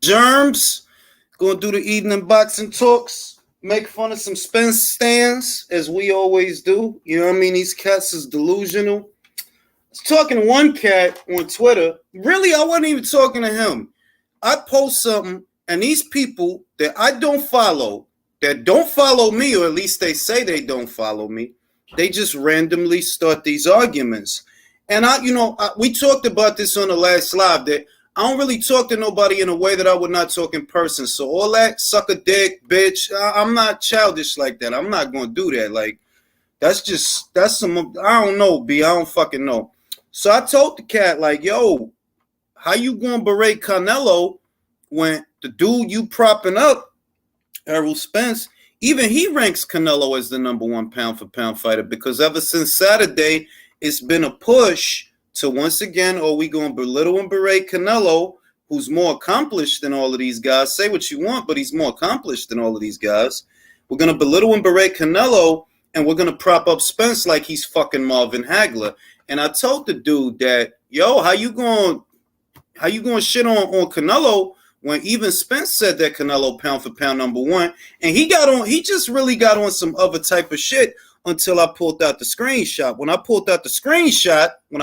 Germs, gonna do the evening boxing talks, make fun of some Spence stands, as we always do. You know what I mean? These cats is delusional. I was talking to one cat on Twitter. Really, I wasn't even talking to him. I post something, and these people that I don't follow, that don't follow me, or at least they say they don't follow me, they just randomly start these arguments. And we talked about this on the last live that I don't really talk to nobody in a way that I would not talk in person. So all that suck a dick, bitch, I'm not childish like that. I'm not gonna do that. Like that's some I don't know, B. I don't fucking know. So I told the cat like, yo, how you gonna berate Canelo when the dude you propping up, Errol Spence, even he ranks Canelo as the number one pound for pound fighter because ever since Saturday, it's been a push to once again, we going to belittle and berate Canelo, who's more accomplished than all of these guys. Say what you want, but he's more accomplished than all of these guys. We're going to belittle and berate Canelo, and we're going to prop up Spence like he's fucking Marvin Hagler. And I told the dude that, yo, how you going to shit on Canelo when even Spence said that Canelo pound for pound number one, and he just really got on some other type of shit until I pulled out the screenshot. When I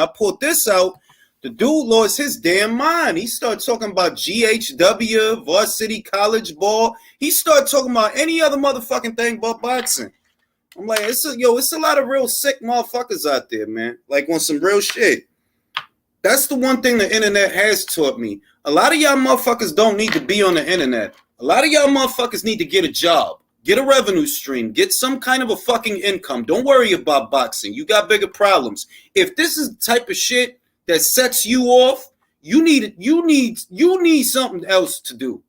pulled this out, the dude lost his damn mind. He started talking about GHW, varsity college ball. He started talking about any other motherfucking thing but boxing. I'm like, it's a lot of real sick motherfuckers out there, man. Like on some real shit. That's the one thing the internet has taught me. A lot of y'all motherfuckers don't need to be on the internet. A lot of y'all motherfuckers need to get a job. Get a revenue stream. Get some kind of a fucking income. Don't worry about boxing. You got bigger problems. If this is the type of shit that sets you off, you need something else to do.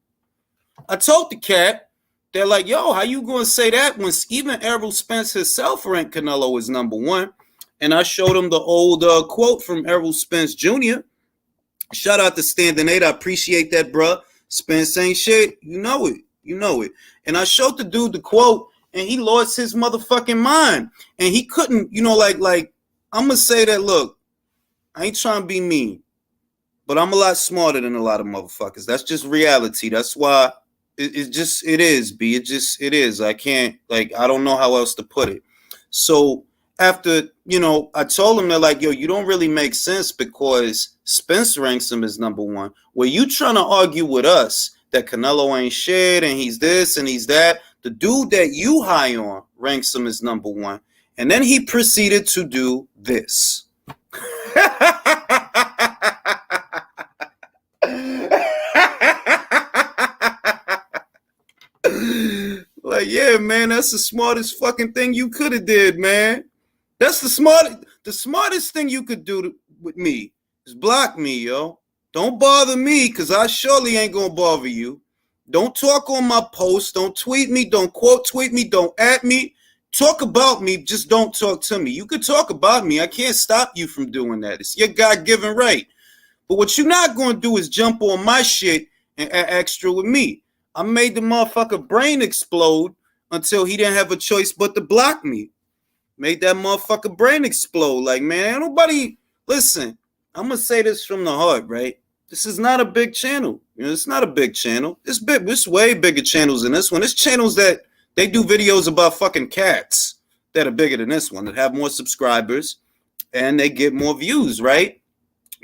I told the cat, they're like, yo, how you gonna say that when even Errol Spence himself ranked Canelo as number one? And I showed him the old quote from Errol Spence Jr. Shout out to Standing 8. I appreciate that, bruh. Spence ain't shit. You know it. And I showed the dude the quote, and he lost his motherfucking mind. And he couldn't, like, I'm going to say that, look, I ain't trying to be mean, but I'm a lot smarter than a lot of motherfuckers. That's just reality. That's why it is, B. It is. I can't, like, I don't know how else to put it. So after, I told him, they're like, yo, you don't really make sense because Spence ranks him as number one. Well, you trying to argue with us that Canelo ain't shit and he's this and he's that. The dude that you high on ranks him as number one. And then he proceeded to do this. Like, yeah, man, that's the smartest fucking thing you could have did, man. That's the smartest thing you could do with me is block me, yo. Don't bother me, because I surely ain't going to bother you. Don't talk on my posts. Don't tweet me. Don't quote tweet me. Don't at me. Talk about me. Just don't talk to me. You could talk about me. I can't stop you from doing that. It's your God-given right. But what you're not going to do is jump on my shit and act extra with me. I made the motherfucker brain explode until he didn't have a choice but to block me. Made that motherfucker brain explode. Like, man, ain't nobody... Listen, I'm going to say this from the heart, right? This is not a big channel. It's not a big channel. It's way bigger channels than this one. It's channels that they do videos about fucking cats that are bigger than this one, that have more subscribers, and they get more views, right?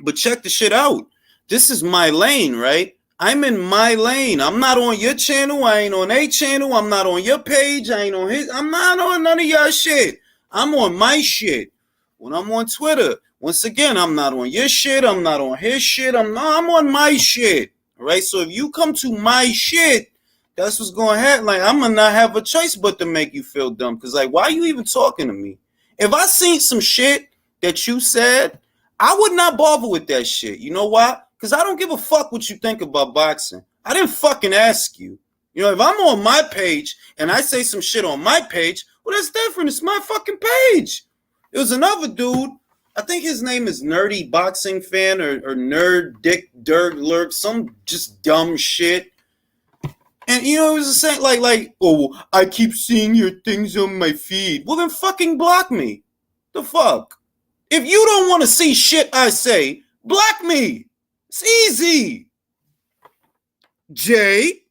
But check the shit out. This is my lane, right? I'm in my lane. I'm not on your channel. I ain't on a channel. I'm not on your page. I ain't on his. I'm not on none of y'all shit. I'm on my shit. When I'm on Twitter, once again, I'm not on your shit. I'm not on his shit. I'm on my shit. All right? So if you come to my shit, that's what's going to happen. Like, I'm going to not have a choice but to make you feel dumb. Because, like, why are you even talking to me? If I seen some shit that you said, I would not bother with that shit. You know why? Because I don't give a fuck what you think about boxing. I didn't fucking ask you. If I'm on my page and I say some shit on my page, well, that's different. It's my fucking page. It was another dude. I think his name is Nerdy Boxing Fan or Nerd Dick Dirt Lurk, some just dumb shit. And, it was the same, like, oh, I keep seeing your things on my feed. Well, then fucking block me. The fuck? If you don't want to see shit I say, block me. It's easy. Jay,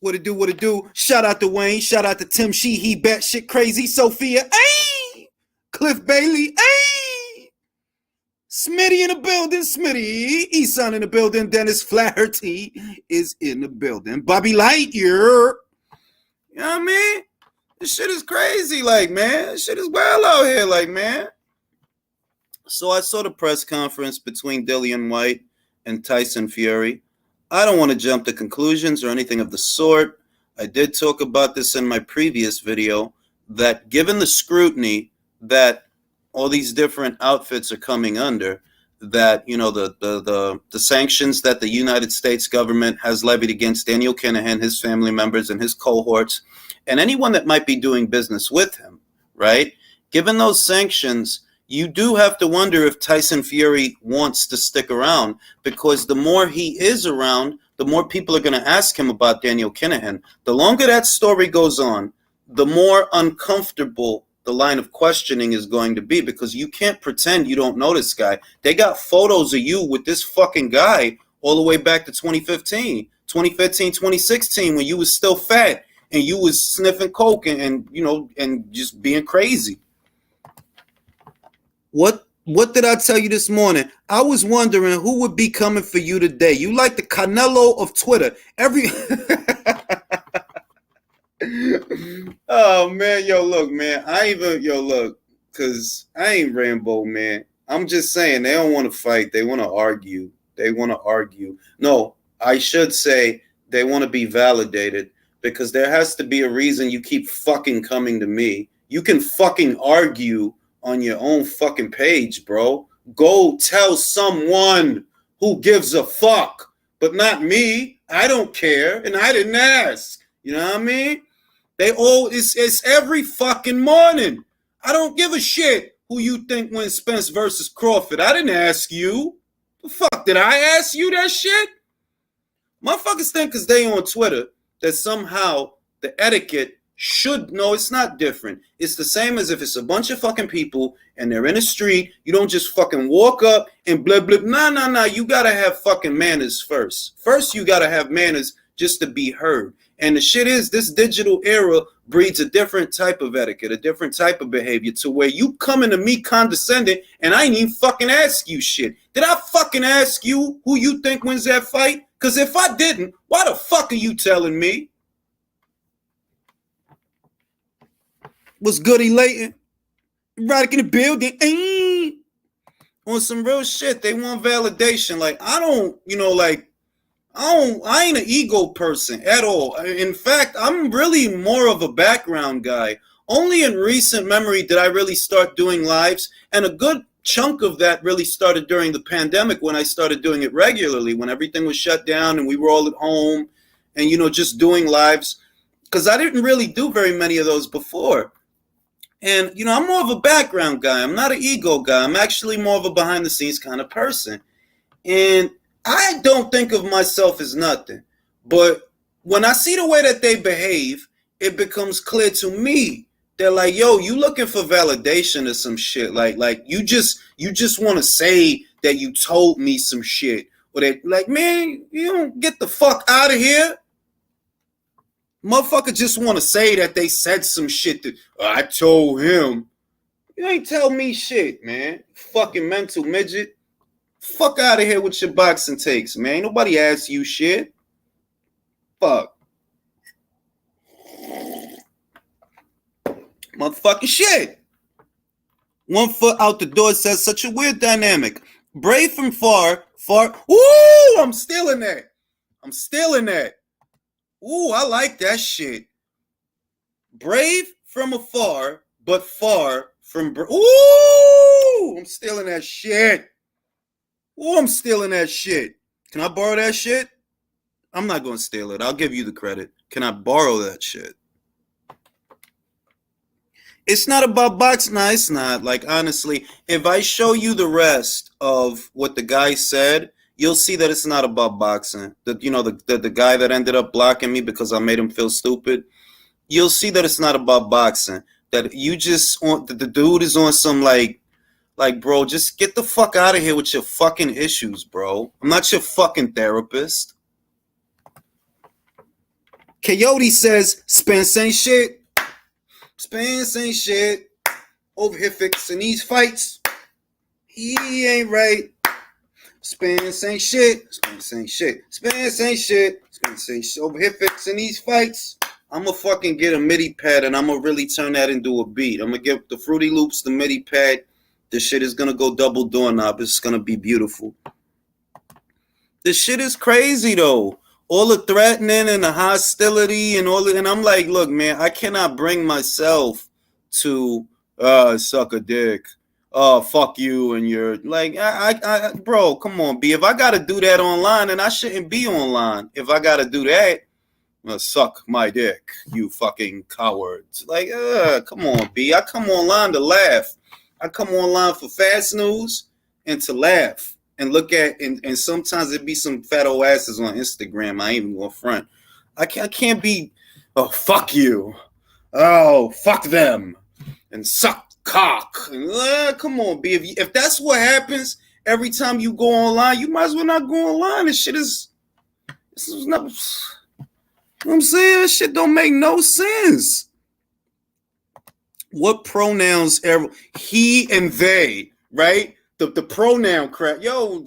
what it do, what it do? Shout out to Wayne, shout out to Tim Sheehy, batshit crazy, Sophia, ayy! Cliff Bailey, ayy! Smitty in the building, Smitty. Eson in the building, Dennis Flaherty is in the building. Bobby Lightyear. You know what I mean? This shit is crazy, like, man. This shit is wild out here, like, man. So I saw the press conference between Dillian White and Tyson Fury. I don't want to jump to conclusions or anything of the sort. I did talk about this in my previous video, that given the scrutiny that all these different outfits are coming under, that, you know, the sanctions that the United States government has levied against Daniel Kinahan, his family members, and his cohorts, and anyone that might be doing business with him, right? Given those sanctions, you do have to wonder if Tyson Fury wants to stick around, because the more he is around, the more people are going to ask him about Daniel Kinahan. The longer that story goes on, the more uncomfortable the line of questioning is going to be, because you can't pretend you don't know this guy. They got photos of you with this fucking guy all the way back to 2015, 2016, when you was still fat and you was sniffing coke and you know, and just being crazy. What did I tell you this morning? I was wondering who would be coming for you today. You like the Canelo of Twitter. Oh man, look, cause I ain't Rambo, man. I'm just saying they don't want to fight. They want to argue. No, I should say they want to be validated, because there has to be a reason you keep fucking coming to me. You can fucking argue on your own fucking page, bro. Go tell someone who gives a fuck, but not me. I don't care, and I didn't ask. You know what I mean? It's every fucking morning. I don't give a shit who you think wins Spence versus Crawford. I didn't ask you. The fuck did I ask you that shit? Motherfuckers think because they on Twitter that somehow the etiquette should. No, it's not different. It's the same as if it's a bunch of fucking people and they're in the street. You don't just fucking walk up and blah blah. Nah. You gotta have fucking manners first. First, you gotta have manners just to be heard. And the shit is, this digital era breeds a different type of etiquette, a different type of behavior, to where you coming to me condescending and I ain't even fucking ask you shit. Did I fucking ask you who you think wins that fight? Because if I didn't, why the fuck are you telling me? What's goody, Leighton? Erotic in the building. On some real shit. They want validation. Like, I ain't an ego person at all. In fact, I'm really more of a background guy. Only in recent memory did I really start doing lives, and a good chunk of that really started during the pandemic, when I started doing it regularly, when everything was shut down and we were all at home and, you know, just doing lives, because I didn't really do very many of those before. And, you know, I'm more of a background guy. I'm not an ego guy. I'm actually more of a behind the scenes kind of person. And I don't think of myself as nothing. But when I see the way that they behave, it becomes clear to me. They're like, yo, you looking for validation or some shit. Like you just want to say that you told me some shit. Or they like, man, you don't get the fuck out of here. Motherfucker just want to say that they said some shit that I told him. You ain't tell me shit, man. Fucking mental midget. Fuck out of here with your boxing takes, man. Ain't nobody asked you shit. Fuck. Motherfucking shit. 1 foot out the door says such a weird dynamic. Brave from far. Ooh, I'm stealing that. Ooh, I like that shit. Brave from afar, but far from. Ooh, I'm stealing that shit. Can I borrow that shit? I'm not going to steal it. I'll give you the credit. Can I borrow that shit? It's not about boxing. No, it's not. Like, honestly, if I show you the rest of what the guy said, you'll see that it's not about boxing. The guy that ended up blocking me because I made him feel stupid, you'll see that it's not about boxing. That you just want, the dude is on some like, bro, just get the fuck out of here with your fucking issues, bro. I'm not your fucking therapist. Coyote says Spence ain't shit. Spence ain't shit. Over here fixing these fights. He ain't right. Spence ain't shit. Spence ain't shit. Spence ain't shit. Spence ain't shit. Over here fixing these fights. I'm gonna fucking get a MIDI pad and I'm gonna really turn that into a beat. I'm gonna give the Fruity Loops the MIDI pad. This shit is gonna go double doorknob. It's gonna be beautiful. This shit is crazy though. All the threatening and the hostility and all, and I'm like, look, man, I cannot bring myself to suck a dick. Fuck you and you're like, bro, come on, B. If I gotta do that online, then I shouldn't be online. If I gotta do that, suck my dick, you fucking cowards. Like, come on, B. I come online to laugh. I come online for fast news and to laugh and look at, and sometimes it be some fat old asses on Instagram. I ain't even gonna front. I can't be, oh, fuck you. Oh, fuck them. And suck cock. Come on, B. If that's what happens every time you go online, you might as well not go online. This is not, you know what I'm saying? This shit don't make no sense. What pronouns, Errol? He and they, right? The pronoun crap. Yo,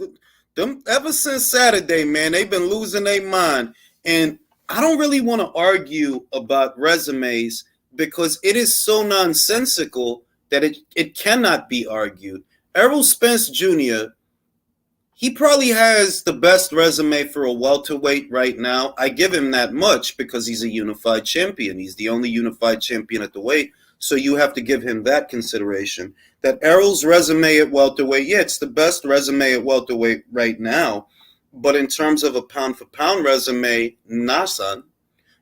them ever since Saturday, man, they've been losing their mind. And I don't really want to argue about resumes because it is so nonsensical that it cannot be argued. Errol Spence Jr., he probably has the best resume for a welterweight right now. I give him that much because he's a unified champion. He's the only unified champion at the weight. So you have to give him that consideration. That Errol's resume at welterweight, yeah, it's the best resume at welterweight right now. But in terms of a pound-for-pound resume, nah, son.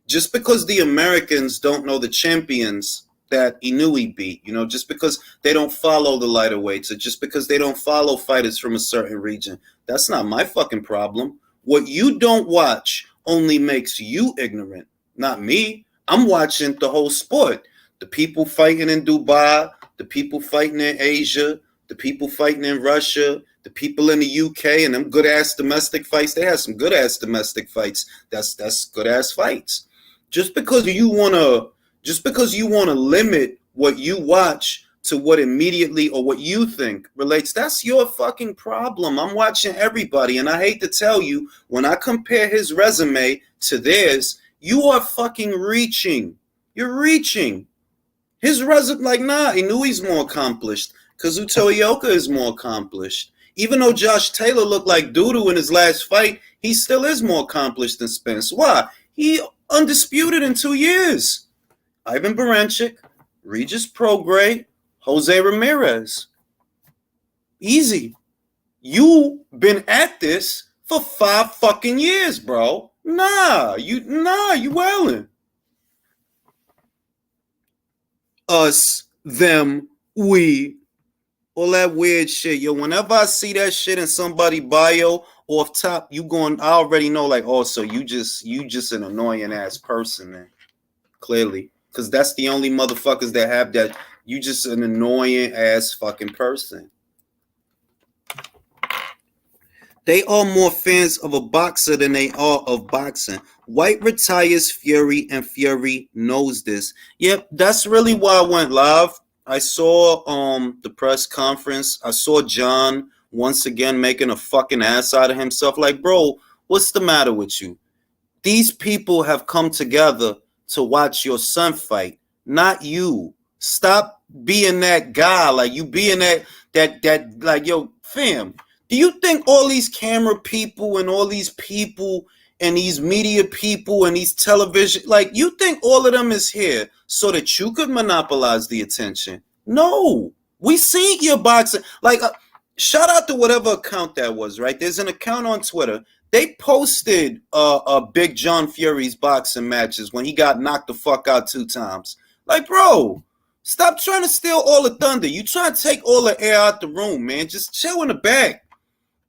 Just because the Americans don't know the champions that Inoue beat, just because they don't follow the lighter weights, or just because they don't follow fighters from a certain region, that's not my fucking problem. What you don't watch only makes you ignorant, not me. I'm watching the whole sport. The people fighting in Dubai, the people fighting in Asia, the people fighting in Russia, the people in the UK, and them good-ass domestic fights. They have some good-ass domestic fights. That's good-ass fights. Just because you want to limit what you watch to what immediately or what you think relates, that's your fucking problem. I'm watching everybody, and I hate to tell you, when I compare his resume to theirs, you are fucking reaching. You're reaching. His resume, like, nah, Inoue's more accomplished. Kazuto Ioka is more accomplished. Even though Josh Taylor looked like doo-doo in his last fight, he still is more accomplished than Spence. Why? He undisputed in 2 years. Ivan Baranchyk, Regis Prograis, Jose Ramirez. Easy. You been at this for 5 fucking years, bro. Nah, you wildin'. Us, them, we, all that weird shit. Yo, whenever I see that shit in somebody bio off top, I already know, like, oh, so you just an annoying ass person, man. Clearly. Because that's the only motherfuckers that have that. You just an annoying ass fucking person. They are more fans of a boxer than they are of boxing. White retires Fury, and Fury knows this. Yep, that's really why I went live. I saw the press conference. I saw John once again making a fucking ass out of himself. Like, bro, what's the matter with you? These people have come together to watch your son fight, not you. Stop being that guy. Like, you being that like, yo, fam. Do you think all these camera people and all these people and these media people and these television, like, you think all of them is here so that you could monopolize the attention? No. We seen your boxing. Like, shout out to whatever account that was, right? There's an account on Twitter. They posted Big John Fury's boxing matches when he got knocked the fuck out 2 times. Like, bro, stop trying to steal all the thunder. You trying to take all the air out the room, man. Just chill in the back.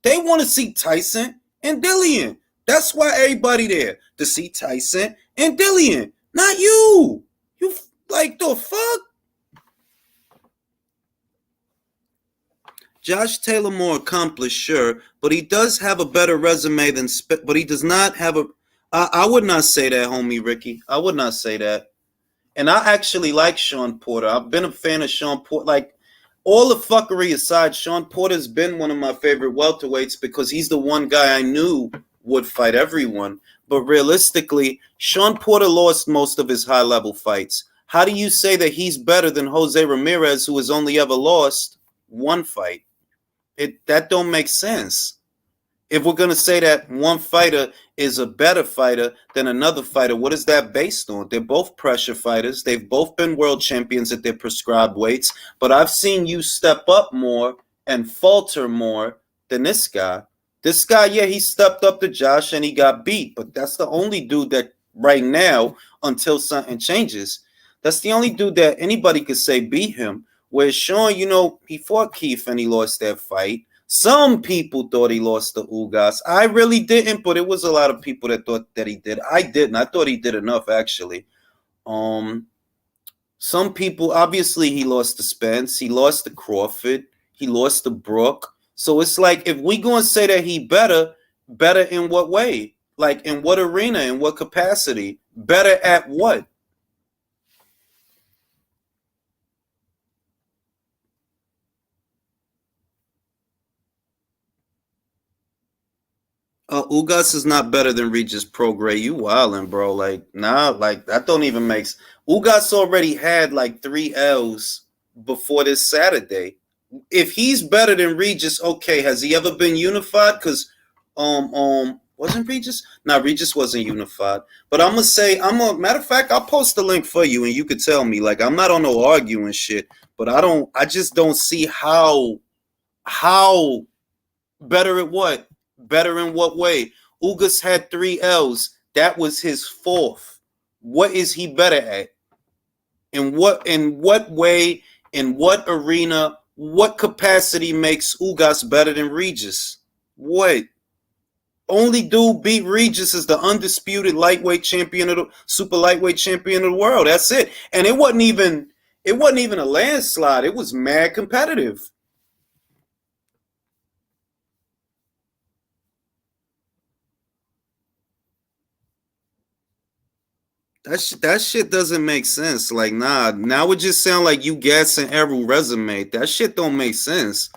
They want to see Tyson and Dillian. That's why everybody there, to see Tyson and Dillian, not you. You, like, the fuck? Josh Taylor more accomplished, sure, but he does have a better resume than but he does not have a. I would not say that, homie Ricky. I would not say that. And I actually like Sean Porter. I've been a fan of Sean Porter. Like, all the fuckery aside, Sean Porter's been one of my favorite welterweights because he's the one guy I knew would fight everyone. But realistically, Sean Porter lost most of his high-level fights. How do you say that he's better than Jose Ramirez, who has only ever lost one fight? That don't make sense. If we're going to say that one fighter is a better fighter than another fighter, what is that based on? They're both pressure fighters. They've both been world champions at their prescribed weights. But I've seen you step up more and falter more than this guy. This guy, yeah, he stepped up to Josh and he got beat. But that's the only dude that right now, until something changes, that's the only dude that anybody could say beat him. Whereas Sean, he fought Keith and he lost that fight. Some people thought he lost to Ugas. I really didn't, but it was a lot of people that thought that he did. I didn't. I thought he did enough, actually. Some people, obviously, he lost to Spence. He lost to Crawford. He lost to Brook. So it's like, if we going to say that he better in what way? Like, in what arena? In what capacity? Better at what? Ugas is not better than Regis Prograis. You wildin', bro. Like, nah, like, that don't even make sense. Ugas already had like 3 L's before this Saturday. If he's better than Regis, okay, has he ever been unified? Because wasn't Regis? No, Regis wasn't unified. But I'm gonna say, matter of fact, I'll post the link for you and you could tell me. Like, I'm not on no arguing shit, but I just don't see how better at what? Better in what way? Ugas had 3 L's. That was his 4th. What is he better at? In what way? In what arena? What capacity makes Ugas better than Regis? What? Only dude beat Regis is the undisputed lightweight champion of the super lightweight champion of the world. That's it. And it wasn't even a landslide. It was mad competitive. That shit doesn't make sense. Like, nah, now it just sound like you gassing Errol resume. That shit don't make sense.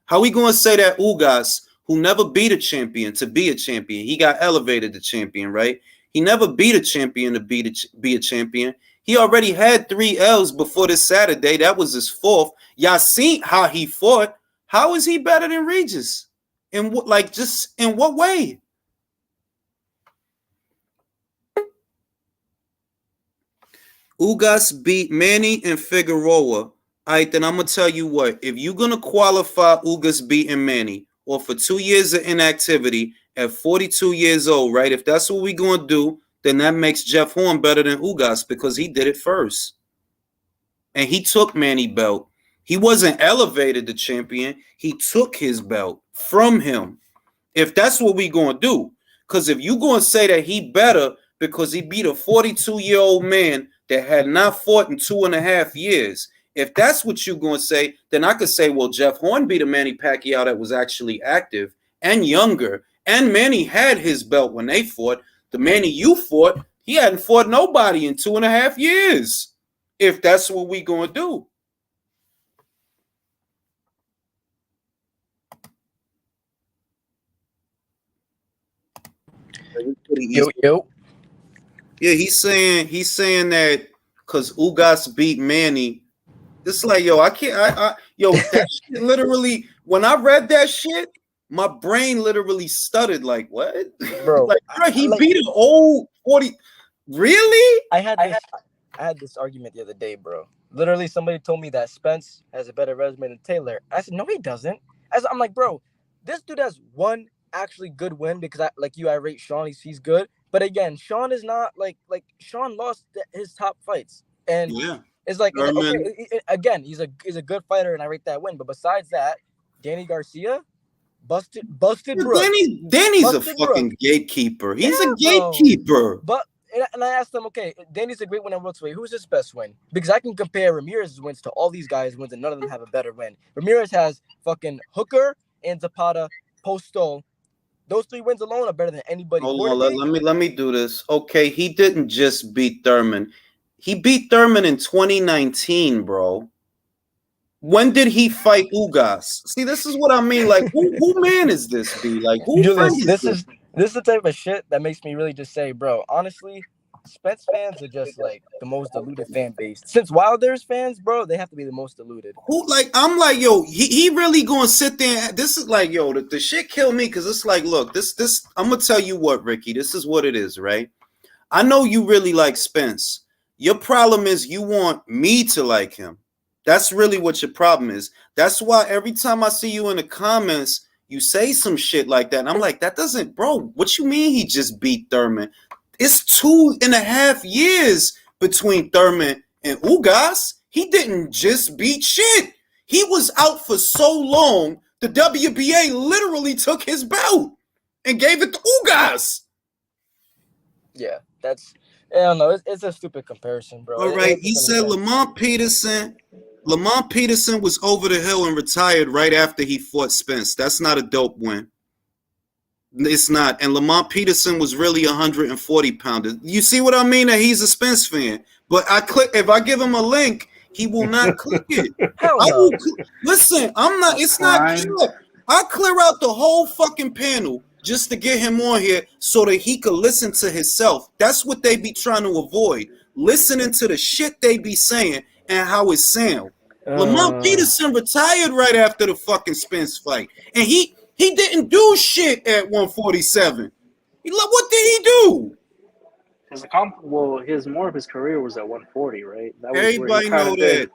How we gonna say that Ugas, who never beat a champion to be a champion, he got elevated to champion, right? He never beat a champion to be a champion. He already had 3 L's before this Saturday. That was his 4th. Y'all seen how he fought. How is he better than Regis? In what, like, just in what way? Ugas beat Manny and Figueroa. All right, then I'm going to tell you what. If you're going to qualify Ugas beating Manny, or for 2 years of inactivity at 42 years old, right? If that's what we're going to do, then that makes Jeff Horn better than Ugas because he did it first. And he took Manny belt. He wasn't elevated to champion. He took his belt from him. If that's what we're going to do. Because if you're going to say that he better because he beat a 42-year-old man that had not fought in 2.5 years, if that's what you're going to say, then I could say, well, Jeff Horn beat a Manny Pacquiao that was actually active and younger. And Manny had his belt when they fought. The Manny you fought, he hadn't fought nobody in 2.5 years. If that's what we're going to do. Yo. Yeah, he's saying that because Ugas beat Manny. It's like, yo, I can't. That shit literally. When I read that shit, my brain literally stuttered. Like, what, bro? Like, bro, he beat an old 40. Really? I had this argument the other day, bro. Literally, somebody told me that Spence has a better resume than Taylor. I said, no, he doesn't. I'm like, bro, this dude has one actually good win because I rate Sean. He's good. But again, Sean is not like Sean lost his top fights, and Yeah. it's like, okay, again, he's a good fighter, and I rate that win. But besides that, Danny Garcia busted Brooks. Danny's a fucking gatekeeper. He's a gatekeeper. But and I asked them, okay, Danny's a great win on welterweight. Who's his best win? Because I can compare Ramirez's wins to all these guys' wins, and none of them have a better win. Ramirez has fucking Hooker and Zapata, Postol, Those 3 wins alone are better than anybody. Hold on, let me do this. Okay, he didn't just beat Thurman. He beat Thurman in 2019, bro. When did he fight Ugas? See, this is what I mean. Like, who man is this? Be like, who friend Julius, is this? this is the type of shit that makes me really just say, bro, honestly, Spence fans are just like the most diluted fan base. Since Wilder's fans, bro, they have to be the most diluted. Who, like, I'm like, yo, he really gonna sit there? This is like, yo, the shit kill me because it's like, look, this, I'm gonna tell you what, Ricky, this is what it is, right? I know you really like Spence. Your problem is you want me to like him. That's really what your problem is. That's why every time I see you in the comments, you say some shit like that. And I'm like, that doesn't, bro, what you mean he just beat Thurman? It's 2.5 years between Thurman and Ugas. He didn't just beat shit. He was out for so long, the WBA literally took his belt and gave it to Ugas. Yeah, that's, I don't know. It's a stupid comparison, bro. All right, he said Lamont Peterson was over the hill and retired right after he fought Spence. That's not a dope win. It's not. And Lamont Peterson was really 140 pounder. You see what I mean? That he's a Spence fan. But if I give him a link, he will not click it. Hell no. Listen, I'm not. It's not clear. I clear out the whole fucking panel just to get him on here so that he could listen to himself. That's what they be trying to avoid. Listening to the shit they be saying and how it sound. Lamont Peterson retired right after the fucking Spence fight. And he didn't do shit at 147. What did he do? More of his career was at 140, right? That was everybody know that.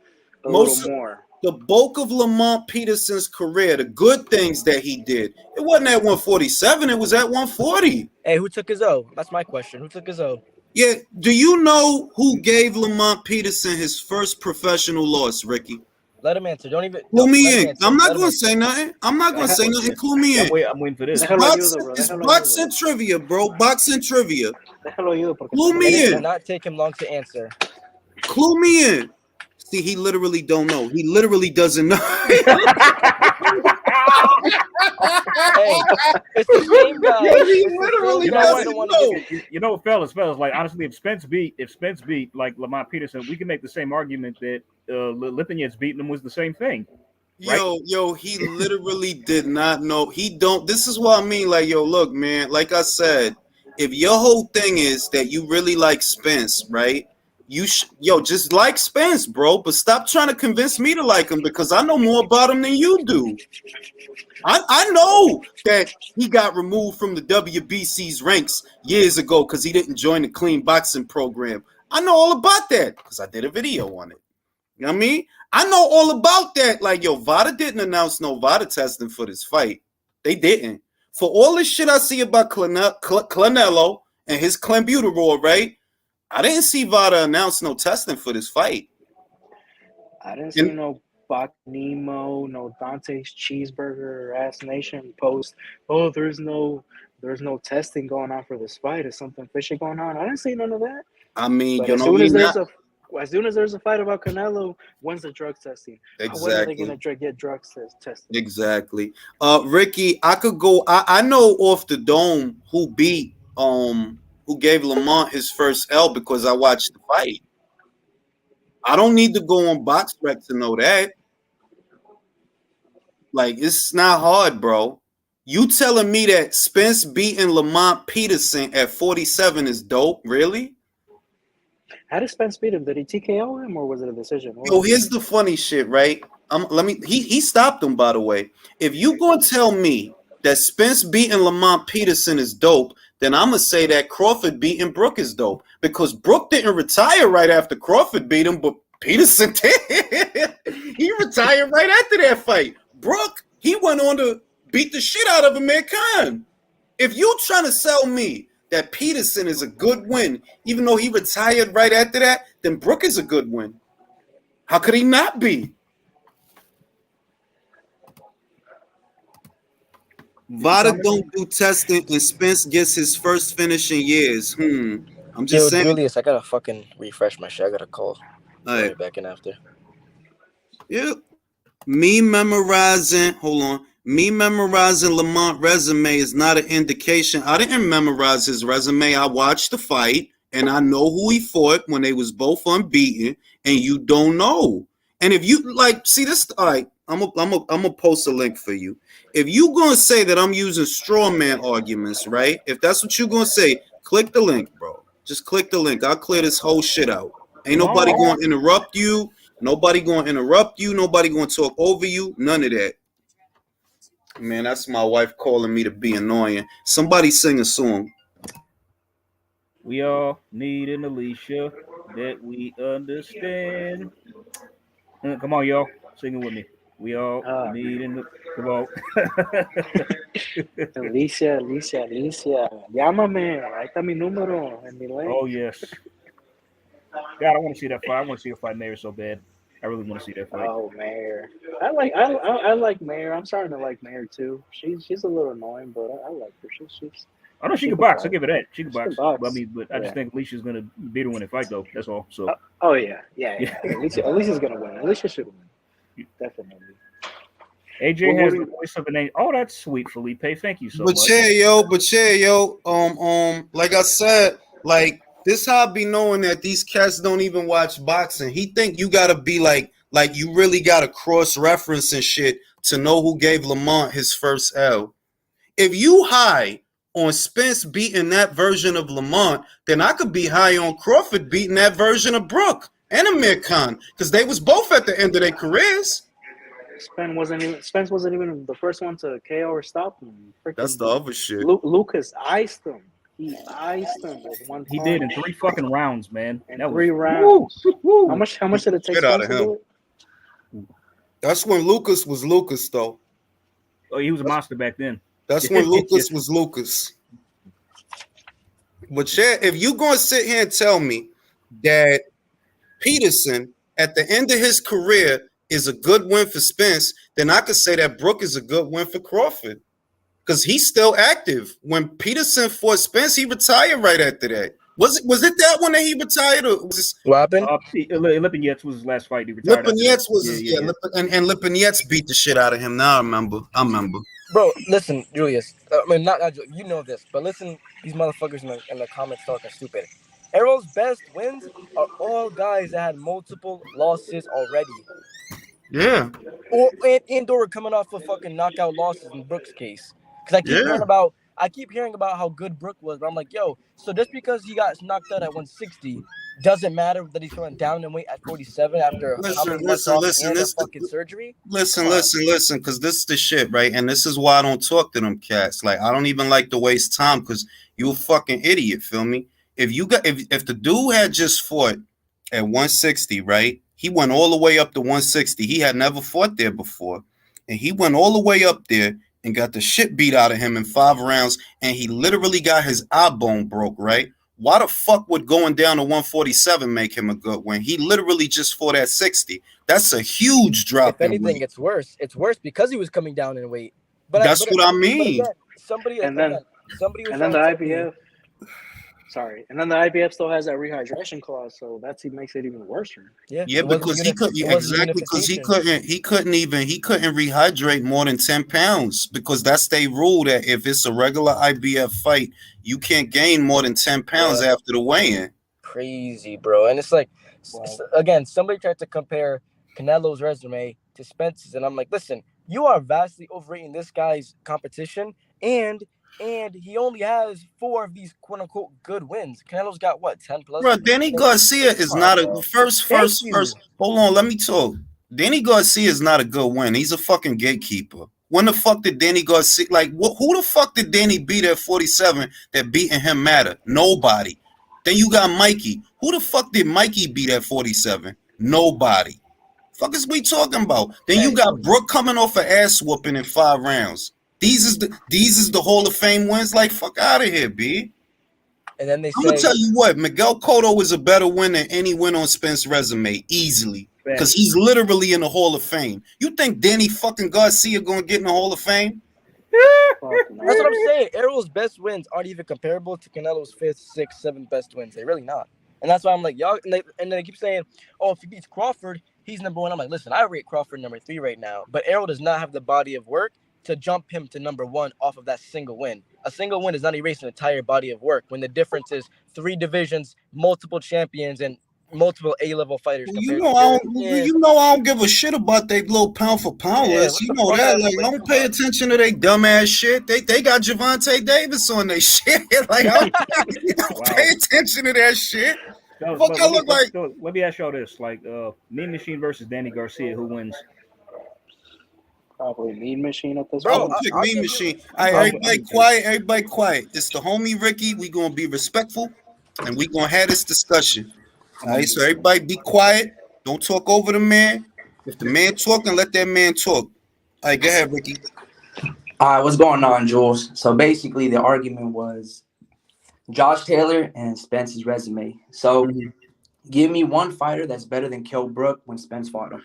Most more. The bulk of Lamont Peterson's career, the good things that he did, it wasn't at 147, it was at 140. Hey, who took his O? That's my question. Who took his O? Yeah, do you know who gave Lamont Peterson his first professional loss, Ricky? Let him answer. Don't even clue me in. I'm not going to say nothing. I'm not going to say nothing. Clue me in. I'm waiting for this. It's boxing trivia, bro. Boxing trivia. Clue me in. It not take him long to answer. Clue me in. See, he literally don't know. He literally doesn't know. Hey, it's the same guy. Yeah, he literally doesn't know. You know, fellas, like honestly, if Spence beat like Lamont Peterson, we can make the same argument that Lithuanians beating him was the same thing. Right? Yo, he literally did not know. He don't. This is what I mean. Like, yo, look, man. Like I said, if your whole thing is that you really like Spence, right? Just like Spence, bro. But stop trying to convince me to like him because I know more about him than you do. I know that he got removed from the WBC's ranks years ago because he didn't join the clean boxing program. I know all about that because I did a video on it. You know what I mean? I know all about that. Like, yo, VADA didn't announce no VADA testing for this fight. They didn't. For all this shit I see about Canelo and his clenbuterol, right? I didn't see VADA announce no testing for this fight. I didn't see no Bach Nemo, no Dante's Cheeseburger Ass Nation post. Oh, there's no testing going on for this fight. Is something fishy going on? I didn't see none of that. I mean, but as soon as there's a fight about Canelo, when's the drug testing? Exactly. When are they gonna get drugs tested? Exactly. Ricky, I could go. I know off the dome who gave Lamont his first L because I watched the fight. I don't need to go on BoxRec to know that. Like, it's not hard, bro. You telling me that Spence beating Lamont Peterson at 47 is dope? Really? How did Spence beat him? Did he TKO him or was it a decision? Yo, here's the funny shit, right? He stopped him, by the way. If you gonna tell me that Spence beating Lamont Peterson is dope, then I'm gonna say that Crawford beating Brook is dope because Brook didn't retire right after Crawford beat him, but Peterson did. He retired right after that fight. Brook, he went on to beat the shit out of Amir Khan. If you trying to sell me that Peterson is a good win, even though he retired right after that, then Brook is a good win. How could he not be? VADA don't do testing, and Spence gets his first finish in years. I'm just saying. Julius, I gotta fucking refresh my shit. I gotta call. All right. Back in after. Yep. Me memorizing. Hold on. Me memorizing Lamont resume is not an indication. I didn't memorize his resume. I watched the fight and I know who he fought when they was both unbeaten, and you don't know. And if you like, see this, all right, I'm gonna post a link for you. If you gonna say that I'm using straw man arguments, right? If that's what you're gonna say, click the link, bro. Just click the link. I'll clear this whole shit out. Ain't nobody gonna interrupt you. Nobody gonna interrupt you. Nobody gonna talk over you. None of that. Man, that's my wife calling me to be annoying. Somebody sing a song. We all need an Alicia that we understand. Come on, y'all. Sing it with me. We all need an... Come on. Alicia. Llámame. Ahí está mi número en mi link. Oh, yes. God, I want to see that fight. I want to see her fight Mayer so bad. I really want to see that fight. Oh, Mayer. I like Mayer. I'm starting to like Mayer too. She's a little annoying, but I like her. She's I know she can box. I'll give her that. She can box. box. But I just think Alicia's gonna beat her when they fight, though. That's all. So. Oh yeah. Alicia's gonna win. Alicia should win. Definitely. AJ has the voice of a name. Oh, that's sweet, Felipe. Thank you so much. But like I said, like this how I be knowing that these cats don't even watch boxing. He think you gotta be like you really gotta cross reference and shit to know who gave Lamont his first L. If you high on Spence beating that version of Lamont, then I could be high on Crawford beating that version of Brook and Amir Khan, because they was both at the end of their careers. Spence wasn't even the first one to KO or stop him. That's the other shit. Lucas iced him. He iced him with one. He did in 3 fucking rounds, man. In 3 rounds. Woo. How much did it take Spence to do it? That's when Lucas was Lucas, though. Oh, he was a monster back then. That's when Lucas was Lucas. But yeah, if you gonna sit here and tell me that Peterson at the end of his career is a good win for Spence, then I could say that Brook is a good win for Crawford, because he's still active. When Peterson fought Spence, he retired right after that. Was it that one that he retired, or was this what happened? Lipinets was his last fight. He retired. Lipinets was and Lipinets beat the shit out of him. Now I remember. Bro, listen, Julius. I mean, not you know this, but listen, these motherfuckers in the comments talking stupid. Errol's best wins are all guys that had multiple losses already. Yeah. Or were coming off of fucking knockout losses in Brook's case. Because I keep hearing about how good Brook was, but I'm like, yo, so just because he got knocked out at 160 doesn't matter that he's going down in weight at 47 after fucking surgery? Listen, because this is the shit, right? And this is why I don't talk to them cats. Like, I don't even like to waste time, because you a fucking idiot, feel me? If the dude had just fought at 160, right? He went all the way up to 160. He had never fought there before. And he went all the way up there and got the shit beat out of him in 5 rounds, and he literally got his eye bone broke, right? Why the fuck would going down to 147 make him a good win? He literally just fought at 60. That's a huge drop. If anything, it's worse. It's worse because he was coming down in weight. But that's what I mean. Again, somebody was the IBF. Sorry, and then the IBF still has that rehydration clause, so makes it even worse. Yeah, because he couldn't rehydrate more than 10 pounds, because that's their rule that if it's a regular IBF fight, you can't gain more than 10 pounds after the weigh-in. Crazy, bro. And it's like, again, somebody tried to compare Canelo's resume to Spence's, and I'm like, listen, you are vastly overrating this guy's competition, and he only has 4 of these quote unquote good wins. Canelo's got what, 10 plus? Bro, Danny Garcia is not a first. Hold on, let me talk. Danny Garcia is not a good win. He's a fucking gatekeeper. When the fuck did Danny Garcia who the fuck did Danny beat at 47 that beating him matter? Nobody. Then you got Mikey. Who the fuck did Mikey beat at 47? Nobody. Fuck is we talking about? Then you got Brook coming off an ass whooping in 5 rounds. These is the Hall of Fame wins. Like, fuck out of here, B. And then I'm gonna tell you what, Miguel Cotto is a better win than any win on Spence's resume, easily, because he's literally in the Hall of Fame. You think Danny fucking Garcia gonna get in the Hall of Fame? That's what I'm saying. Errol's best wins aren't even comparable to Canelo's 5th, 6th, 7th best wins. They're really not. And that's why I'm like, y'all. And then they keep saying, oh, if he beats Crawford, he's number 1. I'm like, listen, I rate Crawford number 3 right now, but Errol does not have the body of work to jump him to number one off of that single win. A single win is not erasing an entire body of work when the difference is 3 divisions, multiple champions, and multiple A-level fighters Well, compared to yours. Yeah, I don't give a shit about they little pound for pound yeah. list. What You the know fuck that. ass? Like, I Like, don't come pay on. attention to they dumbass shit. They got Javante Davis on their shit. Like, I don't pay Wow. attention to that shit. Fellas, Fuck, I look like. let me ask y'all this: like, Mean Machine versus Danny Garcia, who wins? Probably Mean Machine at this I Bro, would point. pick I'll Mean give you. Machine. I'm, All right, I'm, everybody I'm quiet. Everybody quiet. It's the homie Ricky. We gonna be respectful, and we gonna have this discussion. All right, so everybody be quiet. Don't talk over the man. If the man talking, let that man talk. All right, go ahead, Ricky. All right, what's going on, Jules? So basically, the argument was Josh Taylor and Spence's resume. So give me one fighter that's better than Kell Brook when Spence fought him.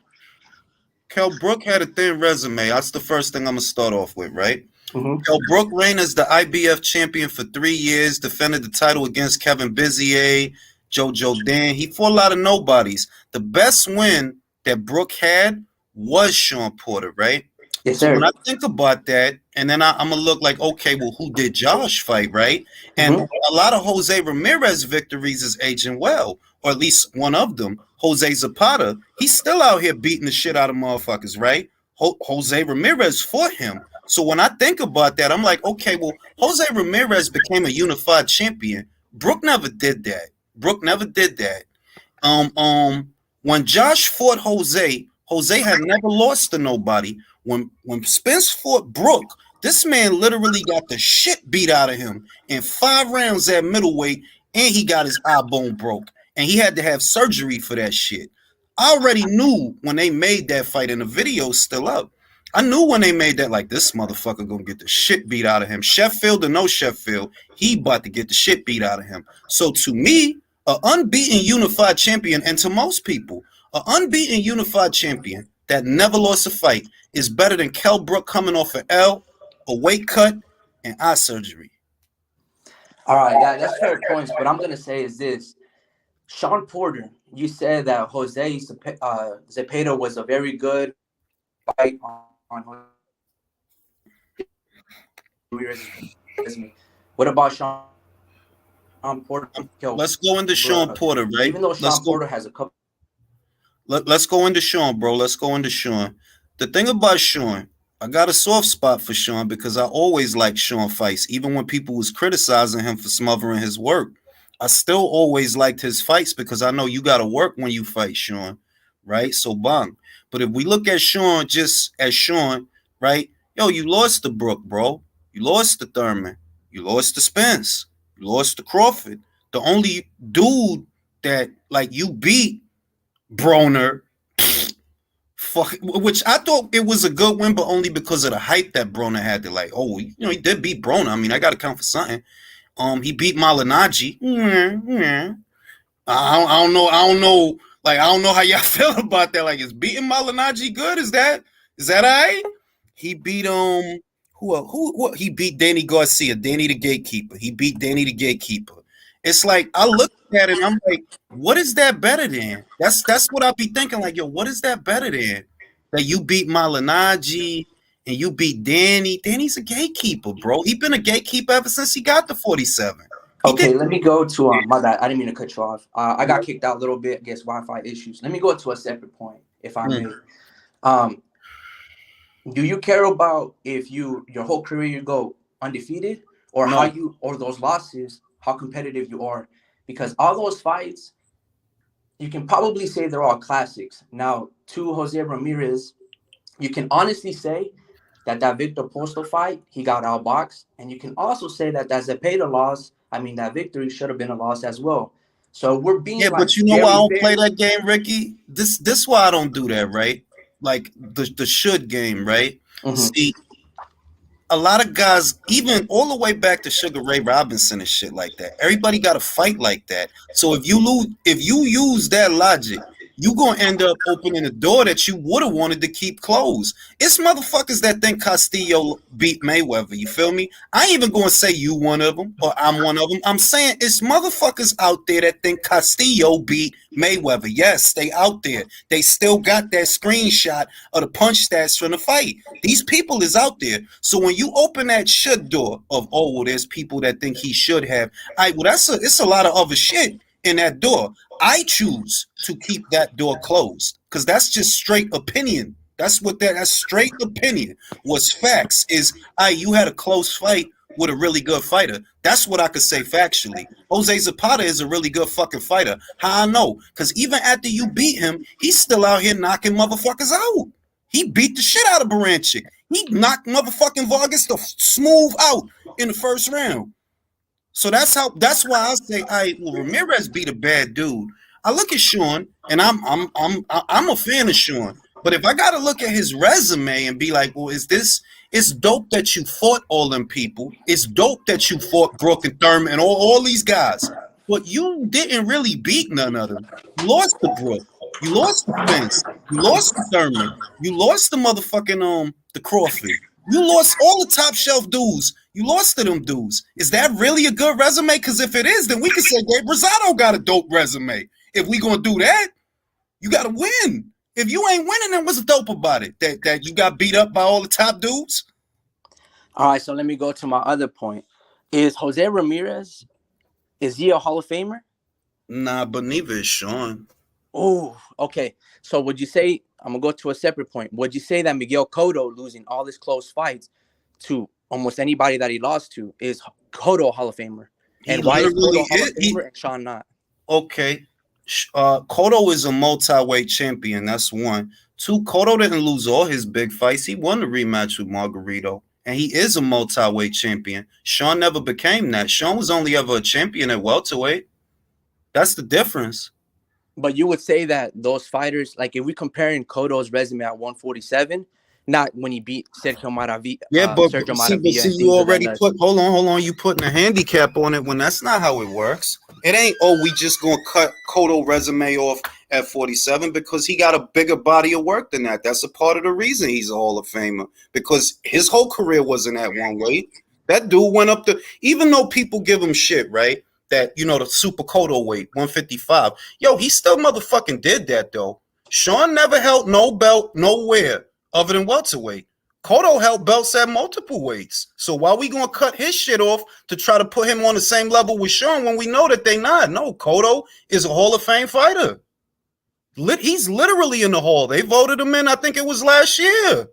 Kell Brook had a thin resume. That's the first thing I'm gonna start off with, right? Mm-hmm. Kell Brook reigned as the IBF champion for 3 years, defended the title against Kevin Bizier, Jojo Dan. He fought a lot of nobodies. The best win that Brook had was Sean Porter, right? Yes, So sir. when I think about that, and then I'm gonna look like, okay, well, who did Josh fight, right? And a lot of Jose Ramirez victories is aging well, or at least one of them, Jose Zapata. He's still out here beating the shit out of motherfuckers, right? Jose Ramirez fought him. So when I think about that, I'm like, okay, well, Jose Ramirez became a unified champion. Brook never did that. Brook never did that. When Josh fought Jose, Jose had never lost to nobody. When Spence fought Brook, this man literally got the shit beat out of him in 5 rounds at middleweight, and he got his eye bone broke, and he had to have surgery for that shit. I already knew when they made that fight, and the video's still up. I knew when they made that, like, this motherfucker gonna get the shit beat out of him. Sheffield or no Sheffield, he about to get the shit beat out of him. So to me, an unbeaten unified champion, and to most people, an unbeaten unified champion that never lost a fight is better than Kell Brook coming off an L, a weight cut, and eye surgery. All right, that's fair points. What I'm gonna say is this: Sean Porter, you said that Jose Zapata was a very good fight on resume. What about Sean Porter? Let's go into Sean Porter, right? Even though Sean Porter has a couple. Let's go into Sean, bro. Let's go into Sean. The thing about Sean, I got a soft spot for Sean because I always liked Sean fights, even when people was criticizing him for smothering his work. I still always liked his fights because I know you got to work when you fight, Sean, right? So bang. But if we look at Sean just as Sean, right? Yo, you lost to Brook, bro. You lost to Thurman. You lost to Spence. You lost to Crawford. The only dude that like you beat, Broner, fuck, which I thought it was a good win, but only because of the hype that Broner had. To like, oh, you know, he did beat Broner. I mean, I got to count for something. He beat Malignaggi. I don't know. Like, I don't know how y'all feel about that. Like, is beating Malignaggi good? Is that all right? He beat who he beat Danny Garcia, Danny the Gatekeeper. He beat Danny the Gatekeeper. It's like I look at it and I'm like, what is that better than? That's what I be thinking. Like, yo, what is that better than? That you beat Malignaggi and you beat Danny. Danny's a gatekeeper, bro. He been a gatekeeper ever since he got the 47. Okay, let me go to my bad. I didn't mean to cut you off. I got kicked out a little bit against Wi-Fi issues. Let me go to a separate point, if I may. Do you care about if your whole career you go undefeated, or No. how you or those losses, how competitive you are? Because all those fights, you can probably say they're all classics. Now, to Jose Ramirez, you can honestly say that Victor Postal fight, he got outboxed. And you can also say that Zapata loss, I mean, that victory should have been a loss as well. So we're being but you know why I don't play that game, Ricky? This why I don't do that, right? Like the should game, right? See, a lot of guys, even all the way back to Sugar Ray Robinson and shit like that, everybody got to fight like that. So if you use that logic, you gonna end up opening a door that you would have wanted to keep closed. It's motherfuckers that think Castillo beat Mayweather. You feel me? I ain't even gonna say you one of them or I'm one of them. I'm saying it's motherfuckers out there that think Castillo beat Mayweather. Yes, they out there. They still got that screenshot of the punch stats from the fight. These people is out there. So when you open that should door of, oh, well, there's people that think he should have. Well, it's a lot of other shit in that door. I choose to keep that door closed because that's just straight opinion. That's straight opinion. What's facts is, you had a close fight with a really good fighter. That's what I could say factually. Jose Zapata is a really good fucking fighter. How I know? Because even after you beat him, he's still out here knocking motherfuckers out. He beat the shit out of Baranchik. He knocked motherfucking Vargas the smooth out in the first round. So that's why I say, well, Ramirez beat a bad dude. I look at Sean, and I'm a fan of Sean. But if I gotta look at his resume and be like, well, it's dope that you fought all them people. It's dope that you fought Brooke and Thurman and all these guys. But you didn't really beat none of them. You lost to Brooke. You lost to Spence. You lost to Thurman. You lost to motherfucking the Crawford. You lost all the top shelf dudes. You lost to them dudes. Is that really a good resume? Because if it is, then we can say Gabe Rosado got a dope resume. If we gonna do that, you gotta win. If you ain't winning, then what's dope about it? That you got beat up by all the top dudes? All right, so let me go to my other point. Is Jose Ramirez, is he a Hall of Famer? Nah, but neither is Sean. Oh, okay. So would you say, I'm going to go to a separate point. Would you say that Miguel Cotto losing all his close fights to almost anybody that he lost to is Cotto a Hall of Famer? And why is Cotto a Hall of Famer and Sean not? Okay. Cotto is a multi-weight champion. That's one. Two, Cotto didn't lose all his big fights. He won the rematch with Margarito. And he is a multi-weight champion. Sean never became that. Sean was only ever a champion at welterweight. That's the difference. But you would say that those fighters, like if we comparing Cotto's resume at 147, not when he beat Sergio Maravilla. Yeah, but see, you already hold on. You putting a handicap on it when that's not how it works. It ain't, we just gonna cut Cotto resume off at 47 because he got a bigger body of work than that. That's a part of the reason he's a Hall of Famer, because his whole career wasn't at one weight. That dude went up to, even though people give him shit, right? That, the super Cotto weight, 155. Yo, he still motherfucking did that, though. Sean never held no belt nowhere other than welterweight. Cotto held belts at multiple weights. So why we gonna cut his shit off to try to put him on the same level with Sean when we know that they not? No, Cotto is a Hall of Fame fighter. He's literally in the Hall. They voted him in, I think it was last year.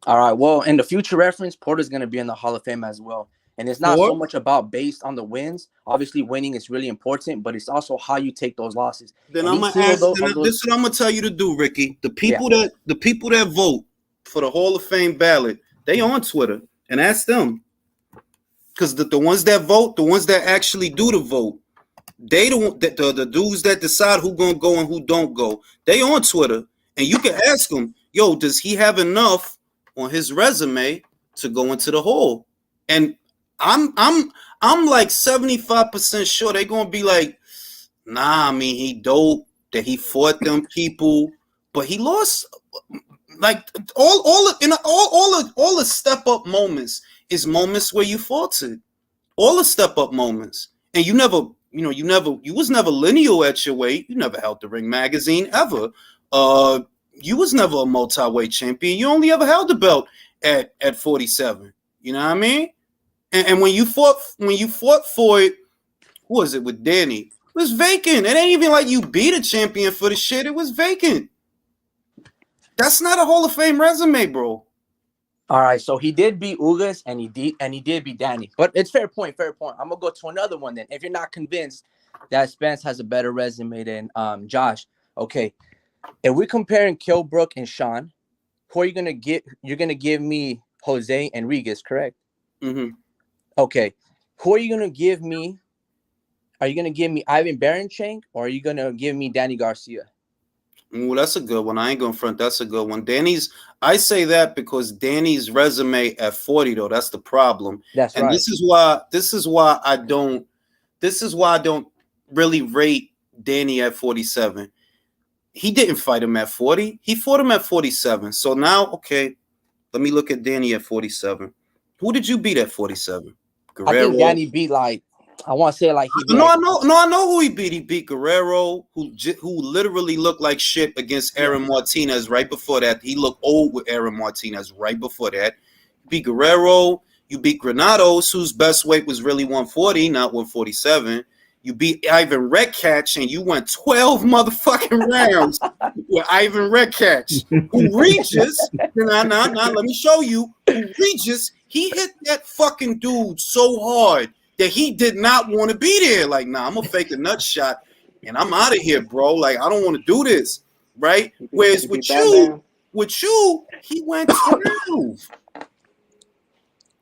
All right, well, in the future reference, Porter's going to be in the Hall of Fame as well. And it's not so much about based on the wins. Obviously, winning is really important, but it's also how you take those losses. Then I'm gonna ask. This is what I'm gonna tell you to do, Ricky. The people that vote for the Hall of Fame ballot, they on Twitter, and ask them, because the ones that vote, the ones that actually do the vote, they the dudes that decide who gonna go and who don't go. They on Twitter, and you can ask them, yo, does he have enough on his resume to go into the Hall? And I'm like 75% sure they're gonna be like, nah, I mean, he dope that he fought them people, but he lost. Like all the step up moments is moments where you faltered. All the step up moments, and you was never lineal at your weight. You never held the Ring magazine ever. You was never a multi-weight champion. You only ever held the belt at 47. You know what I mean? And when you fought for it, who was it with Danny? It was vacant. It ain't even like you beat a champion for the shit. It was vacant. That's not a Hall of Fame resume, bro. All right, so he did beat Ugas and he did beat Danny. But it's fair point. I'm gonna go to another one then. If you're not convinced that Spence has a better resume than Josh, okay. If we're comparing Kilbrook and Sean, who are you gonna get? You're gonna give me Jose and Regis, correct? Mm-hmm. Okay. Who are you gonna give me? Are you gonna give me Ivan Baranchenk or are you gonna give me Danny Garcia? Well, that's a good one. I ain't gonna front. That's a good one. I say that because Danny's resume at 40, though, that's the problem. That's right. This is why I don't really rate Danny at 47. he didn't fight him at 40. He fought him at 47. So now, okay, let me look at Danny at 47. Who did you beat at 47? Guerrero. I think Danny beat like, I want to say like he beat. I know who he beat. He beat Guerrero, who literally looked like shit against Aaron Martinez right before that. He looked old with Aaron Martinez right before that. You beat Guerrero. You beat Granados, whose best weight was really 140, not 147. You beat Ivan Redkach, and you went 12 motherfucking rounds with Ivan Redkach. Who Regis, now, let me show you. Who Regis, he hit that fucking dude so hard that he did not want to be there. Like, nah, I'm going to fake a nut shot, and I'm out of here, bro. Like, I don't want to do this, right? Whereas with you, he went 12.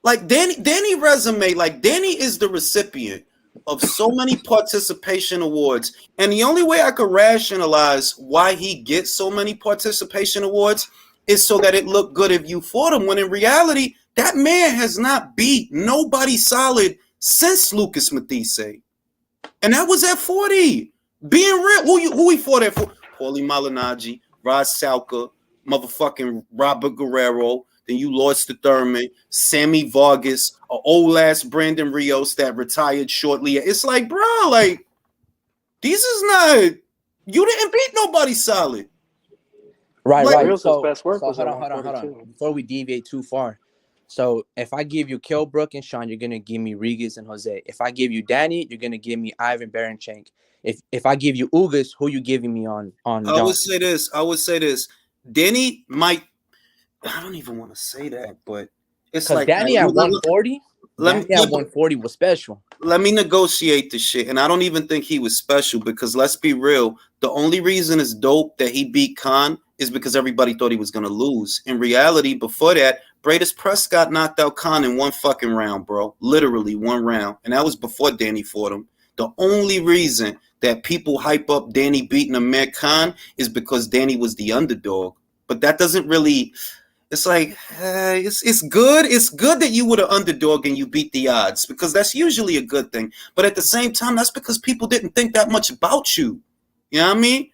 Like, Danny resume, like, Danny is the recipient of so many participation awards. And the only way I could rationalize why he gets so many participation awards is so that it looked good if you fought him, when in reality, that man has not beat nobody solid since Lucas Matisse. And that was at 40. Being real, who he fought at 40? Paulie Malignaggi, Rod Salka, motherfucking Robert Guerrero. Then you lost to Thurman, Sammy Vargas, an old ass Brandon Rios that retired shortly. It's like, bro, like, these is not, you didn't beat nobody solid. Right, like, right. So best work was hold on. Before we deviate too far. So if I give you Kell Brook and Sean, you're gonna give me Regis and Jose. If I give you Danny, you're gonna give me Ivan Baranchenk. If I give you Ugas, who you giving me on I would say this. Danny might, I don't even want to say that, but it's like Danny at 140. Danny at 140 was special. Let me negotiate the shit, and I don't even think he was special because let's be real. The only reason it's dope that he beat Khan is because everybody thought he was gonna lose. In reality, before that, Bradis Prescott knocked out Khan in one fucking round, bro. Literally one round, and that was before Danny fought him. The only reason that people hype up Danny beating Amir Khan is because Danny was the underdog. But that doesn't really. It's like, it's good. It's good that you were the underdog and you beat the odds because that's usually a good thing. But at the same time, that's because people didn't think that much about you. You know what I mean?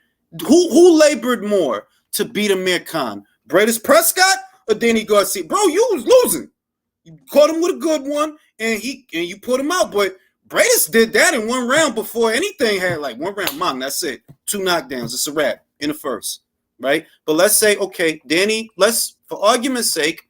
Who labored more to beat Amir Khan? Bradis Prescott or Danny Garcia? Bro, you was losing. You caught him with a good one and you put him out. But Bradis did that in one round before anything had like one round. Mom, that's it. 2 knockdowns. It's a wrap in the first. Right? But let's say, okay, Danny, for argument's sake,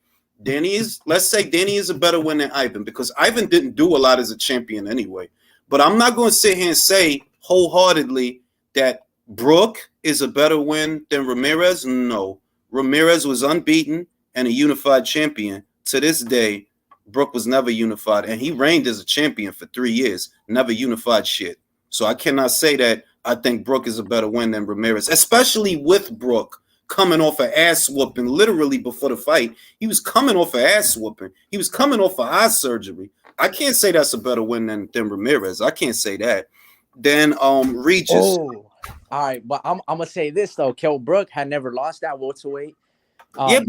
let's say Danny is a better win than Ivan because Ivan didn't do a lot as a champion anyway. But I'm not going to sit here and say wholeheartedly that Brook is a better win than Ramirez. No. Ramirez was unbeaten and a unified champion. To this day, Brook was never unified, and he reigned as a champion for 3 years, never unified shit. So I cannot say that I think Brook is a better win than Ramirez, especially with Brook coming off an ass whooping literally before the fight. He was coming off an ass whooping. He was coming off of eye surgery. I can't say that's a better win than Ramirez. I can't say that. Then Regis. Oh, all right, but I'm gonna say this though. Kell Brook had never lost that welterweight. But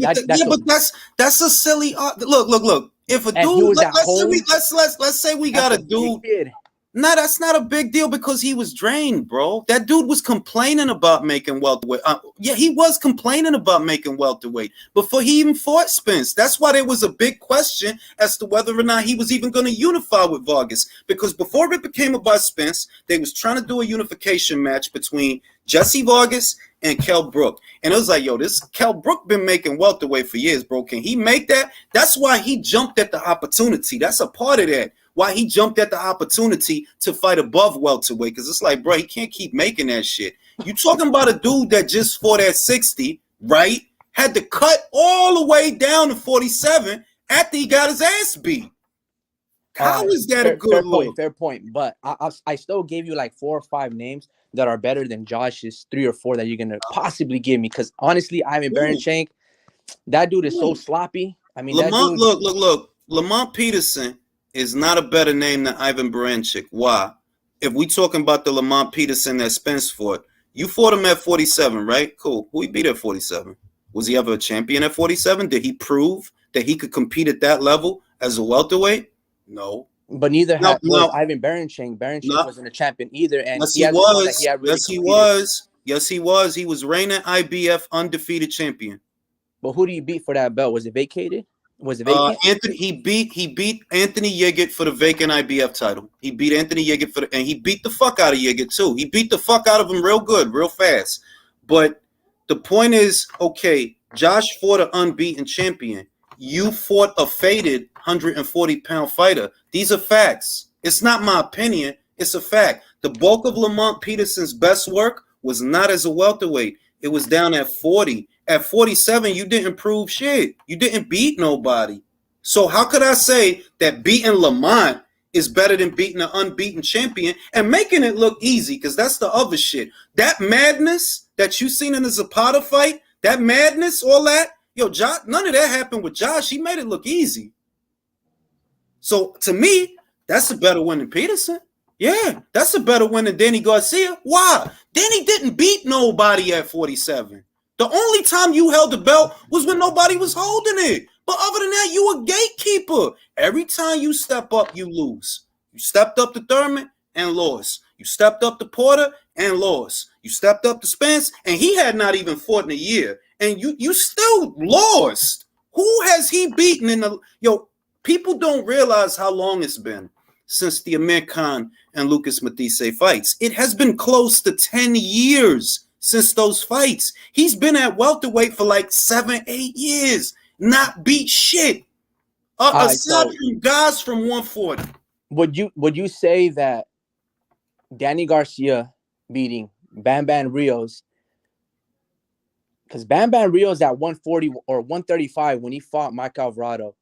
that's a silly. Look. If a dude, let's say we got a dude. No, that's not a big deal because he was drained, bro. That dude was complaining about making welterweight. He was complaining about making welterweight before he even fought Spence. That's why there was a big question as to whether or not he was even going to unify with Vargas. Because before it became about Spence, they was trying to do a unification match between Jesse Vargas and Kell Brook. And it was like, yo, this Kell Brook been making welterweight for years, bro. Can he make that? That's why he jumped at the opportunity. That's a part of that. Why he jumped at the opportunity to fight above welterweight. Because it's like, bro, he can't keep making that shit. You talking about a dude that just fought at 60, right? Had to cut all the way down to 47 after he got his ass beat. How is that a good look? Fair point. But I still gave you like 4 or 5 names that are better than Josh's 3 or 4 that you're going to possibly give me. Because honestly, Ivan Baranchenk, that dude is so sloppy. I mean, look. Lamont Peterson is not a better name than Ivan Baranchenk. Why? If we talking about the Lamont Peterson that Spence fought, you fought him at 47, right? Cool. Who he beat at 47? Was he ever a champion at 47? Did he prove that he could compete at that level as a welterweight? No. But neither was Ivan Baranchenk. Baranchenk wasn't a champion either. And Yes, he was. Yes, he was. He was reigning IBF undefeated champion. But who do you beat for that belt? Was it vacated? Was it vacant? He beat Anthony Yiggett for the vacant IBF title. He beat Anthony Yiggett and he beat the fuck out of Yiggett too. He beat the fuck out of him real good, real fast. But the point is, okay, Josh fought an unbeaten champion. You fought a faded 140-pound fighter. These are facts. It's not my opinion. It's a fact. The bulk of Lamont Peterson's best work was not as a welterweight. It was down at 40. At 47, you didn't prove shit. You didn't beat nobody. So how could I say that beating Lamont is better than beating an unbeaten champion and making it look easy? Because that's the other shit. That madness that you seen in the Zapata fight, that madness, all that, yo, Josh, none of that happened with Josh. He made it look easy. So to me, that's a better win than Peterson. Yeah, that's a better win than Danny Garcia. Why? Danny didn't beat nobody at 47. The only time you held the belt was when nobody was holding it. But other than that, you a gatekeeper. Every time you step up, you lose. You stepped up to Thurman and lost. You stepped up to Porter and lost. You stepped up to Spence, and he had not even fought in a year. And you still lost. Who has he beaten in the... Yo, people don't realize how long it's been since the Amir Khan and Lucas Matisse fights. It has been close to 10 years since those fights. He's been at welterweight for like 7-8 years, not beat shit. Aside from guys from 140. Would you say that Danny Garcia beating Bam Bam Rios, because Bam Bam Rios at 140 or 135 when he fought Mike Alvarado,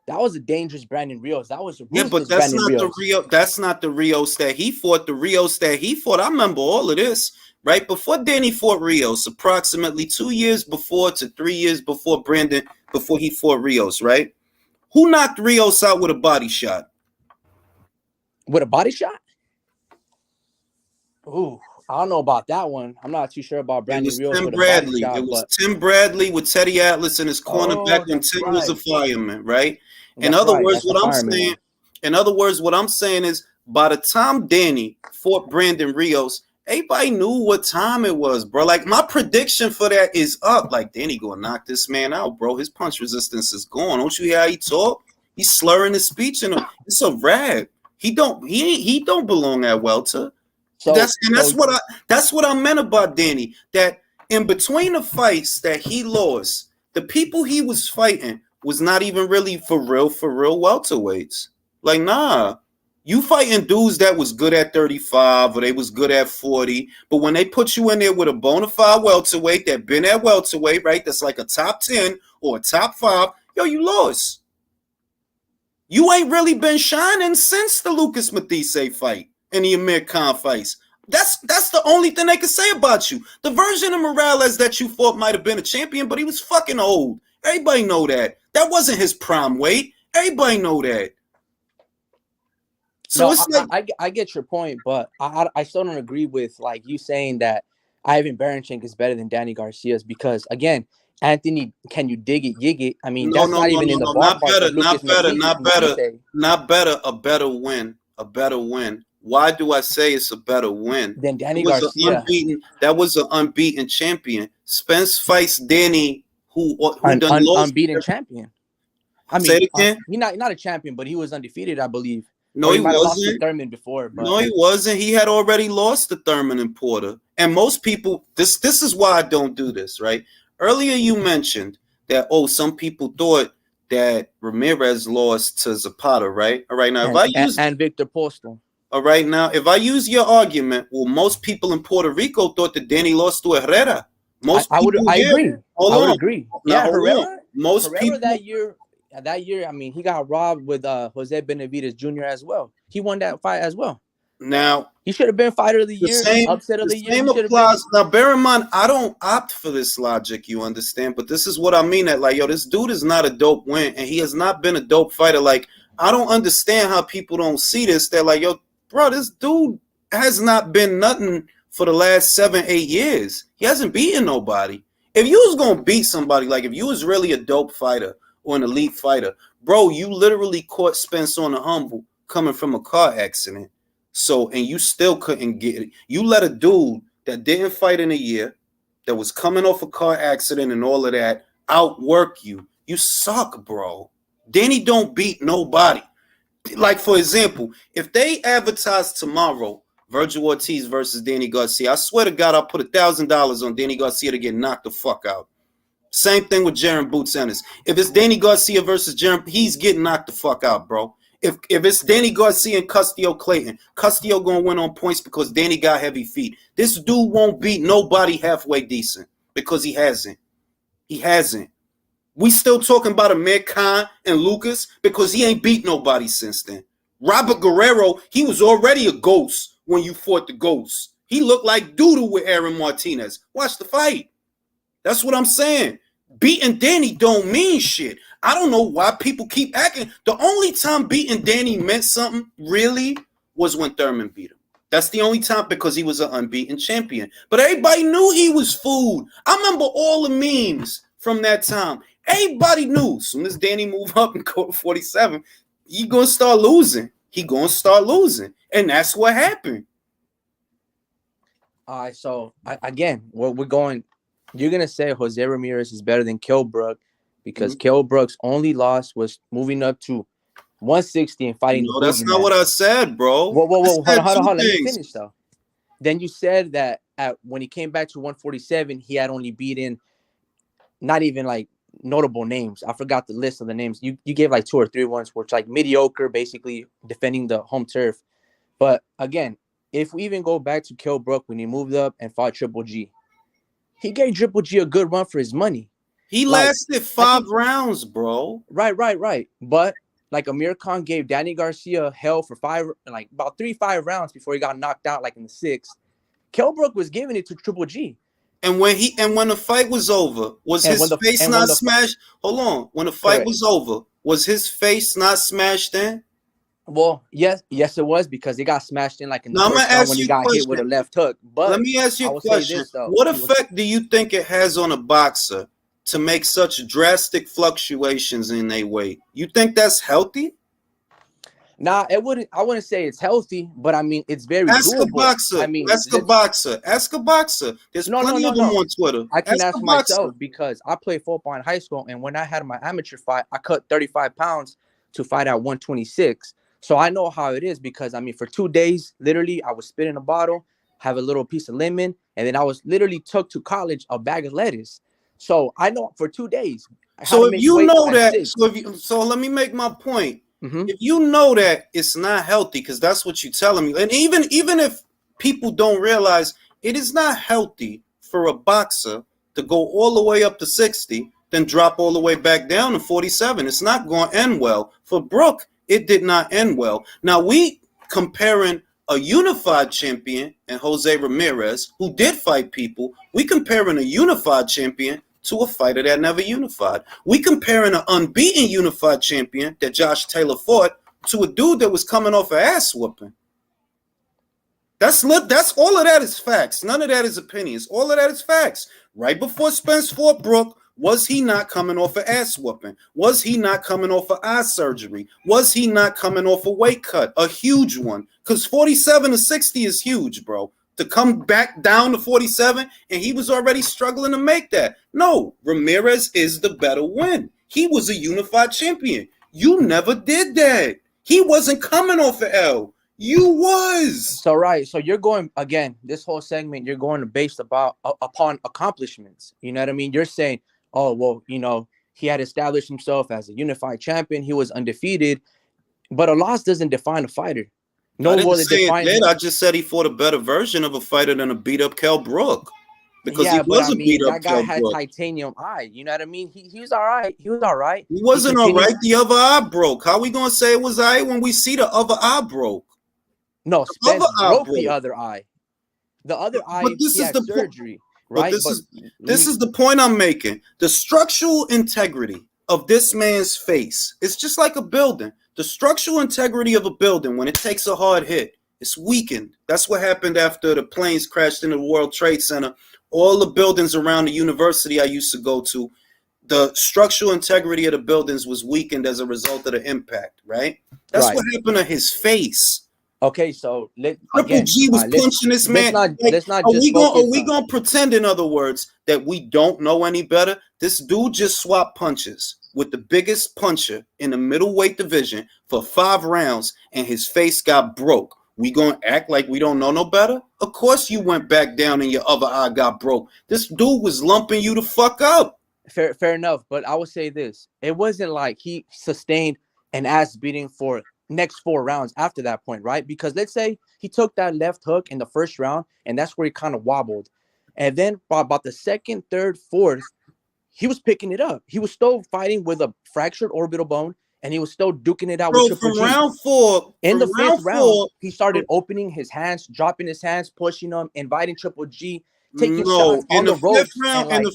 that was a dangerous Brandon Rios. That was a but that's Brandon not Rios. The Rio. That's not the Rios that he fought. The Rios that he fought. I remember all of this. Right before Danny fought Rios, approximately 2 years before to 3 years before before he fought Rios, right? Who knocked Rios out with a body shot? With a body shot? Ooh, I don't know about that one. I'm not too sure about Brandon Rios with a body shot. It was Tim Bradley with Teddy Atlas in his cornerback when Tim was a fireman, right? In other words, what I'm saying is, by the time Danny fought Brandon Rios, everybody knew what time it was, bro. Like, my prediction for that is up. Like, Danny gonna knock this man out, bro. His punch resistance is gone. Don't you hear how he talk? He's slurring his speech, and it's a rap. He don't belong at welter. So that's what I meant about Danny. That in between the fights that he lost, the people he was fighting was not even really for real welterweights. Like, nah. You fighting dudes that was good at 35 or they was good at 40, but when they put you in there with a bona fide welterweight that been at welterweight, right, that's like a top 10 or a top 5, yo, you lost. You ain't really been shining since the Lucas Matisse fight and the Amir Khan fights. That's the only thing they can say about you. The version of Morales that you fought might have been a champion, but he was fucking old. Everybody know that. That wasn't his prime weight. Everybody know that. So no, it's like, I get your point, but I still don't agree with like you saying that Ivan Baranchenko is better than Danny Garcia's, because again, Anthony, can you dig it, yig it? I mean, that's not even in the ballpark. Not better. A better win. Why do I say it's a better win? Than Danny Garcia. That was an unbeaten champion. Spence fights Danny, who unbeaten champion. I mean, say it again. He's not a champion, but he was undefeated, I believe. No, he wasn't. Lost to Thurman before, but... No, he wasn't. He had already lost to Thurman and Porter. And most people, this is why I don't do this, right? Earlier you mentioned that, some people thought that Ramirez lost to Zapata, right? All right, now and Victor Postal. All right, now if I use your argument, well, most people in Puerto Rico thought that Danny lost to Herrera. I would agree. Now, Herrera. Most people that year, I mean, he got robbed with Jose Benavidez Jr. as well. He won that fight as well. Now, he should have been fighter of the year, upset of the year. Same applies. Now, bear in mind, I don't opt for this logic, you understand? But this is what I mean. That, like, yo, this dude is not a dope win, and he has not been a dope fighter. Like, I don't understand how people don't see this. They're like, yo, bro, this dude has not been nothing for the last 7-8 years. He hasn't beaten nobody. If you was gonna beat somebody, like if you was really a dope fighter or an elite fighter, bro, you literally caught Spence on the humble coming from a car accident. So, and you still couldn't get it. You let a dude that didn't fight in a year, that was coming off a car accident and all of that, outwork you. You suck, bro. Danny don't beat nobody. Like, for example, if they advertise tomorrow Virgil Ortiz versus Danny Garcia, I swear to God, I'll put $1,000 on Danny Garcia to get knocked the fuck out. Same thing with Jaron Boots Ennis. If it's Danny Garcia versus Jaron, he's getting knocked the fuck out, bro. If it's Danny Garcia and Castillo Clayton, Castillo gonna win on points because Danny got heavy feet. This dude won't beat nobody halfway decent because he hasn't. He hasn't. We still talking about Amir Khan and Lucas because he ain't beat nobody since then. Robert Guerrero, he was already a ghost when you fought the ghost. He looked like doodle with Aaron Martinez. Watch the fight. That's what I'm saying. Beating Danny don't mean shit. I don't know why people keep acting. The only time beating Danny meant something, really, was when Thurman beat him. That's the only time because he was an unbeaten champion. But everybody knew he was food. I remember all the memes from that time. Everybody knew. As soon as Danny moved up and go to 47, he gonna start losing. He gonna start losing. And that's what happened. All right, so again, we're going. You're gonna say Jose Ramirez is better than Kell Brook because Kell Brook's only loss was moving up to 160 and fighting. No, that's not what I said, bro. Whoa, hold on. Let me finish though. Then you said that when he came back to 147, he had only beaten not even like notable names. I forgot the list of the names. You gave like 2 or 3 ones, which like mediocre, basically defending the home turf. But again, if we even go back to Kell Brook when he moved up and fought Triple G, he gave Triple G a good run for his money. He lasted 5 rounds, bro. Right. But like Amir Khan gave Danny Garcia hell for about 3-5 rounds before he got knocked out, like in the 6th. Kell Brook was giving it to Triple G. And when the fight was over, was his face not smashed? Hold on. When the fight was over, was his face not smashed in? Well, yes, it was because it got smashed in like in the first round when he got hit with a left hook. But let me ask you a question. What effect do you think it has on a boxer to make such drastic fluctuations in their weight? You think that's healthy? Nah, I wouldn't say it's healthy, but I mean it's very ask doable. A boxer. Ask a boxer. There's plenty of them on Twitter. I can ask myself because I played football in high school, and when I had my amateur fight, I cut 35 pounds to fight at 126. So I know how it is because I mean for 2 days, literally, I was spitting a bottle, have a little piece of lemon, and then I was literally took to college a bag of lettuce. So I know for 2 days. So if you know that, so let me make my point. If you know that it's not healthy, because that's what you're telling me, and even if people don't realize it is not healthy for a boxer to go all the way up to 60, then drop all the way back down to 47, it's not going to end well. For Brook, it did not end well. Now we comparing a unified champion and Jose Ramirez, who did fight people. We comparing a unified champion to a fighter that never unified. We comparing an unbeaten unified champion that Josh Taylor fought to a dude that was coming off an ass whooping. That's all of that is facts. None of that is opinions. All of that is facts. Right before Spence fought Brook, was he not coming off an ass whooping? Was he not coming off of eye surgery? Was he not coming off a weight cut? A huge one. Because 47 to 60 is huge, bro. To come back down to 47, and he was already struggling to make that. No, Ramirez is the better win. He was a unified champion. You never did that. He wasn't coming off an L. You was. So right. So you're going again. This whole segment, you're going based upon accomplishments. You know what I mean? You're saying, oh well, you know, he had established himself as a unified champion. He was undefeated, but a loss doesn't define a fighter. No, I didn't say it did. I just said he fought a better version of a fighter than a beat up Kell Brook. Because he was a beat up. That guy had titanium eye. You know what I mean? He was all right. He was all right. He wasn't all right. The other eye broke. How we gonna say it was all right when we see the other eye broke? No, Spence broke the other eye. The other eye, he had surgery. Right? This is the point I'm making. The structural integrity of this man's face. It's just like a building. The structural integrity of a building, when it takes a hard hit, it's weakened. That's what happened after the planes crashed into the World Trade Center. All the buildings around the university I used to go to, the structural integrity of the buildings was weakened as a result of the impact, right? That's what happened to his face. Okay, so Triple G was punching this man. Let's not Are just we gonna pretend, in other words, that we don't know any better? This dude just swapped punches with the biggest puncher in the middleweight division for 5 rounds, and his face got broke. We gonna act like we don't know no better? Of course you went back down and your other eye got broke. This dude was lumping you the fuck up. Fair enough, but I would say this: it wasn't like he sustained an ass beating for next 4 rounds after that point, right? Because let's say he took that left hook in the first round, and that's where he kind of wobbled, and then about the second, third, fourth, he was picking it up. He was still fighting with a fractured orbital bone, and he was still duking it out with Triple G. From round 4, in the 5th round, he started opening his hands, dropping his hands, pushing them, inviting Triple G, taking shots on the ropes. In the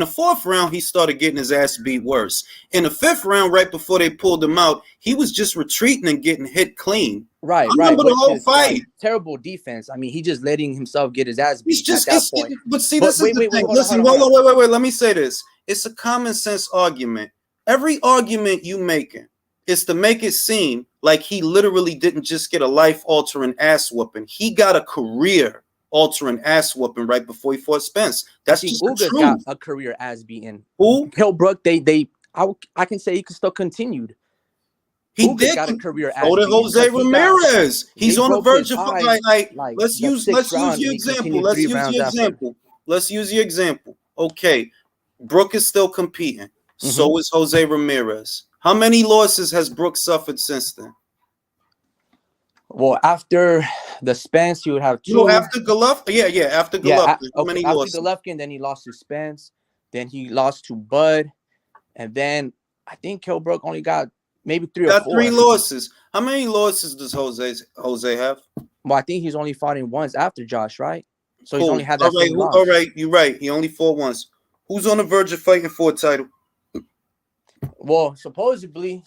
4th round, he started getting his ass beat worse. In the 5th round, right before they pulled him out, he was just retreating and getting hit clean. Right. I remember the whole fight. Terrible defense. I mean, he just letting himself get his ass beat at that point. But see, this is the thing. Listen, wait. Let me say this. It's a common sense argument. Every argument you making is to make it seem like he literally didn't just get a life-altering ass whooping. He got a career-altering ass whooping right before he fought Spence. That's just the truth. Ugas got a career ass beaten. Who? Kell Brook, I can say he could still continued. He did got a career ass. So did Jose Ramirez. He's on the verge of let's use your example. Let's use your example. Okay, Brook is still competing. So is Jose Ramirez. How many losses has Brook suffered since then? Well, after the Spence, you would have 2. After Golovkin? Yeah, after Golovkin. How many losses? After Golovkin, then he lost to Spence. Then he lost to Bud. And then I think Kell Brook only got maybe 3 or 4. 3 losses. How many losses does Jose have? Well, I think he's only fighting once after Josh, right? So he's only had that same loss. All right, you're right. He only fought once. Who's on the verge of fighting for a title? Well, supposedly,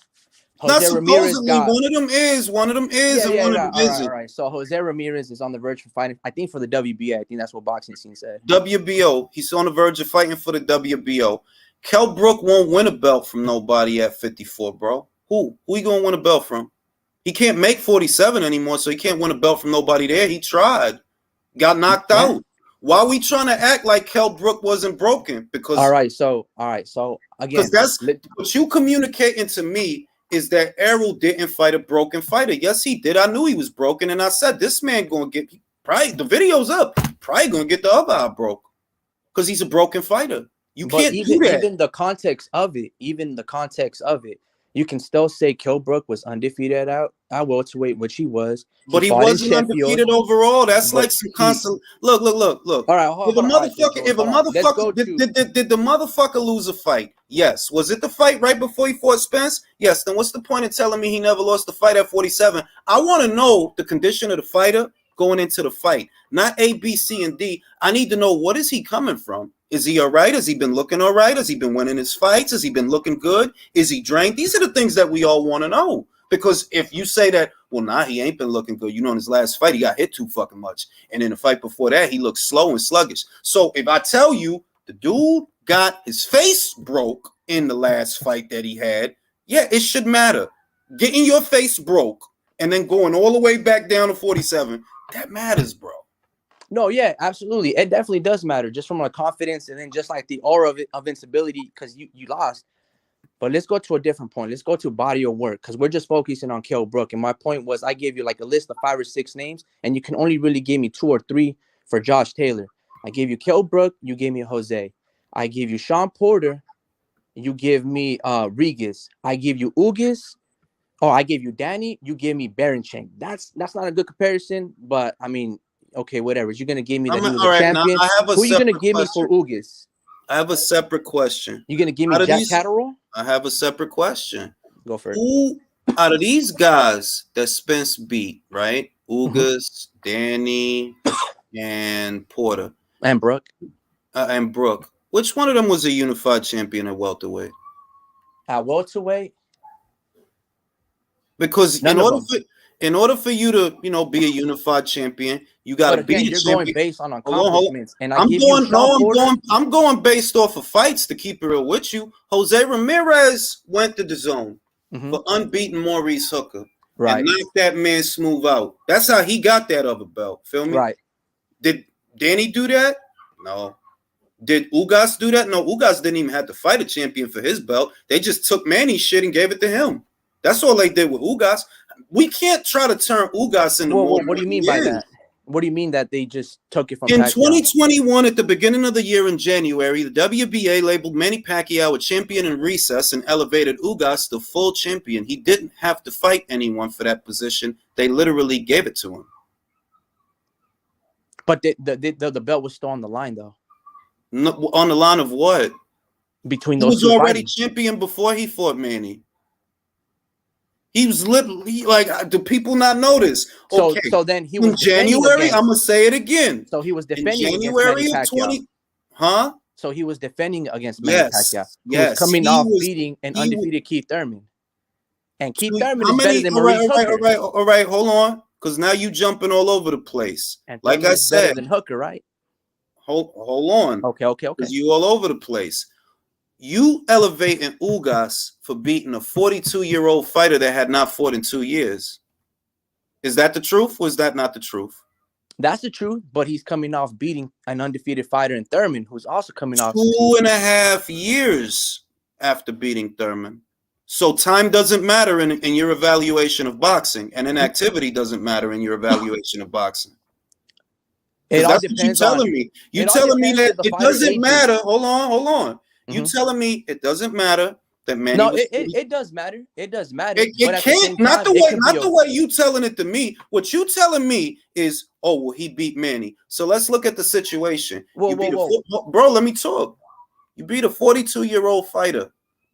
Jose Ramirez got, one of them is, and one of them isn't. All right. So Jose Ramirez is on the verge of fighting, I think, for the WBA. I think that's what boxing scene said. WBO. He's on the verge of fighting for the WBO. Kell Brook won't win a belt from nobody at 54, bro. Who he gonna win a belt from? He can't make 47 anymore, so he can't win a belt from nobody there. He tried, got knocked out. Why are we trying to act like Kell Brook wasn't broken? Because all right. So again, that's what you communicating to me is that Errol didn't fight a broken fighter. Yes, he did. I knew he was broken, and I said this man gonna get probably the video's up. Probably gonna get the other eye broke because he's a broken fighter. You can't do that. Even the context of it, you can still say Kell Brook was undefeated at welterweight, which he was. But he wasn't undefeated overall. That's like some constant. Look. All right, did the motherfucker lose a fight? Yes. Was it the fight right before he fought Spence? Yes. Then what's the point of telling me he never lost the fight at 47? I want to know the condition of the fighter going into the fight, not A, B, C, and D. I need to know, what is he coming from? Is he all right? Has he been looking all right? Has he been winning his fights? Has he been looking good? Is he drained? These are the things that we all want to know. Because if you say that, well, nah, he ain't been looking good. You know, in his last fight, he got hit too fucking much. And in the fight before that, he looked slow and sluggish. So if I tell you the dude got his face broke in the last fight that he had, yeah, it should matter. Getting your face broke and then going all the way back down to 47, that matters, bro. No, yeah, absolutely. It definitely does matter, just from a confidence and then just like the aura of invincibility because you lost. But let's go to a different point. Let's go to body of work because we're just focusing on Kell Brook. And my point was I gave you like a list of 5 or 6 names, and you can only really give me 2 or 3 for Josh Taylor. I gave you Kell Brook. You gave me Jose. I gave you Sean Porter. You give me Regis. I give you Ugas. Oh, I gave you Danny. You gave me Baranchek. That's not a good comparison, but I mean, okay, whatever. You're gonna give me that he was a champion. Who are you gonna give me for Ugas? I have a separate question. You're gonna give me Jack Catterall? I have a separate question. Go for it. Who out of these guys that Spence beat, right? Ugas, Danny, and Porter. And Brook. Which one of them was a unified champion at welterweight? At welterweight? Because in order for you to, be a unified champion, you got to be the champion. Going based on accomplishments, and I'm going based off of fights to keep it real with you. Jose Ramirez went to the zone for unbeaten Maurice Hooker. Right. and knock that man smooth out. That's how he got that other belt. Feel me? Right. Did Danny do that? No. Did Ugas do that? No, Ugas didn't even have to fight a champion for his belt. They just took Manny's shit and gave it to him. That's all they did with Ugas. We can't try to turn Ugas into more. What do you mean by that? What do you mean that they just took it from In Pacquiao? 2021, at the beginning of the year in January, the WBA labeled Manny Pacquiao a champion in recess and elevated Ugas to full champion. He didn't have to fight anyone for that position. They literally gave it to him. But the belt was still on the line, though. No, on the line of what? Between He those was two already fighters. champion before he fought Manny. He was literally like, do people not notice? So Okay. so then he was In January, against, I'm gonna say it again. so he was In defending against January Manny of Pacquiao. 20, huh? So he was defending against Manny Pacquiao. Yes, Who was yes. coming He off was- beating an he undefeated Keith Thurman. And Keith Thurman How is many? better than All right, Maurice Hooker. all right. Hold on, because now you jumping all over the place. And Like Thurman I is better said, than Hooker, right? hold on, Okay. because you all over the place. You elevating Ugas for beating a 42-year-old fighter that had not fought in 2 years. Is that the truth, or is that not the truth? That's the truth, but he's coming off beating an undefeated fighter in Thurman, who's also coming off 2.5 years after beating Thurman. So time doesn't matter in your evaluation of boxing, and inactivity doesn't matter in your evaluation of boxing. It all That's what you're depends telling on me. You're it all telling me depends that if the it fighter doesn't ages. matter. Hold on. You Mhm. telling me it doesn't matter that Manny No, was it does matter. It does matter. It But at the same can't, not time, the it way, could not be the way you telling it to me. What you telling me is, oh, well, he beat Manny. So let's look at the situation. Whoa. Bro, let me talk. You beat a 42-year-old fighter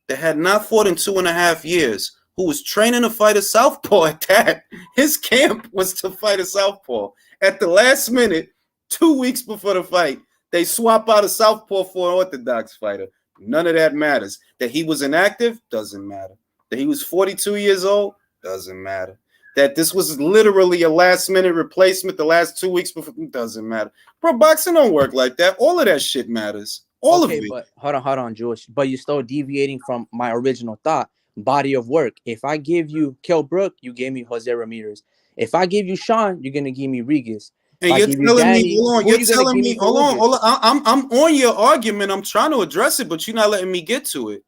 that had not fought in 2.5 years, who was training to fight a southpaw at that. His camp was to fight a southpaw. At the last minute, 2 weeks before the fight, they swap out a southpaw for an orthodox fighter. None of that matters. That he was inactive doesn't matter. That he was 42 years old doesn't matter. That this was literally a last-minute replacement the last 2 weeks before doesn't matter. Bro, boxing don't work like that. All of that shit matters. All of it. But hold on, Jewish. But you're still deviating from my original thought. Body of work. If I give you Kell Brook, you gave me Jose Ramirez. If I give you Sean, you're gonna give me Regis. And you're telling me, hold on, you're telling telling me, hold on. I'm on your argument. I'm trying to address it, but you're not letting me get to it.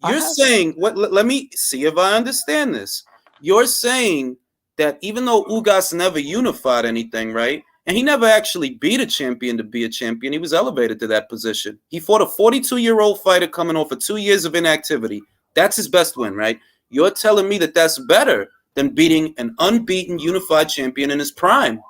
You're saying, let me see if I understand this. You're saying that even though Ugas never unified anything, right? And he never actually beat a champion to be a champion, he was elevated to that position. He fought a 42-year-old fighter coming off of 2 years of inactivity. That's his best win, right? You're telling me that that's better than beating an unbeaten unified champion in his prime.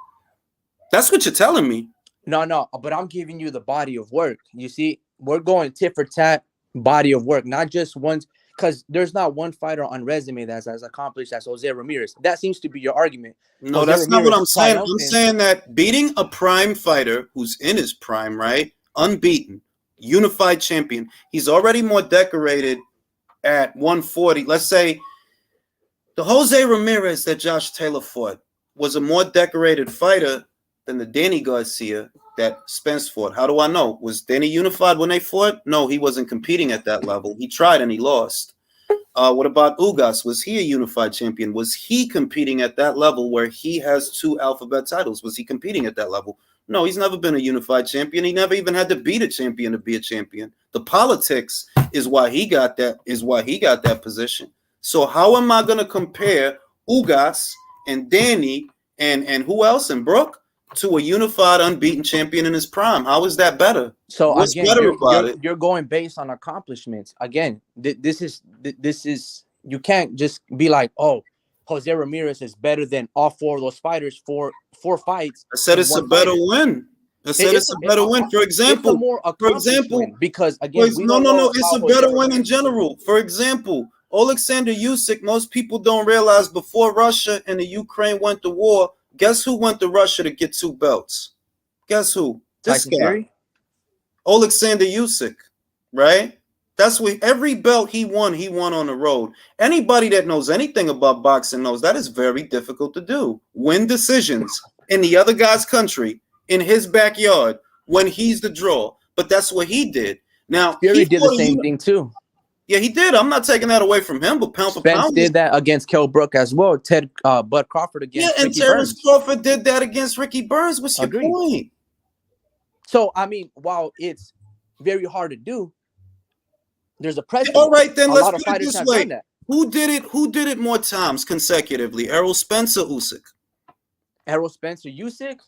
That's what you're telling me. No, but I'm giving you the body of work. You see, we're going tit for tat body of work, not just one, because there's not one fighter on resume that's as accomplished as Jose Ramirez. That seems to be your argument. No, Jose that's Ramirez not what I'm saying. triumphant. I'm saying that beating a prime fighter who's in his prime, right? Unbeaten, unified champion. He's already more decorated at 140. Let's say the Jose Ramirez that Josh Taylor fought was a more decorated fighter than the Danny Garcia that Spence fought. How do I know? Was Danny unified when they fought? No, he wasn't competing at that level. He tried and he lost. What about Ugas? Was he a unified champion? Was he competing at that level where he has 2 alphabet titles? Was he competing at that level? No, he's never been a unified champion. He never even had to beat a champion to be a champion. The politics is why he got that position. So how am I going to compare Ugas and Danny and who else, and Brook, to a unified unbeaten champion in his prime? How is that better? So what's again, better about it? You're going based on accomplishments. Again, this is you can't just be like, oh, Jose Ramirez is better than all 4 of those fighters for 4 fights. I said it's a better win. I said it's a better win. For example, because again, it's a better win in general. For example, Alexander Usyk, most people don't realize before Russia and the Ukraine went to war, guess who went to Russia to get 2 belts? Guess who? This guy. Fury? Alexander Usyk, right? That's what every belt he won on the road. Anybody that knows anything about boxing knows that is very difficult to do. Win decisions in the other guy's country, in his backyard, when he's the draw. But that's what he did. Now, Fury did the same thing too. Yeah, he did. I'm not taking that away from him, but pound for Spence pound. did that against Kell Brook as well. Bud Crawford against Yeah, and Ricky Terrence Burns. Crawford did that against Ricky Burns. What's your Agreed. point? So, I mean, while it's very hard to do, there's a precedent. All right, then a let's lot of put it fighters this have way. done that. Who did it more times consecutively? Errol Spence or Usyk? Errol Spence or Usyk?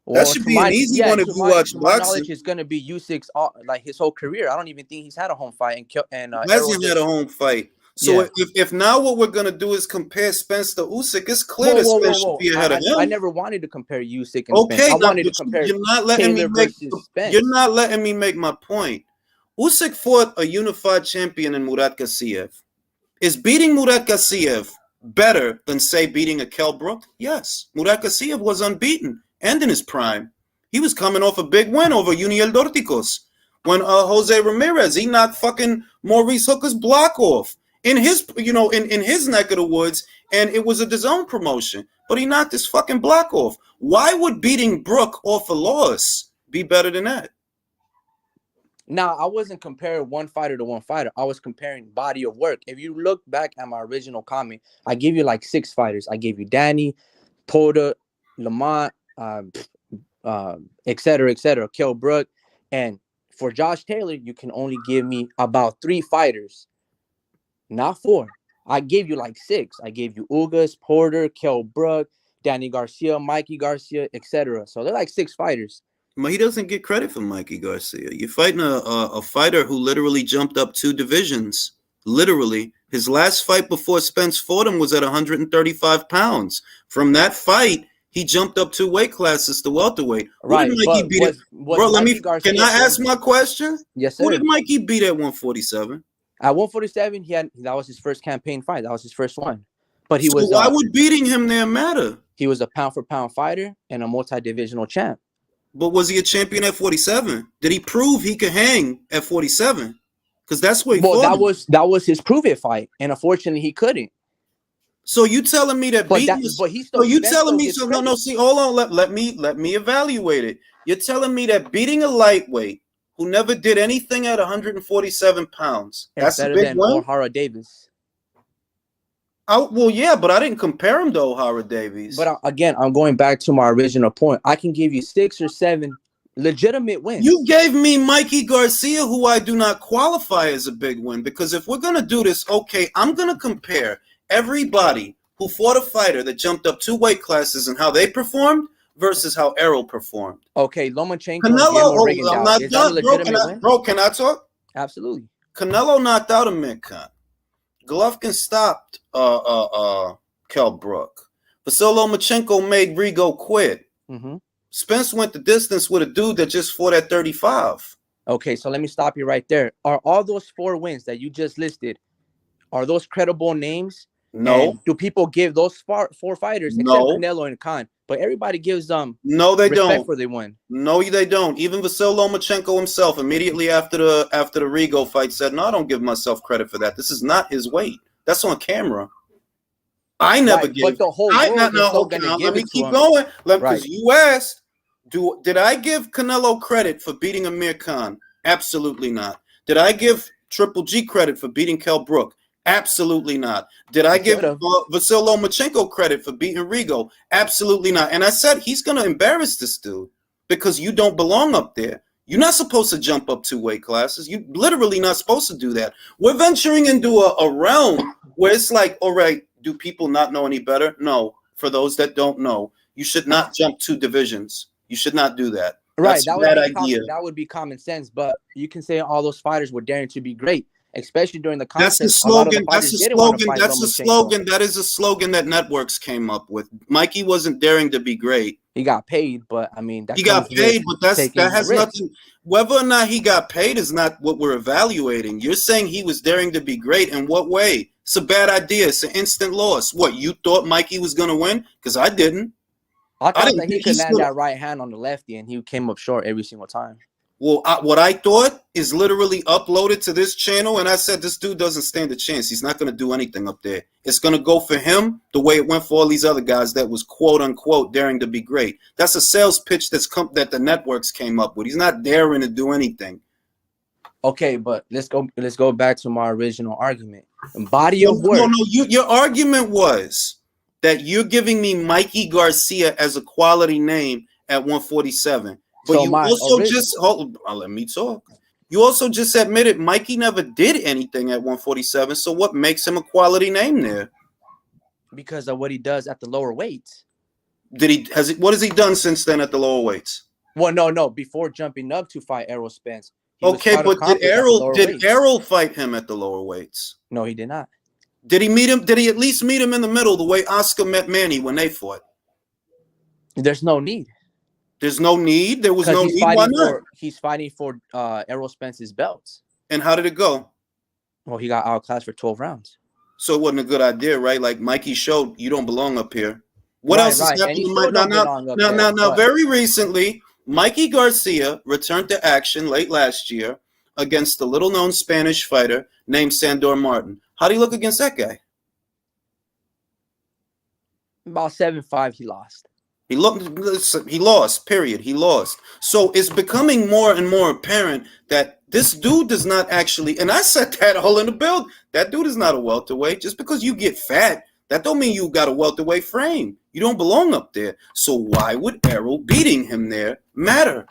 That should be an easy one if you watch to my boxing. knowledge, it's going to be Usyk's like his whole career. I don't even think he's had a home fight. And Hasn't had a home fight. So Yeah. if now what we're gonna do is compare Spence to Usyk, it's clear that Spence should be ahead of him. I never wanted to compare Usyk and Okay, Spence. I wanted to compare you're not letting Taylor me make. versus Spence. You're not letting me make my point. Usyk fought a unified champion in Murat Gassiev. Is beating Murat Gassiev better than, say, beating a Kell Brook? Yes. Murat Gassiev was unbeaten and in his prime. He was coming off a big win over Uniel Dorticos. When Jose Ramirez, he knocked fucking Maurice Hooker's block off in his, in his neck of the woods, and it was a DAZN promotion. But he knocked his fucking block off. Why would beating Brook off a loss be better than that? Now, I wasn't comparing one fighter to one fighter. I was comparing body of work. If you look back at my original comment, I gave you like 6 fighters. I gave you Danny, Porter, Lamont, et cetera, Kell Brook. And for Josh Taylor, you can only give me about 3 fighters, not 4. I gave you like 6. I gave you Ugas, Porter, Kell Brook, Danny Garcia, Mikey Garcia, etc. So they're like 6 fighters. But he doesn't get credit for Mikey Garcia. You're fighting a fighter who literally jumped up 2 divisions. Literally. His last fight before Spence fought him was at 135 pounds. From that fight, he jumped up 2 weight classes to welterweight. Right. Who did Mikey beat at? Bro, can I ask my question? Yes, sir. Who did Mikey beat at 147? At 147, that was his first campaign fight. That was his first one. But he so was. Why would beating him there matter? He was a pound-for-pound fighter and a multi-divisional champ. But was he a champion at 47? Did he prove he could hang at 47? Because that's where he fought him. that was his prove-it fight, and unfortunately, he couldn't. So you telling me that beating? So you telling me? So no. See, hold on. Let me evaluate it. You're telling me that beating a lightweight who never did anything at 147 pounds, that's a big win? O'Hara Davis. Well, yeah, but I didn't compare him to O'Hara Davies. But again, I'm going back to my original point. I can give you 6 or 7 legitimate wins. You gave me Mikey Garcia, who I do not qualify as a big win, because if we're going to do this, okay, I'm going to compare everybody who fought a fighter that jumped up 2 weight classes and how they performed versus how Errol performed. Okay, Lomachenko. Canelo, I'm not done. Bro, can I talk? Absolutely. Canelo knocked out Amir Khan. Golovkin stopped Kell Brook. Vasyl Lomachenko made Rigo quit. Mm-hmm. Spence went the distance with a dude that just fought at 35. Okay, so let me stop you right there. Are all those 4 wins that you just listed, are those credible names? No. And do people give those 4 fighters, except Canelo and Khan? But everybody gives them no, they respect don't. For they win. No, they don't. Even Vasyl Lomachenko himself, immediately after the Rigo fight, said, "No, I don't give myself credit for that. This is not his weight. That's on camera. I never give." But the whole world let me keep going. Because you asked, did I give Canelo credit for beating Amir Khan? Absolutely not. Did I give Triple G credit for beating Kell Brook? Absolutely not. Did I give Vasyl Lomachenko credit for beating Rigo? Absolutely not. And I said he's going to embarrass this dude because you don't belong up there. You're not supposed to jump up 2 weight classes. You're literally not supposed to do that. We're venturing into a realm where it's like, all right, do people not know any better? No. For those that don't know, you should not jump 2 divisions. You should not do that. Right. That's a bad idea. That would be common sense. But you can say all those fighters were daring to be great. Especially during the contest. That's the slogan. That's the slogan. That is a slogan that networks came up with. Mikey wasn't daring to be great. He got paid, but I mean, he got paid, but that has nothing. Whether or not he got paid is not what we're evaluating. You're saying he was daring to be great. In what way? It's a bad idea. It's an instant loss. What, you thought Mikey was going to win? Because I didn't. I thought that he could land that right hand on the lefty, and he came up short every single time. Well, what I thought is literally uploaded to this channel, and I said this dude doesn't stand a chance. He's not going to do anything up there. It's going to go for him the way it went for all these other guys that was quote-unquote daring to be great. That's a sales pitch that the networks came up with. He's not daring to do anything. Okay, but let's go back to my original argument. Body of work. No. Your argument was that you're giving me Mikey Garcia as a quality name at 147. But So you also just let me talk. You also just admitted Mikey never did anything at 147. So what makes him a quality name there? Because of what he does at the lower weights. What has he done since then at the lower weights? Well, no. Before jumping up to fight Errol Spence. Okay, but did Errol fight him at the lower weights? No, he did not. Did he meet him? Did he at least meet him in the middle the way Oscar met Manny when they fought? There's no need. There's no need. There was no need. Why not? He's fighting for Errol Spence's belts. And how did it go? Well, he got outclassed for 12 rounds. So it wasn't a good idea, right? Like Mikey showed, you don't belong up here. What else is happening? Now, very recently, Mikey Garcia returned to action late last year against a little-known Spanish fighter named Sandor Martin. How do you look against that guy? About 7-5, he lost. He lost, period. He lost. So it's becoming more and more apparent that this dude does not actually, and I said that all in the build, that dude is not a welterweight. Just because you get fat, that don't mean you got a welterweight frame. You don't belong up there. So why would Errol beating him there matter?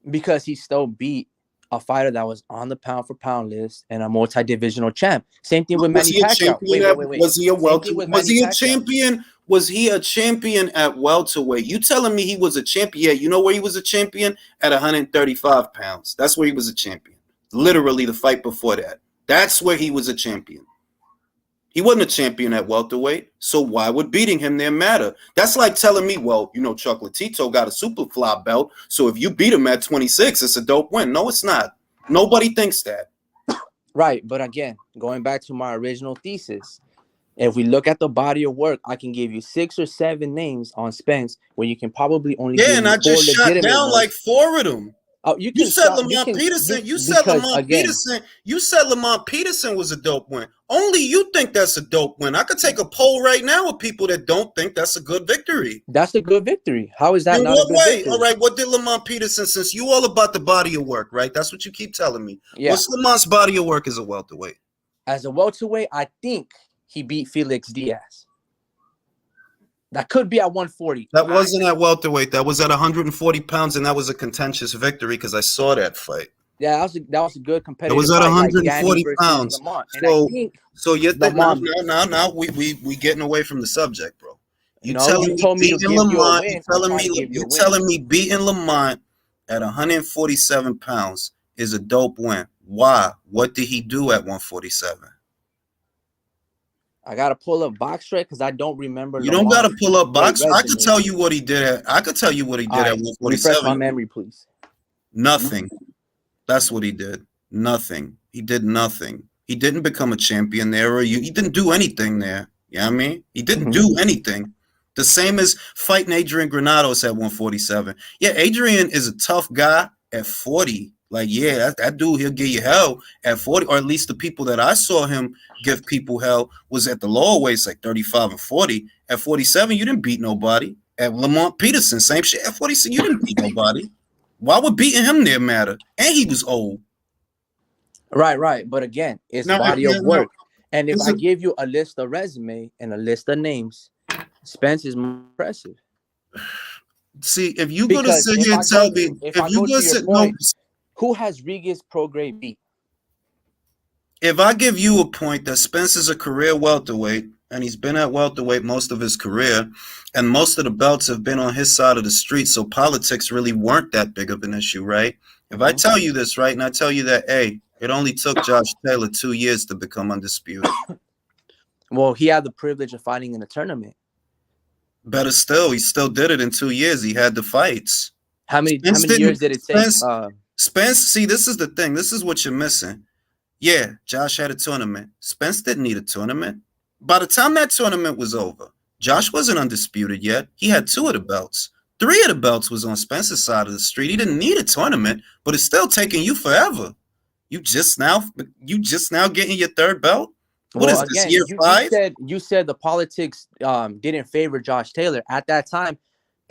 Because he still beat a fighter that was on the pound for pound list and a multi-divisional champ. Same thing with Manny Pacquiao. Wait. Was he a welterweight? Was he a champion? Was he a champion at welterweight? You telling me he was a champion? Yeah, you know where he was a champion? At 135 pounds. That's where he was a champion. Literally the fight before that. That's where he was a champion. He wasn't a champion at welterweight, so why would beating him there matter? That's like telling me, well, Chocolatito got a Superfly belt, so if you beat him at 26, it's a dope win. No, it's not. Nobody thinks that. Right, but again, going back to my original thesis, if we look at the body of work, I can give you 6 or 7 names on Spence where you can probably only give and I just shot down ones. like 4 of them. Oh, you said Lamont Peterson. You said Lamont Peterson. You said Lamont Peterson was a dope win. Only you think that's a dope win. I could take a poll right now with people that don't think that's a good victory. That's a good victory. How is that not a good victory? All right, what did Lamont Peterson, since you all about the body of work, right? That's what you keep telling me. Yeah. What's Lamont's body of work as a welterweight? As a welterweight, I think he beat Felix Diaz. That could be at 140. That wasn't at welterweight. That was at 140 pounds, and that was a contentious victory because I saw that fight. Yeah, that was a good competitive. It was at 140 pounds. So you think now we getting away from the subject, bro. You telling me beating Lamont at 147 pounds is a dope win. Why? What did he do at 147? I gotta pull up box straight because I don't remember. You don't gotta pull up box. I could tell you what he did at. I could tell you what he did at 147. Refresh my memory, please. Nothing. That's what he did. Nothing. He did nothing. He didn't become a champion there, or he didn't do anything there. You know what I mean? He didn't do anything. The same as fighting Adrian Granados at 147. Yeah, Adrian is a tough guy at 40. Like, yeah, that dude, he'll give you hell at 40, or at least the people that I saw him give people hell was at the lower weights, like 35 and 40. At 47, you didn't beat nobody. At Lamont Peterson, same shit. At 47, you didn't beat nobody. Why would beating him there matter? And he was old. Right. But again, it's body of work. And if I give you a list of resume and a list of names, Spence is more impressive. See, if you're going to sit here and tell me, if you're going to sit, who has Regis Prograis beat? If I give you a point that Spence is a career welterweight, and he's been at welterweight most of his career, and most of the belts have been on his side of the street, so politics really weren't that big of an issue, right? If I tell you this, right, and I tell you that, hey, it only took Josh Taylor 2 years to become undisputed. Well, he had the privilege of fighting in a tournament. Better still, he still did it in 2 years. He had the fights. How many years did it take? Spence, see, this is the thing. This is what you're missing. Yeah, Josh had a tournament. Spence didn't need a tournament. By the time that tournament was over, Josh wasn't undisputed yet. He had 2 of the belts. 3 of the belts was on Spence's side of the street. He didn't need a tournament, but it's still taking you forever. You just now getting your 3rd belt? What is this, year 5? You said the politics didn't favor Josh Taylor. At that time,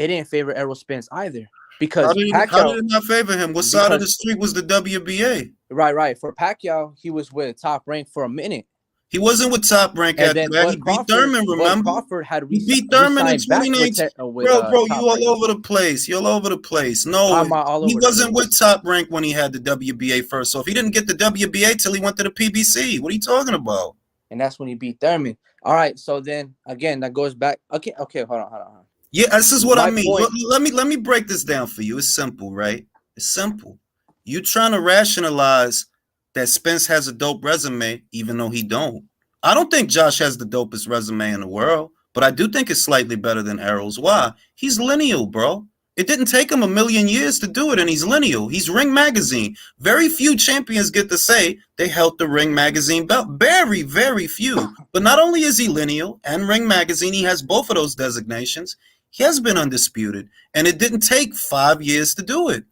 it didn't favor Errol Spence either. How Because did Pacquiao, it not favor him? What side of the street was the WBA? right. For Pacquiao, he was with Top Rank for a minute. He wasn't with Top Rank And after then that. He beat Thurman, remember? Crawford had He beat Thurman in re-signed back 2019. with Bro, Top you all Rank. over the place. You're all over the place. No, How am I all he over the wasn't place? with Top Rank when he had the WBA first off. He didn't get the WBA till he went to the PBC. What are you talking about? And that's when he beat Thurman. All right, so then again, that goes back. Okay, hold on. Yeah, this is what My I mean. point- Let me break this down for you. It's simple, right? It's simple. You trying to rationalize that Spence has a dope resume, even though he don't. I don't think Josh has the dopest resume in the world, but I do think it's slightly better than Errol's. Why? He's lineal, bro. It didn't take him a million years to do it, and he's lineal. He's Ring Magazine. Very few champions get to say they held the Ring Magazine belt. Very, very few. But not only is he lineal and Ring Magazine, he has both of those designations. He has been undisputed, and it didn't take 5 years to do it.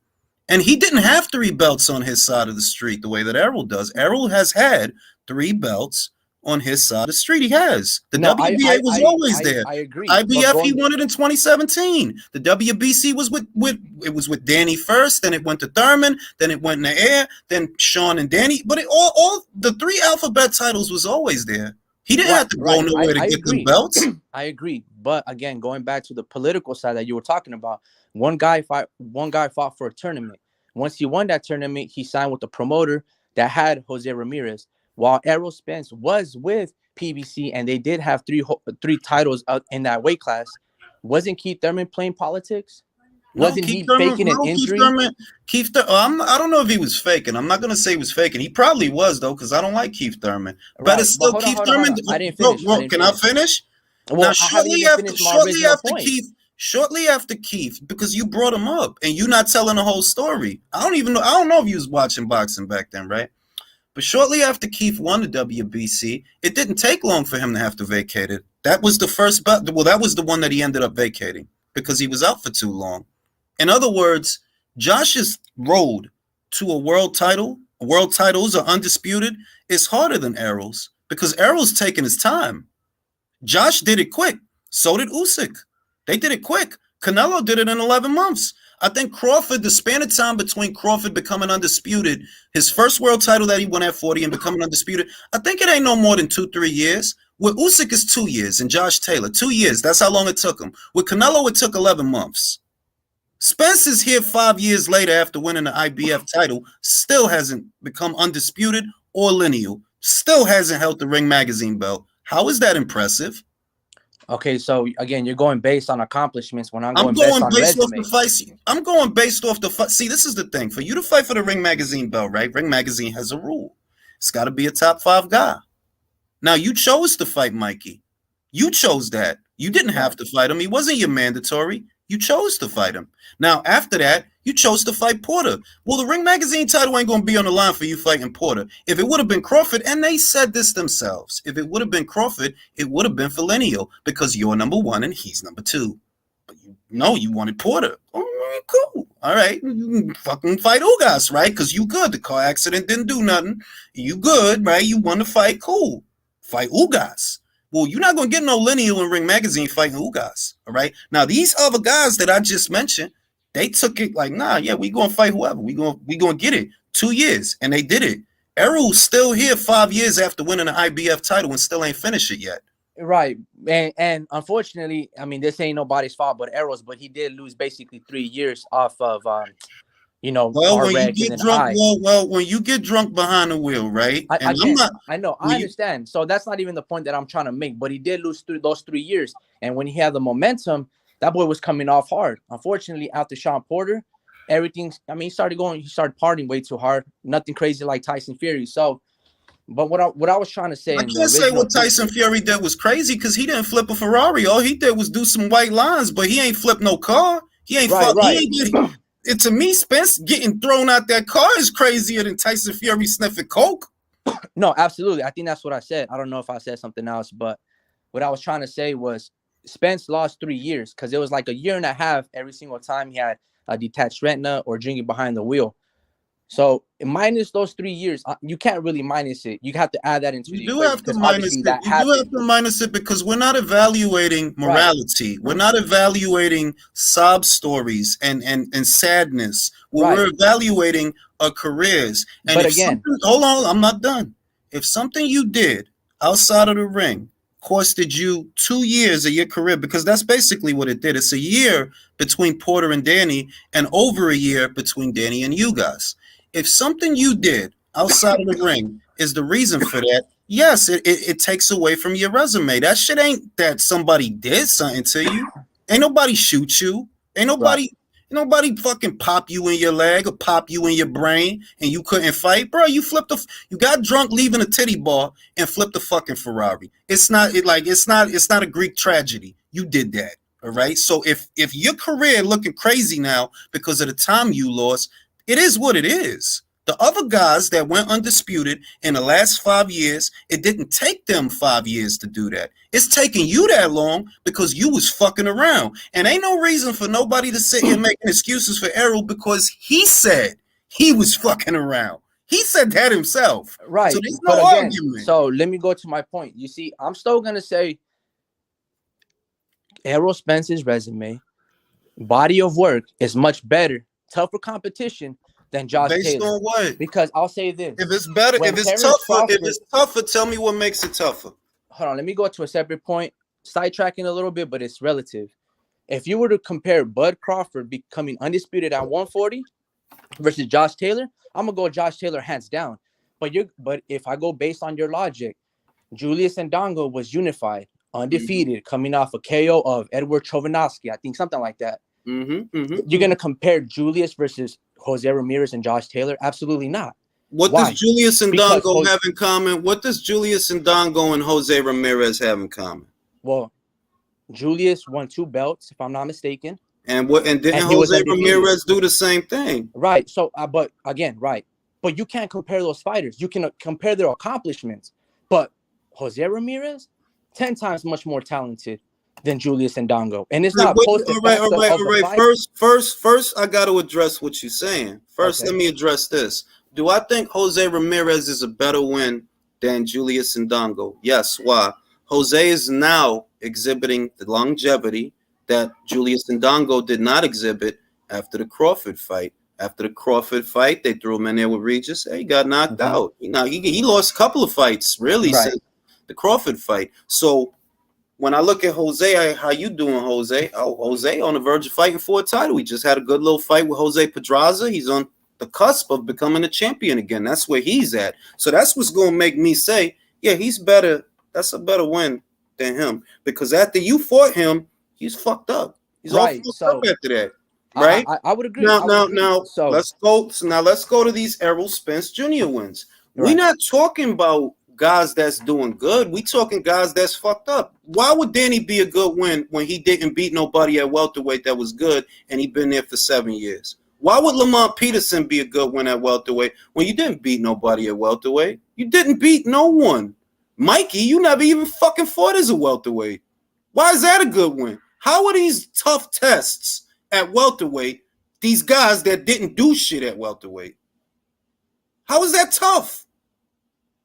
And he didn't have 3 belts on his side of the street the way that Errol does. Errol has had 3 belts on his side of the street. He has. The WBA was always there. I agree. IBF he won it in 2017. The WBC was with Danny first, then it went to Thurman, then it went in the air, then Sean and Danny. But all the 3 alphabet titles was always there. He didn't have to go nowhere to get the belts. I agree. But again, going back to the political side that you were talking about, one guy fought for a tournament. Once he won that tournament, he signed with the promoter that had Jose Ramirez. While Errol Spence was with PBC and they did have 3 titles in that weight class, wasn't Keith Thurman playing politics? Wasn't he faking an injury? I don't know if he was faking. I'm not going to say he was faking. He probably was, though, because I don't like Keith Thurman. But it's still Keith Thurman. I didn't finish. Can I finish? Well, now, shortly after Keith, because you brought him up and you're not telling the whole story. I don't know if you was watching boxing back then, right? But shortly after Keith won the WBC, it didn't take long for him to have to vacate it. That was the first belt. Well, that was the one that he ended up vacating because he was out for too long. In other words, Josh's road to a world titles are undisputed, is harder than Errol's because Errol's taking his time. Josh did it quick. So did Usyk. They did it quick. Canelo did it in 11 months. I think Crawford, the span of time between Crawford becoming undisputed, his first world title that he won at 40 and becoming undisputed, I think it ain't no more than 2-3 years. With Usyk is 2 years and Josh Taylor, 2 years. That's how long it took him. With Canelo, it took 11 months. Spence is here 5 years later after winning the IBF title, still hasn't become undisputed or lineal, still hasn't held the Ring Magazine belt. How is that impressive? Okay, so again, you're going based on accomplishments when I'm going based on based off resume. the fights. I'm going based off the fight. See, this is the thing. For you to fight for the Ring Magazine belt, right? Ring Magazine has a rule. It's got to be a top 5 guy. Now, you chose to fight Mikey. You chose that. You didn't have to fight him. He wasn't your mandatory. You chose to fight him. Now, after that, you chose to fight Porter. Well, the Ring Magazine title ain't going to be on the line for you fighting Porter. If it would have been Crawford, and they said this themselves, if it would have been Crawford, it would have been for lineal because you're number 1 and he's number 2. But you wanted Porter. Oh, cool. All right. You fucking fight Ugas, right? Because you good. The car accident didn't do nothing. You good, right? You want to fight. Cool. Fight Ugas. Well, you're not going to get no lineal in Ring Magazine fighting Ugas, all right? Now, these other guys that I just mentioned, they took it like, nah, yeah, we going to fight whoever. We going to get it. 2 years, and they did it. Errol's still here 5 years after winning the IBF title and still ain't finished it yet. Right. And unfortunately, I mean, this ain't nobody's fault but Errol's, but he did lose basically 3 years off of, when you get drunk, when you get drunk behind the wheel, right? I understand. So that's not even the point that I'm trying to make. But he did lose those 3 years, and when he had the momentum, that boy was coming off hard. Unfortunately, after Sean Porter, everything. I mean, he started partying way too hard. Nothing crazy like Tyson Fury. So, but what I was trying to say, I can't say what Tyson Fury did was crazy because he didn't flip a Ferrari. All he did was do some white lines, but he ain't flipped no car. He ain't to me, Spence getting thrown out that car is crazier than Tyson Fury sniffing coke. No, absolutely. I think that's what I said. I don't know if I said something else, but what I was trying to say was Spence lost 3 years because it was like a year and a half every single time he had a detached retina or drinking behind the wheel. So minus those 3 years, you can't really minus it. You have to add that into the You do equation have to because minus obviously it. that You do have happened. to minus it because we're not evaluating morality. Right. We're not evaluating sob stories and sadness. Well, Right. we're evaluating careers. And But if again, something, hold on, I'm not done. If something you did outside of the ring costed you 2 years of your career, because that's basically what it did. It's a year between Porter and Danny and over a year between Danny and Ugas. If something you did outside of the ring is the reason for that, yes, it takes away from your resume. That shit ain't that somebody did something to you. Ain't nobody shoot you. Ain't nobody fucking pop you in your leg or pop you in your brain and you couldn't fight, bro. You got drunk leaving a titty bar and flipped a fucking Ferrari. It's not a Greek tragedy. You did that. All right. So if your career looking crazy now because of the time you lost, it is what it is. The other guys that went undisputed in the last 5 years, it didn't take them 5 years to do that. It's taking you that long because you was fucking around. And ain't no reason for nobody to sit here making excuses for Errol because he said he was fucking around. He said that himself. right. So there's But no again, argument. so let me go to my point. You see, I'm still going to say Errol Spence's resume, body of work is much better, tougher competition than Josh Based Taylor. on what? Because I'll say this. If it's better, When if it's Terrence tougher, tell me what makes it tougher. Hold on, let me go to a separate point, sidetracking a little bit, but it's relative. If you were to compare Bud Crawford becoming undisputed at 140 versus Josh Taylor, I'm gonna go Josh Taylor hands down. But if I go based on your logic, Julius Ndongo was unified, undefeated, coming off a KO of Edward Chovanovsky, I think something like that. You're gonna compare Julius versus Jose Ramirez and Josh Taylor? Absolutely not. What Why? does Julius and Because Dongo have in common? What does Julius and Dongo and Jose Ramirez have in common? Well, Julius won 2 belts, if I'm not mistaken. And didn't And he was Jose undefeated. Ramirez do the same thing? Right. So, but again, right. But you can't compare those fighters. You can compare their accomplishments. But Jose Ramirez, 10 times much more talented than Julius Ndongo. And it's not post the fact of the fight. First, I got to address what you're saying. First, Okay. let me address this. Do I think Jose Ramirez is a better win than Julius Ndongo? Yes. Why? Jose is now exhibiting the longevity that Julius Ndongo did not exhibit after the Crawford fight. After the Crawford fight, they threw him in there with Regis. He got knocked out. He lost a couple of fights, really, since the Crawford fight. So when I look at Jose, how you doing, Jose? Oh, Jose on the verge of fighting for a title. He just had a good little fight with Jose Pedraza. He's on the cusp of becoming a champion again. That's where he's at. So that's what's going to make me say, yeah, he's better. That's a better win than him. Because after you fought him, he's fucked up. He's all fucked up after that. Right? I would agree. Now, let's go. So now let's go to these Errol Spence Jr. wins. We're not talking about guys that's doing good. We talking guys that's fucked up. Why would Danny be a good win when he didn't beat nobody at welterweight that was good and he been there for 7 years? Why would Lamont Peterson be a good win at welterweight when you didn't beat nobody at welterweight? You didn't beat no one. Mikey, you never even fucking fought as a welterweight. Why is that a good win? How are these tough tests at welterweight, these guys that didn't do shit at welterweight? How is that tough?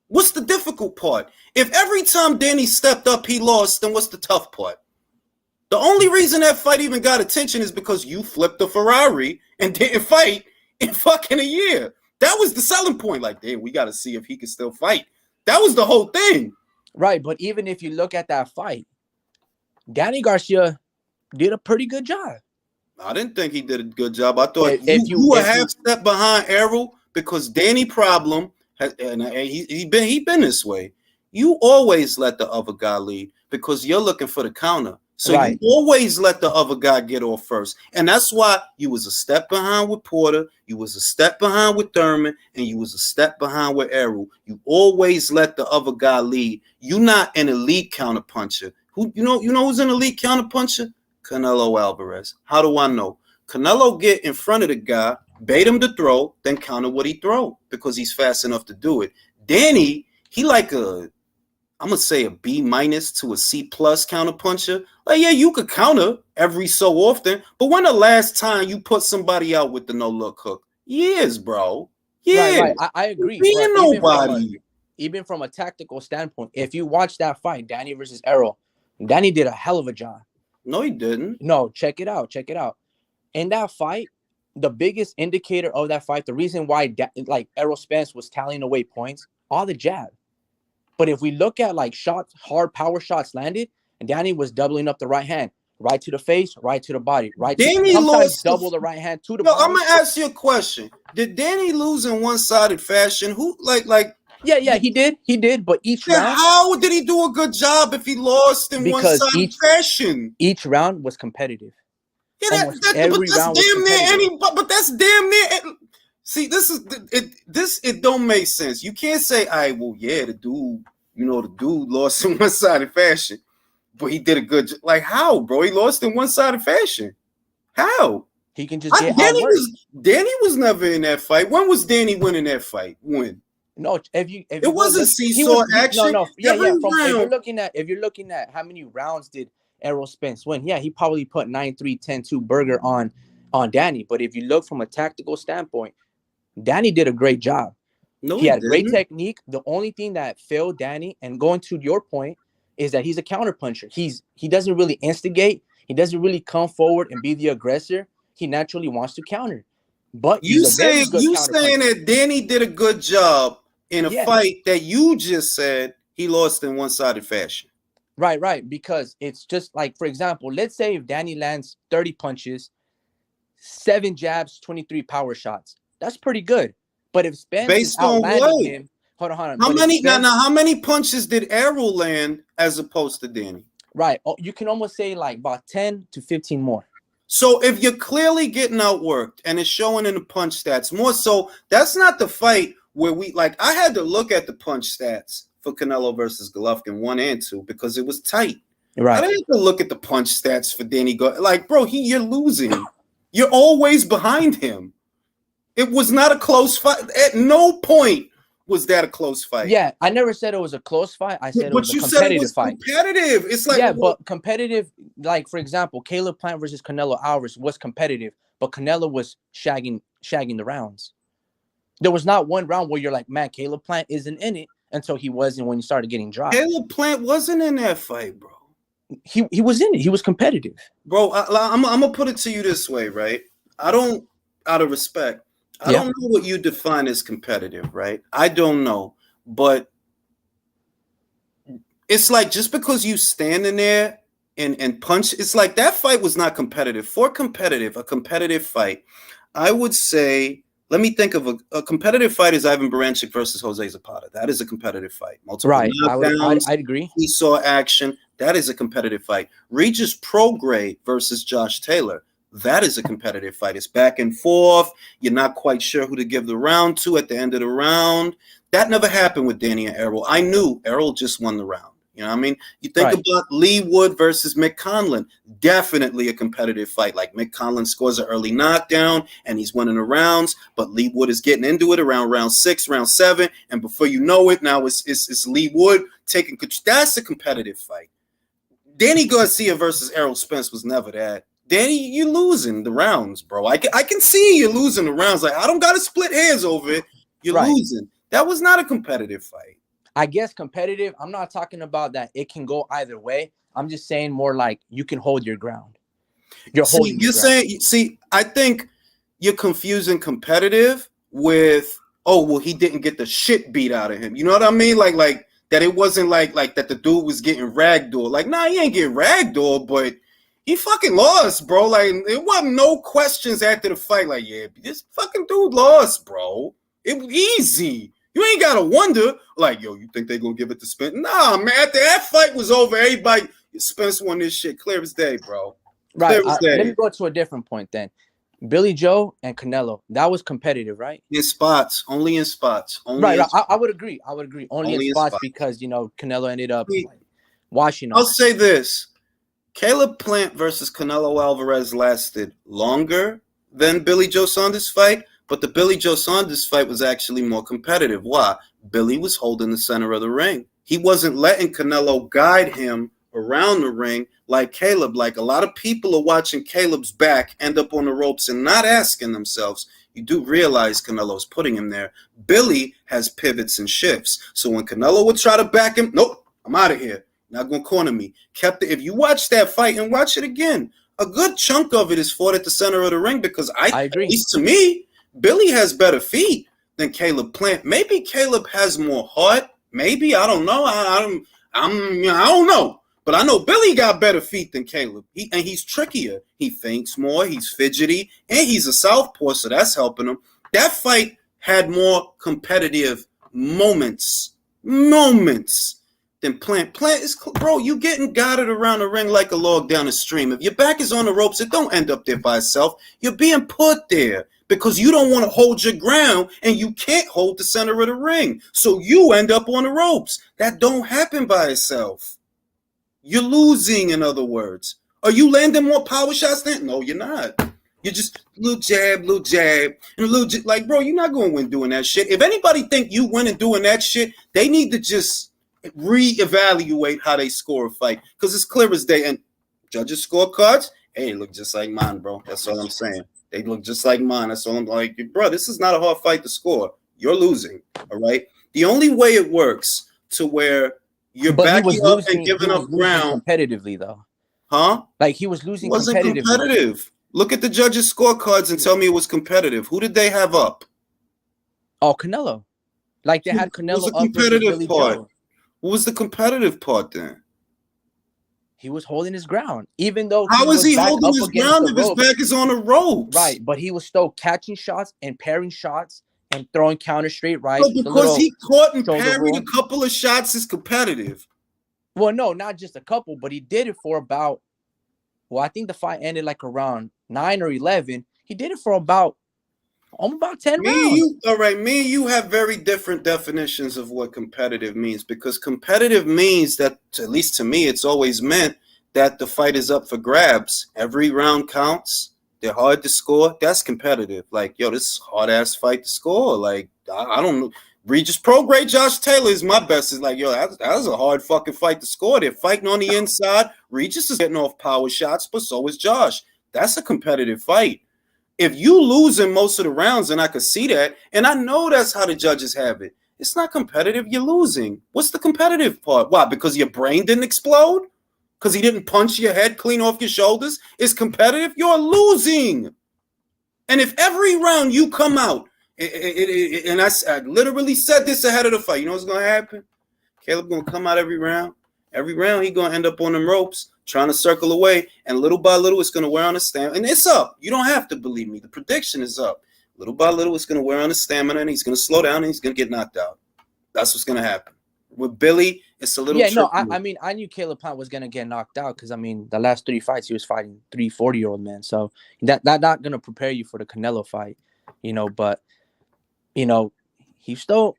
What's the difficult part? If every time Danny stepped up, he lost, then what's the tough part? The only reason that fight even got attention is because you flipped a Ferrari and didn't fight in fucking a year. That was the selling point. Like, damn, we got to see if he can still fight. That was the whole thing. Right, but even if you look at that fight, Danny Garcia did a pretty good job. I didn't think he did a good job. I thought you were half step behind Errol because Danny problem has, and he been this way. You always let the other guy lead because you're looking for the counter. So you always let the other guy get off first. And that's why you was a step behind with Porter, you was a step behind with Thurman, and you was a step behind with Errol. You always let the other guy lead. You're not an elite counterpuncher. You know who's an elite counterpuncher? Canelo Alvarez. How do I know? Canelo get in front of the guy, bait him to throw, then counter what he throw because he's fast enough to do it. Danny, he like I'm going to say a B- to a C+ counterpuncher. Like, yeah, you could counter every so often, but when the last time you put somebody out with the no-look hook? Years, bro. Yeah, Right. I agree. But being nobody. even from a tactical standpoint, if you watch that fight, Danny versus Errol, Danny did a hell of a job. No, he didn't. No, check it out. In that fight, the biggest indicator of that fight, the reason why like Errol Spence was tallying away points, all the jab. But if we look at like shots, hard power shots landed, and Danny was doubling up the right hand, right to the face, right to the body, Danny sometimes lost double the right hand to the Yo, body. I'm gonna ask you a question. Did Danny lose in one-sided fashion? Who like? Yeah, he did. But each Then round, how did he do a good job if he lost in because one-sided fashion? each round was competitive. Yeah, Almost but every that's round was damn near competitive. any. But that's damn near. See, this is it don't make sense. You can't say, "I well, yeah, the dude lost in one-sided fashion, but he did a good job." Like how, bro? He lost in one-sided fashion. How? He can just get outworked. Danny was never in that fight. When was Danny winning that fight? When? No, if you It wasn't seesaw action. No, yeah. If you're looking at how many rounds did Errol Spence win, yeah, he probably put 9-3, 10-2 burger on Danny. But if you look from a tactical standpoint, Danny did a great job. No, he had great didn't. technique. The only thing that failed Danny, and going to your point, is that he's a counterpuncher. He doesn't really instigate. He doesn't really come forward and be the aggressor. He naturally wants to counter. But you saying that Danny did a good job in a fight that you just said he lost in one-sided fashion. Right. Because it's just like, for example, let's say if Danny lands 30 punches, 7 jabs, 23 power shots. That's pretty good. But if Spence based on what? Him, hold on. How many punches did Errol land as opposed to Danny? Right. Oh, you can almost say like about 10 to 15 more. So if you're clearly getting outworked and it's showing in the punch stats more so, that's not the fight where I had to look at the punch stats for Canelo versus Golovkin 1 and 2 because it was tight. Right. I didn't have to look at the punch stats for Danny. Bro, you're losing. You're always behind him. It was not a close fight. At no point was that a close fight. Yeah, I never said it was a close fight. I said it was a competitive fight. Competitive. It's like but competitive. Like for example, Caleb Plant versus Canelo Alvarez was competitive, but Canelo was shagging the rounds. There was not one round where you're like, man, Caleb Plant isn't in it until he wasn't when he started getting dropped. Caleb Plant wasn't in that fight, bro. He was in it. He was competitive, bro. I'm gonna put it to you this way, right? Out of respect. I don't know what you define as competitive, right? I don't know. But it's like just because you standing there and punch, it's like that fight was not competitive. For a competitive fight, I would say, let me think of a competitive fight is Ivan Baranchyk versus Jose Zapata. That is a competitive fight. Multiple knockdowns, I'd agree. He saw action. That is a competitive fight. Regis Prograis versus Josh Taylor. That is a competitive fight. It's back and forth. You're not quite sure who to give the round to at the end of the round. That never happened with Danny and Errol. I knew Errol just won the round. You know what I mean? You think about Lee Wood versus Mick Conlon. Definitely a competitive fight. Like Mick Conlon scores an early knockdown and he's winning the rounds, but Lee Wood is getting into it around round 6, round 7, and before you know it, now it's Lee Wood taking control. That's a competitive fight. Danny Garcia versus Errol Spence was never that. Danny, you're losing the rounds, bro. I can see you're losing the rounds. Like, I don't got to split hairs over it. You're losing. That was not a competitive fight. I guess competitive, I'm not talking about that it can go either way. I'm just saying more like you can hold your ground. You're holding your ground. I think you're confusing competitive with, oh, well, he didn't get the shit beat out of him. You know what I mean? Like that it wasn't like that the dude was getting ragdolled. Like, nah, he ain't getting ragdolled, but he fucking lost, bro. Like, it wasn't no questions after the fight. Like, yeah, this fucking dude lost, bro. It was easy. You ain't gotta wonder, like, yo, you think they gonna give it to Spence? Nah, man. After that fight was over, everybody, Spence won this shit clear as day, bro. Right. Let me go to a different point then. Billy Joe and Canelo, that was competitive, right? In spots, only in spots. I would agree. Only in spots because Canelo ended up washing. I'll say this: Caleb Plant versus Canelo Alvarez lasted longer than Billy Joe Saunders' fight. But the Billy Joe Saunders fight was actually more competitive. Why? Billy was holding the center of the ring. He wasn't letting Canelo guide him around the ring like Caleb. Like a lot of people are watching Caleb's back end up on the ropes and not asking themselves, you do realize Canelo's putting him there. Billy has pivots and shifts. So when Canelo would try to back him, nope, I'm out of here. Not going to corner me. Kept it. If you watch that fight and watch it again, a good chunk of it is fought at the center of the ring because I agree. At least to me, Billy has better feet than Caleb Plant. Maybe Caleb has more heart. Maybe, I don't know. I don't know. But I know Billy got better feet than Caleb. And he's trickier. He feints more. He's fidgety. And he's a southpaw, so that's helping him. That fight had more competitive moments than Plant. Plant is, bro, you getting guided around the ring like a log down a stream. If your back is on the ropes, it don't end up there by itself. You're being put there because you don't want to hold your ground and you can't hold the center of the ring. So you end up on the ropes. That don't happen by itself. You're losing, in other words. Are you landing more power shots then? No, you're not. You're just little jab, and a little like, bro, you're not going to win doing that shit. If anybody think you win and doing that shit, they need to just reevaluate how they score a fight because it's clear as day. And judges' scorecards, hey, look just like mine, bro. That's all I'm saying. They look just like mine. That's all I'm like, bro. This is not a hard fight to score. You're losing, all right. The only way it works to where you're backing up and giving up ground competitively, though. Huh? Like he was losing. It wasn't competitive. Look at the judges' scorecards and tell me it was competitive. Who did they have up? Oh, Canelo. Like they had Canelo up. Competitive part. What was the competitive part then? He was holding his ground, even though how is he holding his ground if his back is on the ropes? Right, but he was still catching shots and pairing shots and throwing counter straight right. So because he caught and parried a couple of shots is competitive. Well, no, not just a couple, but he did it for about. Well, I think the fight ended like around 9 or 11. He did it for about 10 rounds. All right, me and you have very different definitions of what competitive means because competitive means that, at least to me, it's always meant that the fight is up for grabs. Every round counts. They're hard to score. That's competitive. Like, yo, this is a hard-ass fight to score. Like, I don't know. Regis Pro-Grade Josh Taylor is my best. Is like, yo, that was a hard fucking fight to score. They're fighting on the inside. Regis is getting off power shots, but so is Josh. That's a competitive fight. If you losing most of the rounds, and I could see that, and I know that's how the judges have it, it's not competitive. You're losing. What's the competitive part? Why? Because your brain didn't explode? Because he didn't punch your head clean off your shoulders? It's competitive. You're losing. And if every round you come out, and I literally said this ahead of the fight, you know what's going to happen? Caleb going to come out every round. Every round, he going to end up on them ropes, trying to circle away, and little by little, it's going to wear on his stamina. And it's up. You don't have to believe me. The prediction is up. Little by little, it's going to wear on his stamina, and he's going to slow down, and he's going to get knocked out. That's what's going to happen. With Billy, it's a little tricky. No, I mean, I knew Caleb Plant was going to get knocked out because, I mean, the last 3 fights, he was fighting 3 40-year-old men. So that not going to prepare you for the Canelo fight, but, he's still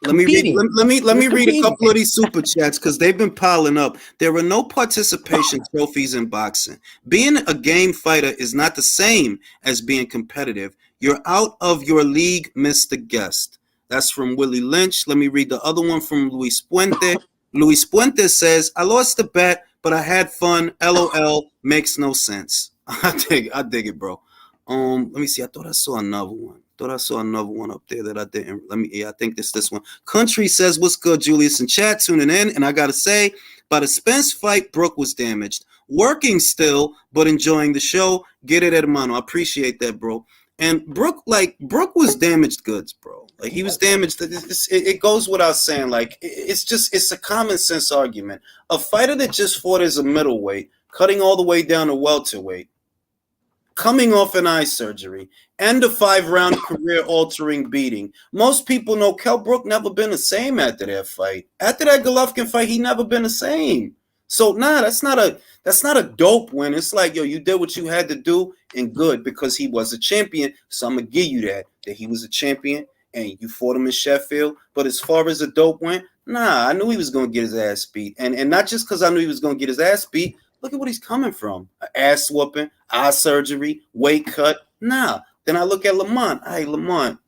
Let me read a couple of these super chats because they've been piling up. There are no participation trophies in boxing. Being a game fighter is not the same as being competitive. You're out of your league, Mr. Guest. That's from Willie Lynch. Let me read the other one from Luis Puente. Luis Puente says, I lost the bet, but I had fun. LOL makes no sense. I dig it, bro. Let me see. I thought I saw another one. Up there that I didn't. I think this one. Country says, what's good, Julius and chat, tuning in. And I got to say, by the Spence fight, Brooke was damaged. Working still, but enjoying the show. Get it, hermano. I appreciate that, bro. And Brooke was damaged goods, bro. Like, he was damaged. It goes without saying. Like, it's a common sense argument. A fighter that just fought as a middleweight, cutting all the way down to welterweight, coming off an eye surgery, and a 5-round career-altering beating. Most people know Kell Brook never been the same after that fight. After that Golovkin fight, he never been the same. So that's not a dope win. It's like, yo, you did what you had to do and good because he was a champion. So I'm gonna give you that he was a champion and you fought him in Sheffield. But as far as a dope win, I knew he was gonna get his ass beat. And not just because I knew he was gonna get his ass beat. Look at what he's coming from. Ass whooping, eye surgery, weight cut. Then I look at Lamont. Hey, Lamont,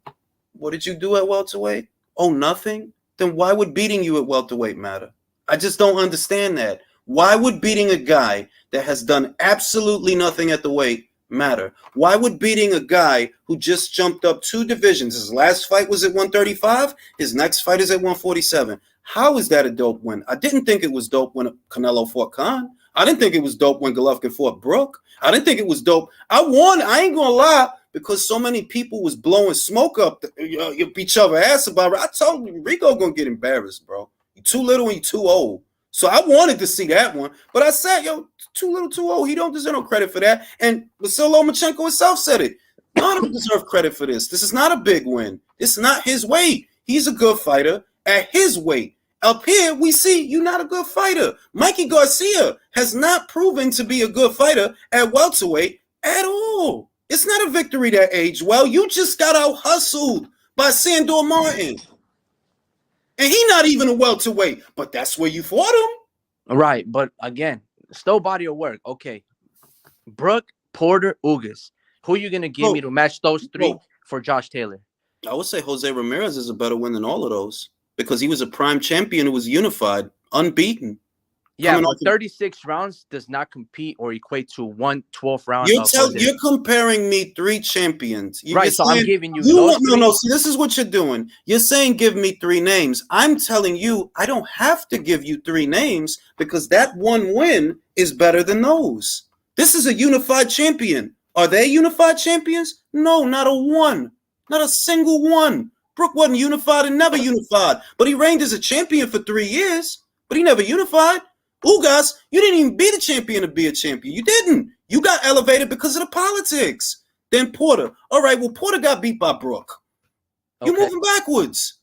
what did you do at welterweight? Oh, nothing? Then why would beating you at welterweight matter? I just don't understand that. Why would beating a guy that has done absolutely nothing at the weight matter? Why would beating a guy who just jumped up 2 divisions? His last fight was at 135. His next fight is at 147. How is that a dope win? I didn't think it was dope when Canelo fought Khan. I didn't think it was dope when Golovkin fought Brook. I didn't think it was dope. I ain't gonna lie, because so many people was blowing smoke up each other ass about it. I told you, Rico gonna get embarrassed, bro. You too little and you too old. So I wanted to see that one, but I said, yo, too little, too old. He don't deserve no credit for that. And Vasyl Lomachenko himself said it. None of them deserve credit for this. This is not a big win. It's not his weight. He's a good fighter at his weight. Up here, we see you're not a good fighter. Mikey Garcia has not proven to be a good fighter at welterweight at all. It's not a victory that aged well. You just got out hustled by Sandor Martin. And he not even a welterweight, but that's where you fought him. Right, but again, still body of work. Okay. Brook, Porter, Ugas. Who are you going to give me to match those 3 for Josh Taylor? I would say Jose Ramirez is a better win than all of those because he was a prime champion who was unified, unbeaten. Yeah, but 36 rounds does not compete or equate to 1/12 round. You're comparing me 3 champions. Right, so I'm giving you no. See, this is what you're doing. You're saying give me 3 names. I'm telling you I don't have to give you 3 names because that one win is better than those. This is a unified champion. Are they unified champions? No, not a one. Not a single one. Brook wasn't unified and never unified, but he reigned as a champion for 3 years, but he never unified. Ugas, you didn't even be the champion to be a champion. You didn't. You got elevated because of the politics. Then Porter. All right, well, Porter got beat by Brook. You're moving backwards.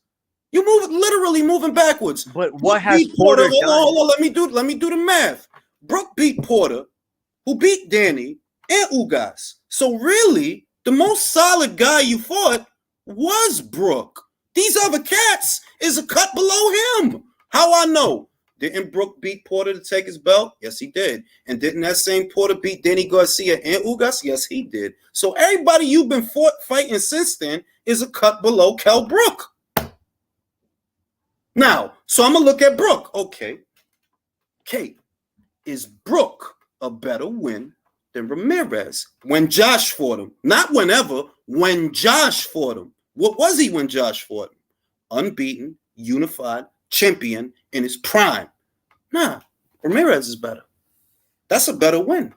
You're literally moving backwards. But what has Porter done? Hold on. Let me do the math. Brook beat Porter, who beat Danny and Ugas. So really, the most solid guy you fought was Brook. These other cats is a cut below him. How I know? Didn't Brook beat Porter to take his belt? Yes, he did. And didn't that same Porter beat Danny Garcia and Ugas? Yes, he did. So everybody you've been fighting since then is a cut below Kell Brook. Now, so I'm going to look at Brook. Okay. Kate, is Brook a better win than Ramirez when Josh fought him? Not whenever, when Josh fought him. What was he when Josh fought him? Unbeaten, unified, champion in his prime. Nah, Ramirez is better. That's a better win.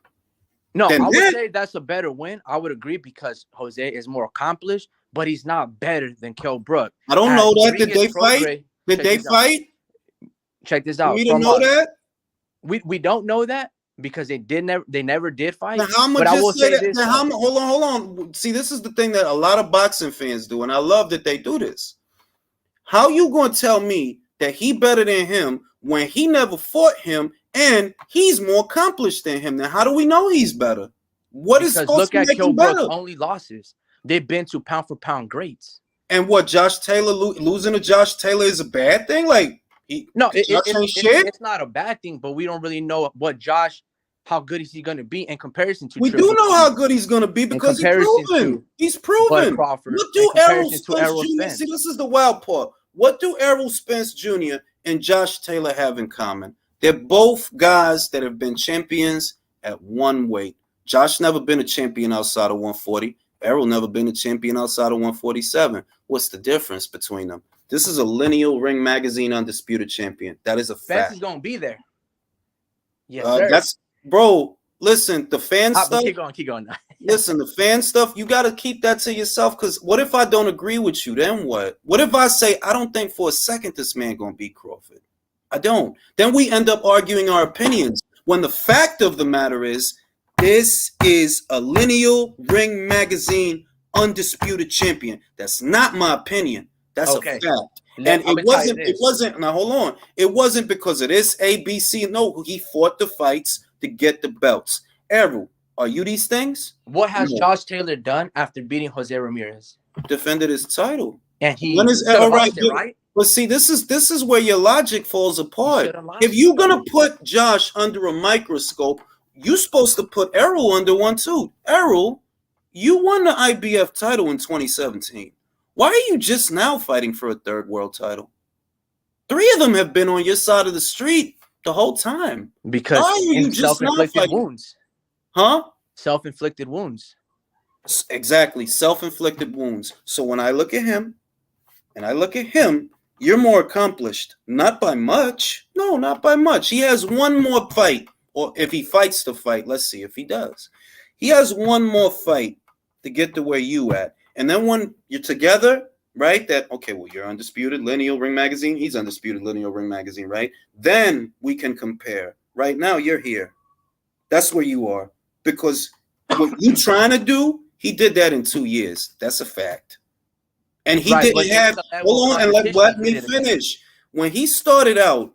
No, I would say that's a better win. I would agree because Jose is more accomplished, but he's not better than Kell Brook. I don't know that. Did they fight? Did they fight? Check this out. We didn't know that? We don't know that because they never did fight. Now, but I will say this. Hold on. See, this is the thing that a lot of boxing fans do, and I love that they do this. How you going to tell me that he better than him when he never fought him and he's more accomplished than him? Now, how do we know he's better? What is supposed to make him better? Look at Kell Brook's only losses. They've been to pound for pound greats. And what, Josh Taylor losing to Josh Taylor is a bad thing? Like, it's not a bad thing, but we don't really know what Josh, how good is he going to be in comparison to. We do know how good he's going to be because he's proven. He's proven. What do Errol Spence Jr. See, this is the wild part. What do Errol Spence Jr. and Josh Taylor have in common? They're both guys that have been champions at one weight. Josh never been a champion outside of 140. Errol never been a champion outside of 147. What's the difference between them? This is a lineal Ring Magazine undisputed champion. That is a fact. Spence is going to be there. Yes, sir. That's bro. Listen, the fan stuff. Keep going. Listen, the fan stuff. You got to keep that to yourself. Because what if I don't agree with you? Then what? What if I say I don't think for a second this man gonna beat Crawford? I don't. Then we end up arguing our opinions. When the fact of the matter is, this is a lineal Ring Magazine undisputed champion. That's not my opinion. That's a fact. And it wasn't. Now hold on. It wasn't because of this ABC. No, he fought the fights to get the belts. Errol, are you these things? What has Josh Taylor done after beating Jose Ramirez? Defended his title. And he when is Errol right? But see, this is where your logic falls apart. If you're gonna put Josh under a microscope, you're supposed to put Errol under one too. Errol, you won the IBF title in 2017. Why are you just now fighting for a third world title? 3 of them have been on your side of the street. the whole time. Because Why are you just not self-inflicted fighting? wounds. Huh? Self-inflicted wounds. Exactly, self-inflicted wounds. So when I look at him and I look at him, you're more accomplished. Not by much. No, not by much. He has one more fight. Or if he fights the fight, let's see if he does. He has one more fight to get to where you at. And then when you're together, right? That, okay, well, you're undisputed, lineal ring magazine. He's undisputed, lineal ring magazine, right? Then we can compare. Right now, you're here. That's where you are. Because what you trying to do, he did that in 2 years. That's a fact. And he didn't have, hold on and let me finish. When he started out,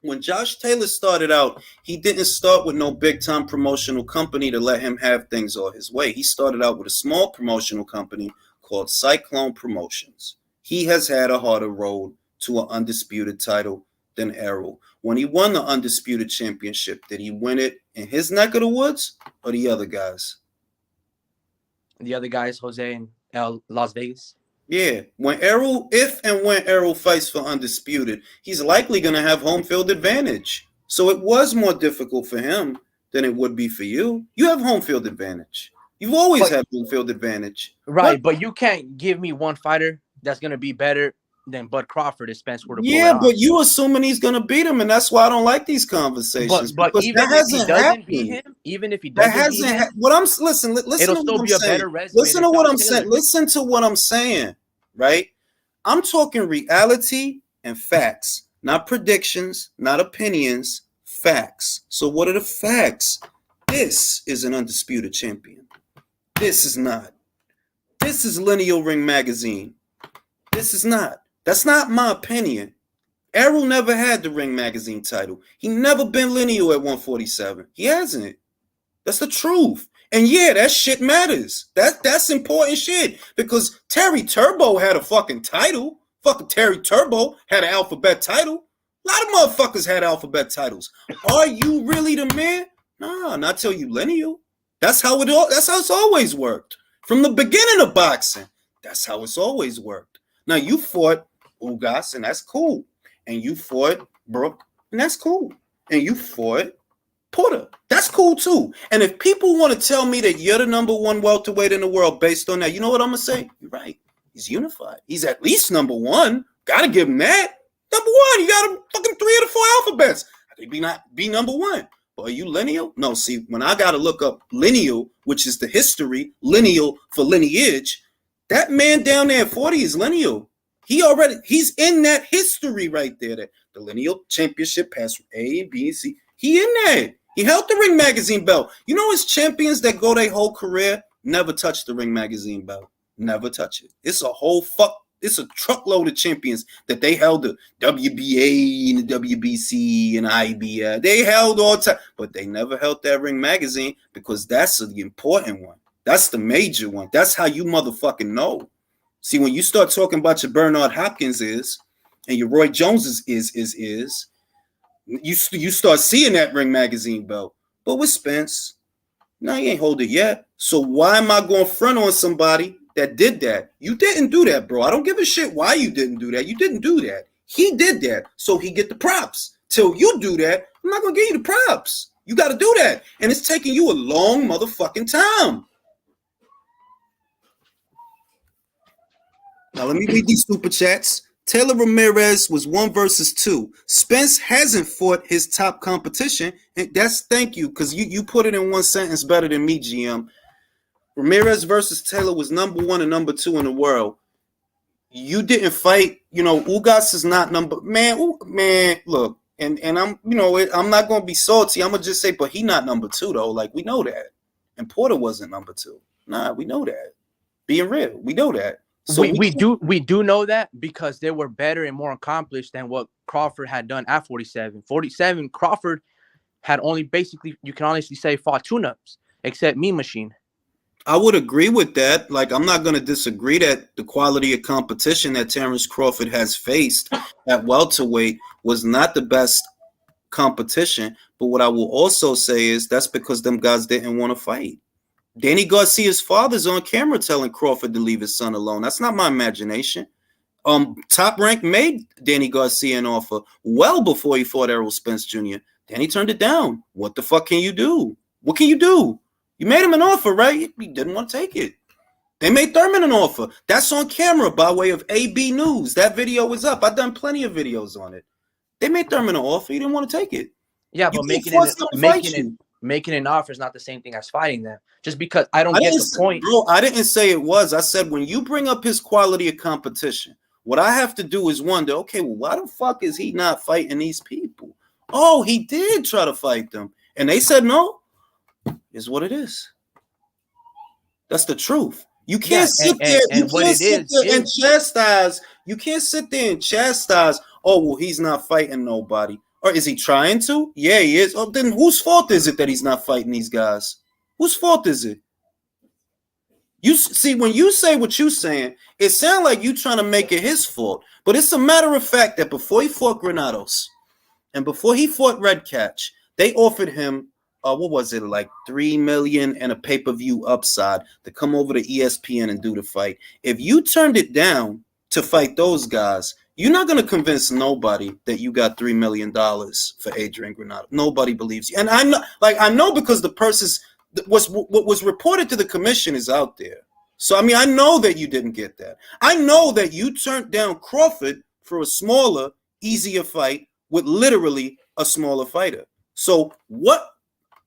when Josh Taylor started out, he didn't start with no big time promotional company to let him have things all his way. He started out with a small promotional company called Cyclone Promotions. He has had a harder road to an undisputed title than Errol. When he won the undisputed championship, did he win it in his neck of the woods or the other guys? The other guys, Jose and Las Vegas. Yeah, when Errol fights for undisputed, he's likely going to have home field advantage. So it was more difficult for him than it would be for you. You have home field advantage. You've always had home field advantage. Right, but you can't give me one fighter that's going to be better than Bud Crawford if Spence were to pull it off. But you assuming he's going to beat him, and that's why I don't like these conversations. But even if he doesn't beat him, listen it'll to still what be I'm a better saying. resume. Listen to what I'm saying. Listen to what I'm saying, right? I'm talking reality and facts, not predictions, not opinions, facts. So what are the facts? This is an undisputed champion. This is not. This is Lineal Ring Magazine. This is not. That's not my opinion. Errol never had the Ring Magazine title. He never been lineal at 147. He hasn't. That's the truth. And yeah, that shit matters. That's important shit. Because Terry Turbo had a fucking title. Fucking Terry Turbo had an alphabet title. A lot of motherfuckers had alphabet titles. Are you really the man? Nah, not till you lineal. That's how it's always worked. From the beginning of boxing, that's how it's always worked. Now you fought Ugas, and that's cool. And you fought Brooke, and that's cool. And you fought Porter. That's cool too. And if people want to tell me that you're the number one welterweight in the world based on that, you know what I'm gonna say? You're right. He's unified. He's at least number one. Gotta give him that. Number one. You got him fucking 3 of the 4 alphabets. How could he not be number one? But are you lineal? No, see, when I gotta look up lineal, which is the history, lineal for lineage, that man down there at 40 is lineal. He's in that history right there. That the lineal championship passed from A, B, and C. He in there. He held the Ring Magazine belt. You know, his champions that go their whole career never touch the Ring Magazine belt. Never touch it. It's a truckload of champions that they held the WBA and the WBC and IBF. They held all time, but they never held that Ring Magazine because that's the important one. That's the major one. That's how you motherfucking know. See, when you start talking about your Bernard Hopkins and your Roy Jones you start seeing that Ring Magazine belt. But with Spence, no, he ain't hold it yet. So why am I going front on somebody that did that? You didn't do that, bro. I don't give a shit why you didn't do that. You didn't do that. He did that, so he get the props. Till you do that, I'm not gonna give you the props. You got to do that, and it's taking you a long motherfucking time. Now let me read these super chats. Taylor Ramirez was 1 versus 2. Spence hasn't fought his top competition, and thank you, because you put it in one sentence better than me, GM. Ramirez versus Taylor was number 1 and number 2 in the world. You didn't fight, Ugas is not man, look, and I'm, I'm not gonna be salty. I'm gonna just say, but he not number 2 though. Like, we know that. And Porter wasn't number 2. Nah, we know that. Being real, we know that. So we do know that because they were better and more accomplished than what Crawford had done at 47. 47, Crawford had only basically, you can honestly say, fought tune-ups, except Mean Machine. I would agree with that. Like, I'm not going to disagree that the quality of competition that Terrence Crawford has faced at welterweight was not the best competition. But what I will also say is that's because them guys didn't want to fight. Danny Garcia's father's on camera telling Crawford to leave his son alone. That's not my imagination. Top Rank made Danny Garcia an offer well before he fought Errol Spence Jr. Danny turned it down. What the fuck can you do? What can you do? You made him an offer, right? He didn't want to take it. They made Thurman an offer. That's on camera by way of AB News. That video was up. I've done plenty of videos on it. They made Thurman an offer. He didn't want to take it. Yeah, You but can't making an offer is not the same thing as fighting them. Just because I don't get the point. Bro, I didn't say it was. I said when you bring up his quality of competition, what I have to do is wonder, okay, well, why the fuck is he not fighting these people? Oh, he did try to fight them. And they said no. Is what it is. That's the truth. You can't sit there and chastise. You can't sit there and chastise. Oh, well, he's not fighting nobody. Or is he trying to? Yeah, he is. Oh, then whose fault is it that he's not fighting these guys? Whose fault is it? You see, when you say what you're saying, it sounds like you trying to make it his fault. But it's a matter of fact that before he fought Granados and before he fought Red Catch, they offered him what was it, like $3 million and a pay-per-view upside to come over to ESPN and do the fight. If you turned it down to fight those guys, you're not going to convince nobody that you got $3 million for Adrian Granado. Nobody believes you. And I know because the person's what was reported to the commission is out there. So, I mean, I know that you didn't get that. I know that you turned down Crawford for a smaller, easier fight with literally a smaller fighter. So what?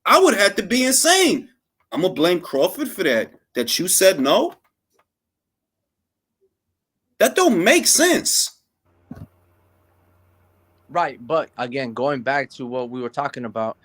I would have to be insane. I'm going to blame Crawford for that you said no. That don't make sense. Right, but again, going back to what we were talking about,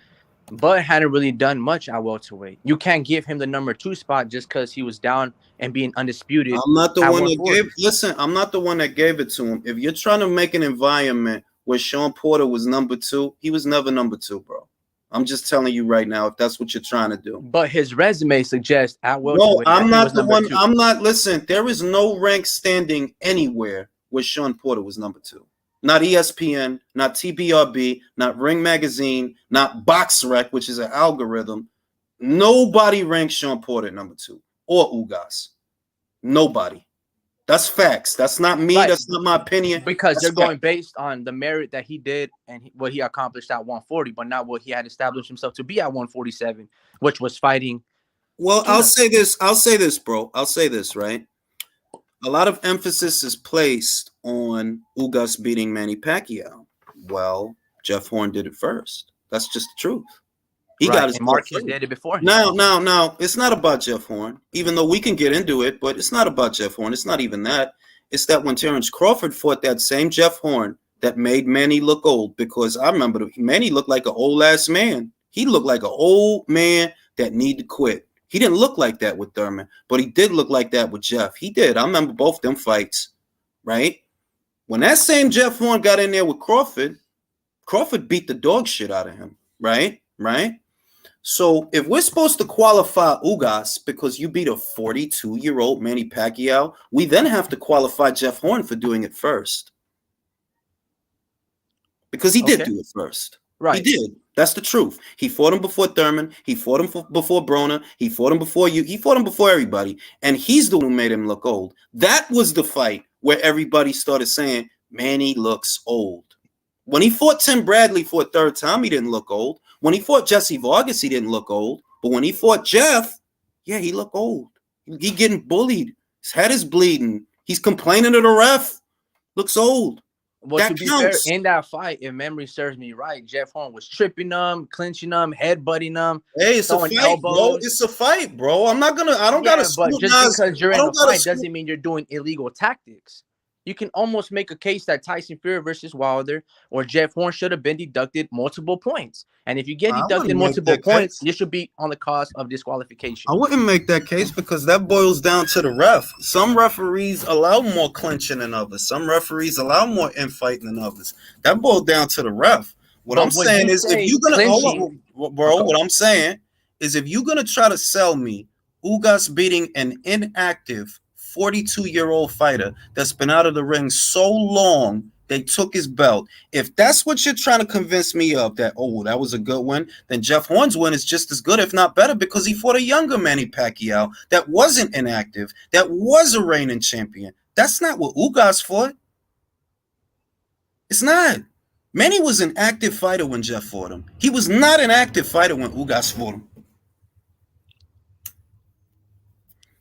Bud hadn't really done much at welterweight. You can't give him the number 2 spot just because he was down and being undisputed. I'm not the one that gave. Listen, I'm not the one that gave it to him. If you're trying to make an environment where Sean Porter was number 2, he was never number 2, bro. I'm just telling you right now, if that's what you're trying to do. But his resume suggests at welterweight. No, I'm not the one. 2. I'm not. Listen, there is no rank standing anywhere where Sean Porter was number 2. Not ESPN, not TBRB, not Ring Magazine, not BoxRec, which is an algorithm. Nobody ranks Sean Porter at number 2 or Ugas. Nobody. That's facts. That's not me. Right. That's not my opinion. Because they're going based on the merit that he did and what he accomplished at 140, but not what he had established himself to be at 147, which was fighting. Well, I'll say this, bro. I'll say this, right? A lot of emphasis is placed on Ugas beating Manny Pacquiao. Well, Jeff Horn did it first. That's just the truth. He got his Marcus did it before. Now, it's not about Jeff Horn, even though we can get into it, but it's not about Jeff Horn. It's not even that. It's that when Terrence Crawford fought that same Jeff Horn that made Manny look old, because I remember Manny looked like an old ass man. He looked like an old man that needed to quit. He didn't look like that with Thurman, but he did look like that with Jeff. He did. I remember both them fights, right? When that same Jeff Horn got in there with Crawford, Crawford beat the dog shit out of him, right? Right? So if we're supposed to qualify Ugas because you beat a 42-year-old Manny Pacquiao, we then have to qualify Jeff Horn for doing it first. Because he did do it first. Right. He did. That's the truth. He fought him before Thurman. He fought him before Broner. He fought him before you. He fought him before everybody. And he's the one who made him look old. That was the fight where everybody started saying, Manny looks old. When he fought Tim Bradley for a third time, he didn't look old. When he fought Jesse Vargas, he didn't look old. But when he fought Jeff, yeah, he looked old. He getting bullied. His head is bleeding. He's complaining to the ref. Looks old. Well, that to be fair, in that fight, if memory serves me right, Jeff Horn was tripping them, clinching them, headbutting them. Hey, it's a fight, bro. It's a fight, bro. I don't gotta. But just because you're in a fight doesn't mean you're doing illegal tactics. You can almost make a case that Tyson Fury versus Wilder or Jeff Horn should have been deducted multiple points. And if you get deducted multiple points, you should be on the cause of disqualification. I wouldn't make that case because that boils down to the ref. Some referees allow more clinching than others. Some referees allow more infighting than others. That boils down to the ref. What I'm saying is if you're going to, bro, what I'm saying is if you're going to try to sell me Ugas beating an inactive 42-year-old fighter that's been out of the ring so long they took his belt. If that's what you're trying to convince me of, that that was a good win, then Jeff Horn's win is just as good, if not better, because he fought a younger Manny Pacquiao that wasn't inactive, that was a reigning champion. That's not what Ugas fought. It's not. Manny was an active fighter when Jeff fought him. He was not an active fighter when Ugas fought him.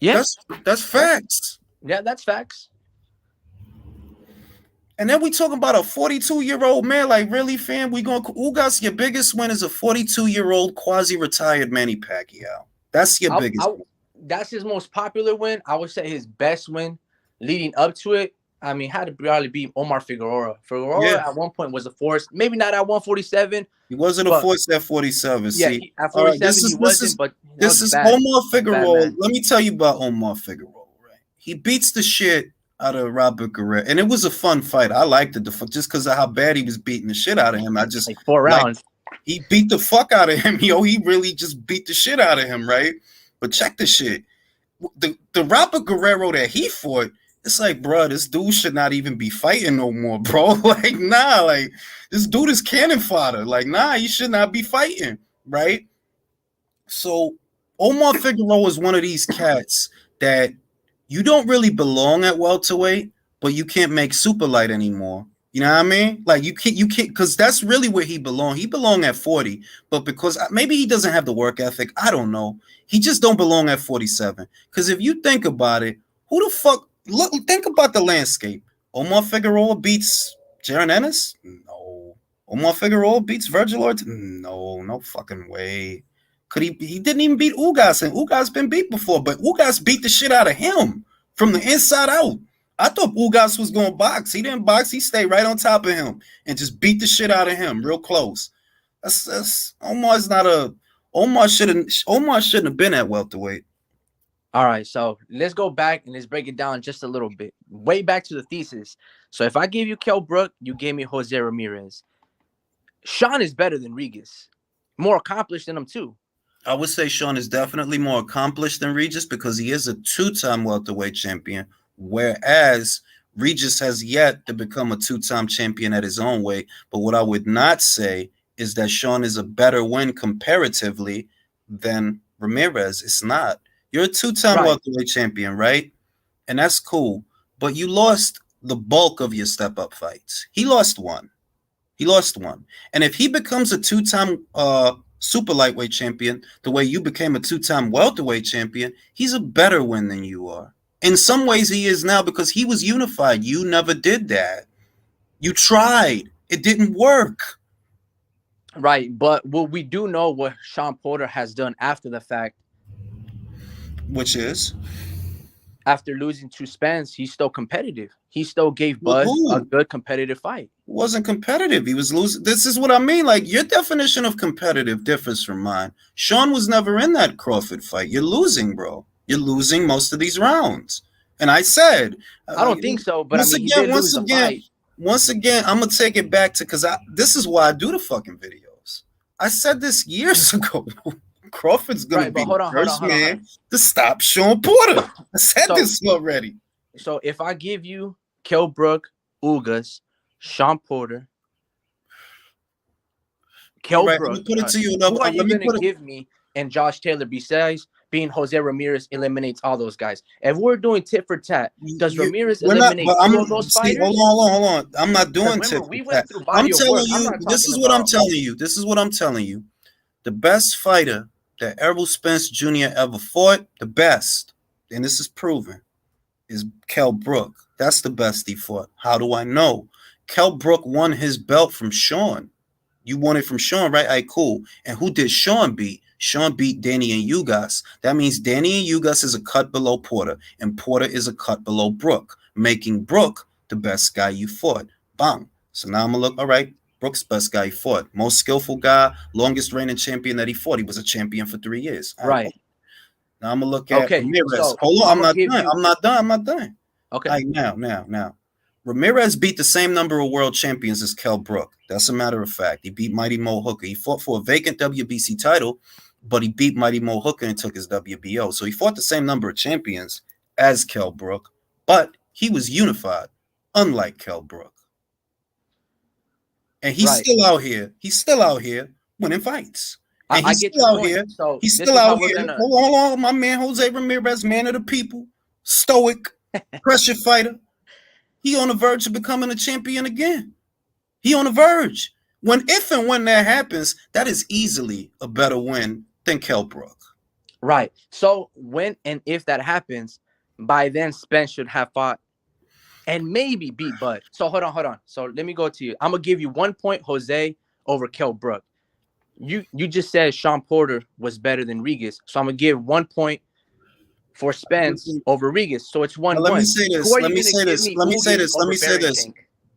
Yeah, That's facts. yeah, that's facts. And then we talking about a 42-year-old man. Like, really, fam? We going Ugas? Your biggest win is a 42-year-old quasi-retired Manny Pacquiao. That's your biggest win. That's his most popular win. I would say his best win leading up to it. I mean, had to probably beat Omar Figueroa. Figueroa at one point was a force. Maybe not at 147. He wasn't a force at 47. Yeah, See, at 47 he wasn't. But this is Omar Figueroa. Let me tell you about Omar Figueroa. Right, he beats the shit out of Robert Guerrero, and it was a fun fight. I liked it just because of how bad he was beating the shit out of him. I just like 4 rounds. He beat the fuck out of him, yo. He really just beat the shit out of him, right? But check the shit. The Robert Guerrero that he fought, it's like, bro, this dude should not even be fighting no more, bro. Like, nah, like, this dude is cannon fodder. Like, nah, he should not be fighting, right? So, Omar Figueroa is one of these cats that you don't really belong at welterweight, but you can't make super light anymore. You know what I mean? Like, you can't, because that's really where he belonged. He belonged at 40, but because maybe he doesn't have the work ethic, I don't know. He just don't belong at 47. Because if you think about it, who the fuck, think about the landscape. Omar Figueroa beats Jaron Ennis? No. Omar Figueroa beats Virgil Ortiz? No fucking way. He didn't even beat Ugas, and Ugas been beat before, but Ugas beat the shit out of him from the inside out. I thought Ugas was going to box. He didn't box. He stayed right on top of him and just beat the shit out of him real close. Omar's not a Omar shouldn't have been at welterweight. All right, so let's go back and let's break it down just a little bit. Way back to the thesis. So if I gave you Kell Brook, you gave me Jose Ramirez. Sean is better than Regis. More accomplished than him too. I would say Sean is definitely more accomplished than Regis because he is a 2-time welterweight champion, whereas Regis has yet to become a 2-time champion at his own weight. But what I would not say is that Sean is a better win comparatively than Ramirez. It's not. You're a 2-time welterweight champion, right? And that's cool. But you lost the bulk of your step-up fights. He lost one. And if he becomes a 2-time super lightweight champion, the way you became a 2-time welterweight champion, he's a better win than you are. In some ways, he is now because he was unified. You never did that. You tried. It didn't work. Right, but what we do know what Sean Porter has done after the fact. Which is? After losing to Spence, he's still competitive. He still gave Bud a good competitive fight. It wasn't competitive. He was losing. This is what I mean. Like, your definition of competitive differs from mine. Sean was never in that Crawford fight. You're losing, bro. You're losing most of these rounds. And I said, I don't think so, but once again, I'm going to take it back to, because this is why I do the fucking videos. I said this years ago. Crawford's going to be the first man to stop Sean Porter. I said this already. So if I give you Kell Brook, Ugas, Sean Porter, Kell Brook, let me put it to you. Who are you going to give me and Josh Taylor besides being Jose Ramirez eliminates all those guys? If we're doing tit for tat, does Ramirez eliminate all of those fighters? Hold on. I'm not doing tit for tat. I'm telling you, this is what I'm telling you. The best fighter that Errol Spence Jr. ever fought, the best, and this is proven, is Kell Brook. That's the best he fought. How do I know? Kell Brook won his belt from Sean. You won it from Sean, right? All right, cool. And who did Sean beat? Sean beat Danny and Ugas. That means Danny and Ugas is a cut below Porter, and Porter is a cut below Brook, making Brook the best guy you fought. Bang. So now I'm going to look, all right, Brook's best guy he fought. Most skillful guy, longest reigning champion that he fought. He was a champion for 3 years. Right. Now I'm going to look at Ramirez. So hold on, I'm not done. Okay. Right, now. Ramirez beat the same number of world champions as Kell Brook. That's a matter of fact. He beat Mighty Mo Hooker. He fought for a vacant WBC title, but he beat Mighty Mo Hooker and took his WBO. So he fought the same number of champions as Kell Brook, but he was unified, unlike Kell Brook. And he's still out here. He's still out here winning fights. And he's still out here. So he's still out here. Hold on, my man Jose Ramirez, man of the people, stoic, pressure fighter. He on the verge of becoming a champion again. He on the verge. If and when that happens, that is easily a better win than Kell Brook. Right. So when and if that happens, by then Spence should have fought and maybe beat Bud. So hold on. So let me go to you. I'm gonna give you 1 point, Jose, over Kell Brook. You just said Sean Porter was better than Regis. So I'm gonna give 1 point for Spence over Regis. So it's 1-1. Let me say this. Who are Let you me gonna say give this. me Let me say Ugas this. Let over me say this. Barenchenk?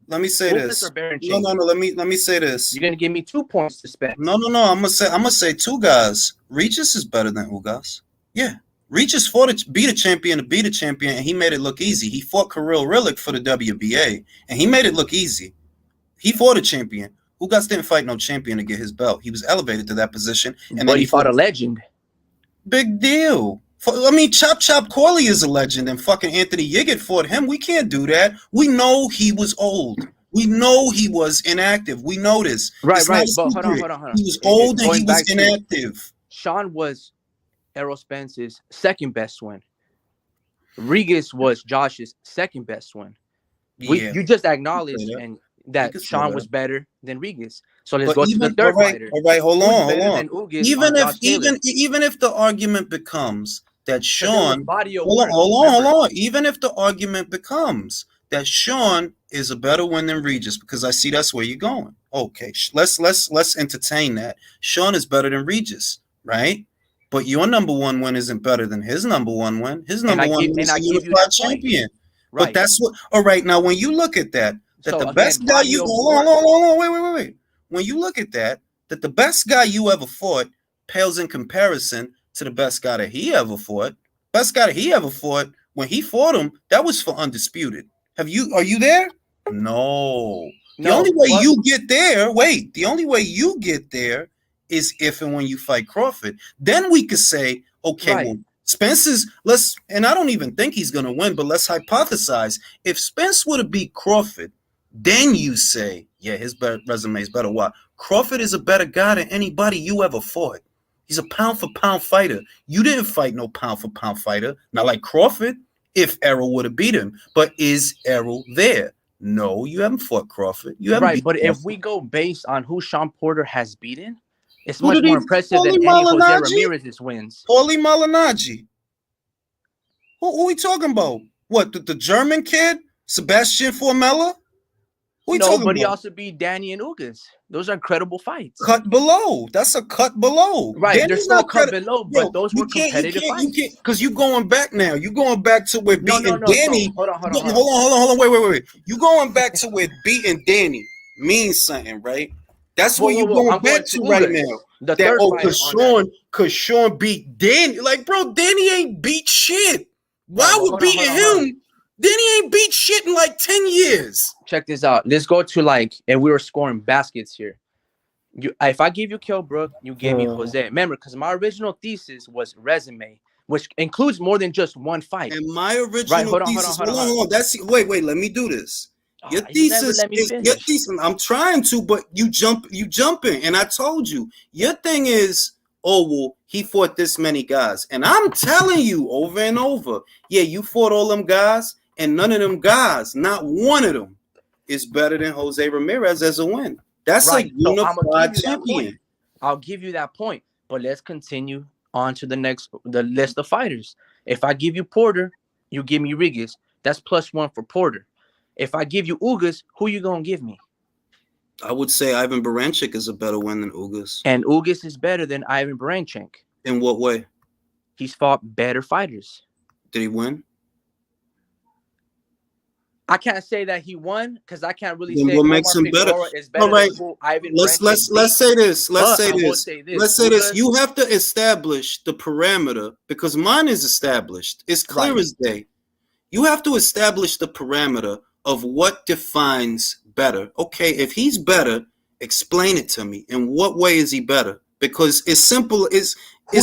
Let me say Ugas this. or Barenchenk? No. Let me say this. You're gonna give me 2 points to Spence. No. I'm gonna say two guys. Regis is better than Ugas. Yeah. Regis beat a champion to beat a champion, and he made it look easy. He fought Kirill Rillick for the WBA, and he made it look easy. He fought a champion. Ugas didn't fight no champion to get his belt. He was elevated to that position, and But then he fought a legend. Big deal. I mean, Chop Corley is a legend, and fucking Anthony Yiggett fought him. We can't do that. We know he was old. We know he was inactive. We know this. Right. But hold on. He was old and he was inactive. Sean was Errol Spence's second best win. Regis was Josh's second best win. You just acknowledged that Sean was better than Regis. So let's go to the third fighter. All right, hold on. Even if the argument becomes that Sean, hold on. Even if the argument becomes that Sean is a better win than Regis, because I see that's where you're going. Okay, let's entertain that. Sean is better than Regis, right? But your number one win isn't better than his number one win. His number one win is a unified champion. Right. But that's what. All right, now when you look at that the best guy you hold on, wait. When you look at that the best guy you ever fought pales in comparison to the best guy that he ever fought. Best guy that he ever fought, when he fought him, that was for undisputed. Are you there? No. The only way you get there is if and when you fight Crawford. Then we could say, okay, well, Spence's, and I don't even think he's gonna win, but let's hypothesize. If Spence would have beat Crawford, then you say, yeah, his resume is better. Why? Crawford is a better guy than anybody you ever fought. He's a pound for pound fighter. You didn't fight no pound for pound fighter. Not like Crawford, if Errol would have beat him. But is Errol there? No, you haven't fought Crawford. You haven't. Right, but if we go based on who Sean Porter has beaten, it's much more impressive than any Jose Ramirez's wins. Paulie Malignaggi. Who are we talking about? What, the German kid? Sebastian Formella? No, but he also beat Danny and Ugas. Those are credible fights. Cut below. That's a cut below. Right, they're still cut below, but those were competitive fights. Because you're going back now. You're going back to where beating Danny. Hold on. Hold on. Wait. You going back to where beating Danny means something, right? That's where you're going back to right now. Because Sean beat Danny. Like, bro, Danny ain't beat shit. Why would beating him? Danny ain't beat shit in like 10 years. Check this out. Let's go to and we were scoring baskets here. If I give you Kell Brook, you gave me Jose. Remember, because my original thesis was resume, which includes more than just one fight. And my original thesis. Hold on. Wait. Let me do this. Your thesis. I'm trying to, but you jumping, and I told you your thing is. Oh, well, he fought this many guys. And I'm telling you over and over, yeah, you fought all them guys, and none of them guys, not one of them, is better than Jose Ramirez as a win. That's like unified champion. I'll give you that point, but let's continue on to the list of fighters. If I give you Porter, you give me Regis. That's +1 for Porter. If I give you Ugas, who you gonna give me? I would say Ivan Baranchik is a better win than Ugas. And Ugas is better than Ivan Baranchik. In what way? He's fought better fighters. Did he win? I can't say that he won because I can't really say what makes him better. All right, let's say this. Let's say this. You have to establish the parameter because mine is established. It's clear as day. You have to establish the parameter of what defines better. Okay, if he's better, explain it to me. In what way is he better? Because it's simple. It's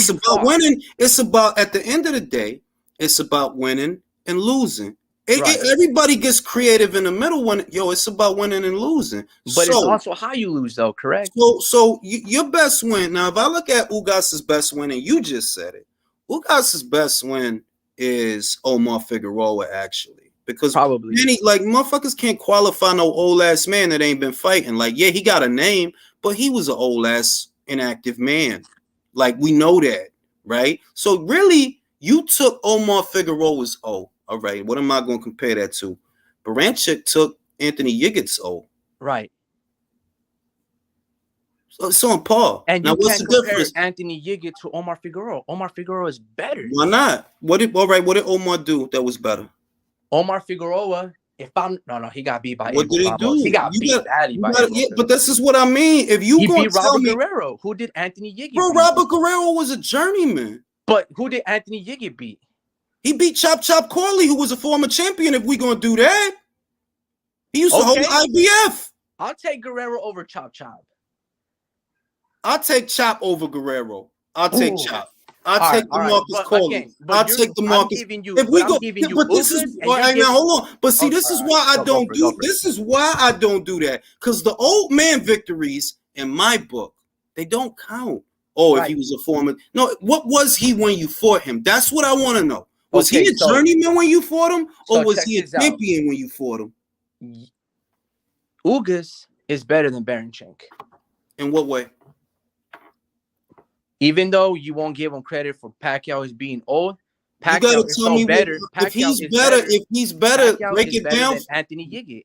about winning. It's about, at the end of the day, it's about winning and losing. Everybody gets creative in the middle when it's about winning and losing. But it's also how you lose, though, correct? So your best win. Now, if I look at Ugas's best win, and you just said it, Ugas's best win is Omar Figueroa, actually. Because Probably. like motherfuckers can't qualify no old ass man that ain't been fighting. Like, yeah, he got a name, but he was an old ass inactive man. Like, we know that, right? So really, you took Omar Figueroa's O. All right, what am I going to compare that to? Baranchik took Anthony Yigit's O. Right. So it's on par. And now, you what's can't the compare difference? Anthony Yigit to Omar Figueroa. Omar Figueroa is better. Why not? What did Omar do that was better? Omar Figueroa, he got beat by What Abel did he Ramos. do? He got beat badly by Abel. Yeah, but this is what I mean. If you he gonna beat tell Robert me, Guerrero, who did Anthony Yigit bro, beat? Robert Guerrero was a journeyman. But who did Anthony Yigit beat? He beat Chop Chop Corley, who was a former champion. If we gonna do that, he used to hold IBF. I'll take Guerrero over Chop Chop. I'll take Chop over Guerrero. I'll take Chop. I'll take DeMarcus Corley. I'll take DeMarcus. If we go, but this is why. Now hold on. But see, this is why I don't do. This is why I don't do that. Because the old man victories in my book, they don't count. Oh, if he was a former. No, what was he when you fought him? That's what I want to know. Was he a journeyman when you fought him, or was he a champion when you fought him? Ugas is better than Baranchenk. In what way? Even though you won't give him credit for Pacquiao as being old, Pacquiao is so better. If he's better, break it down. Anthony Yigit.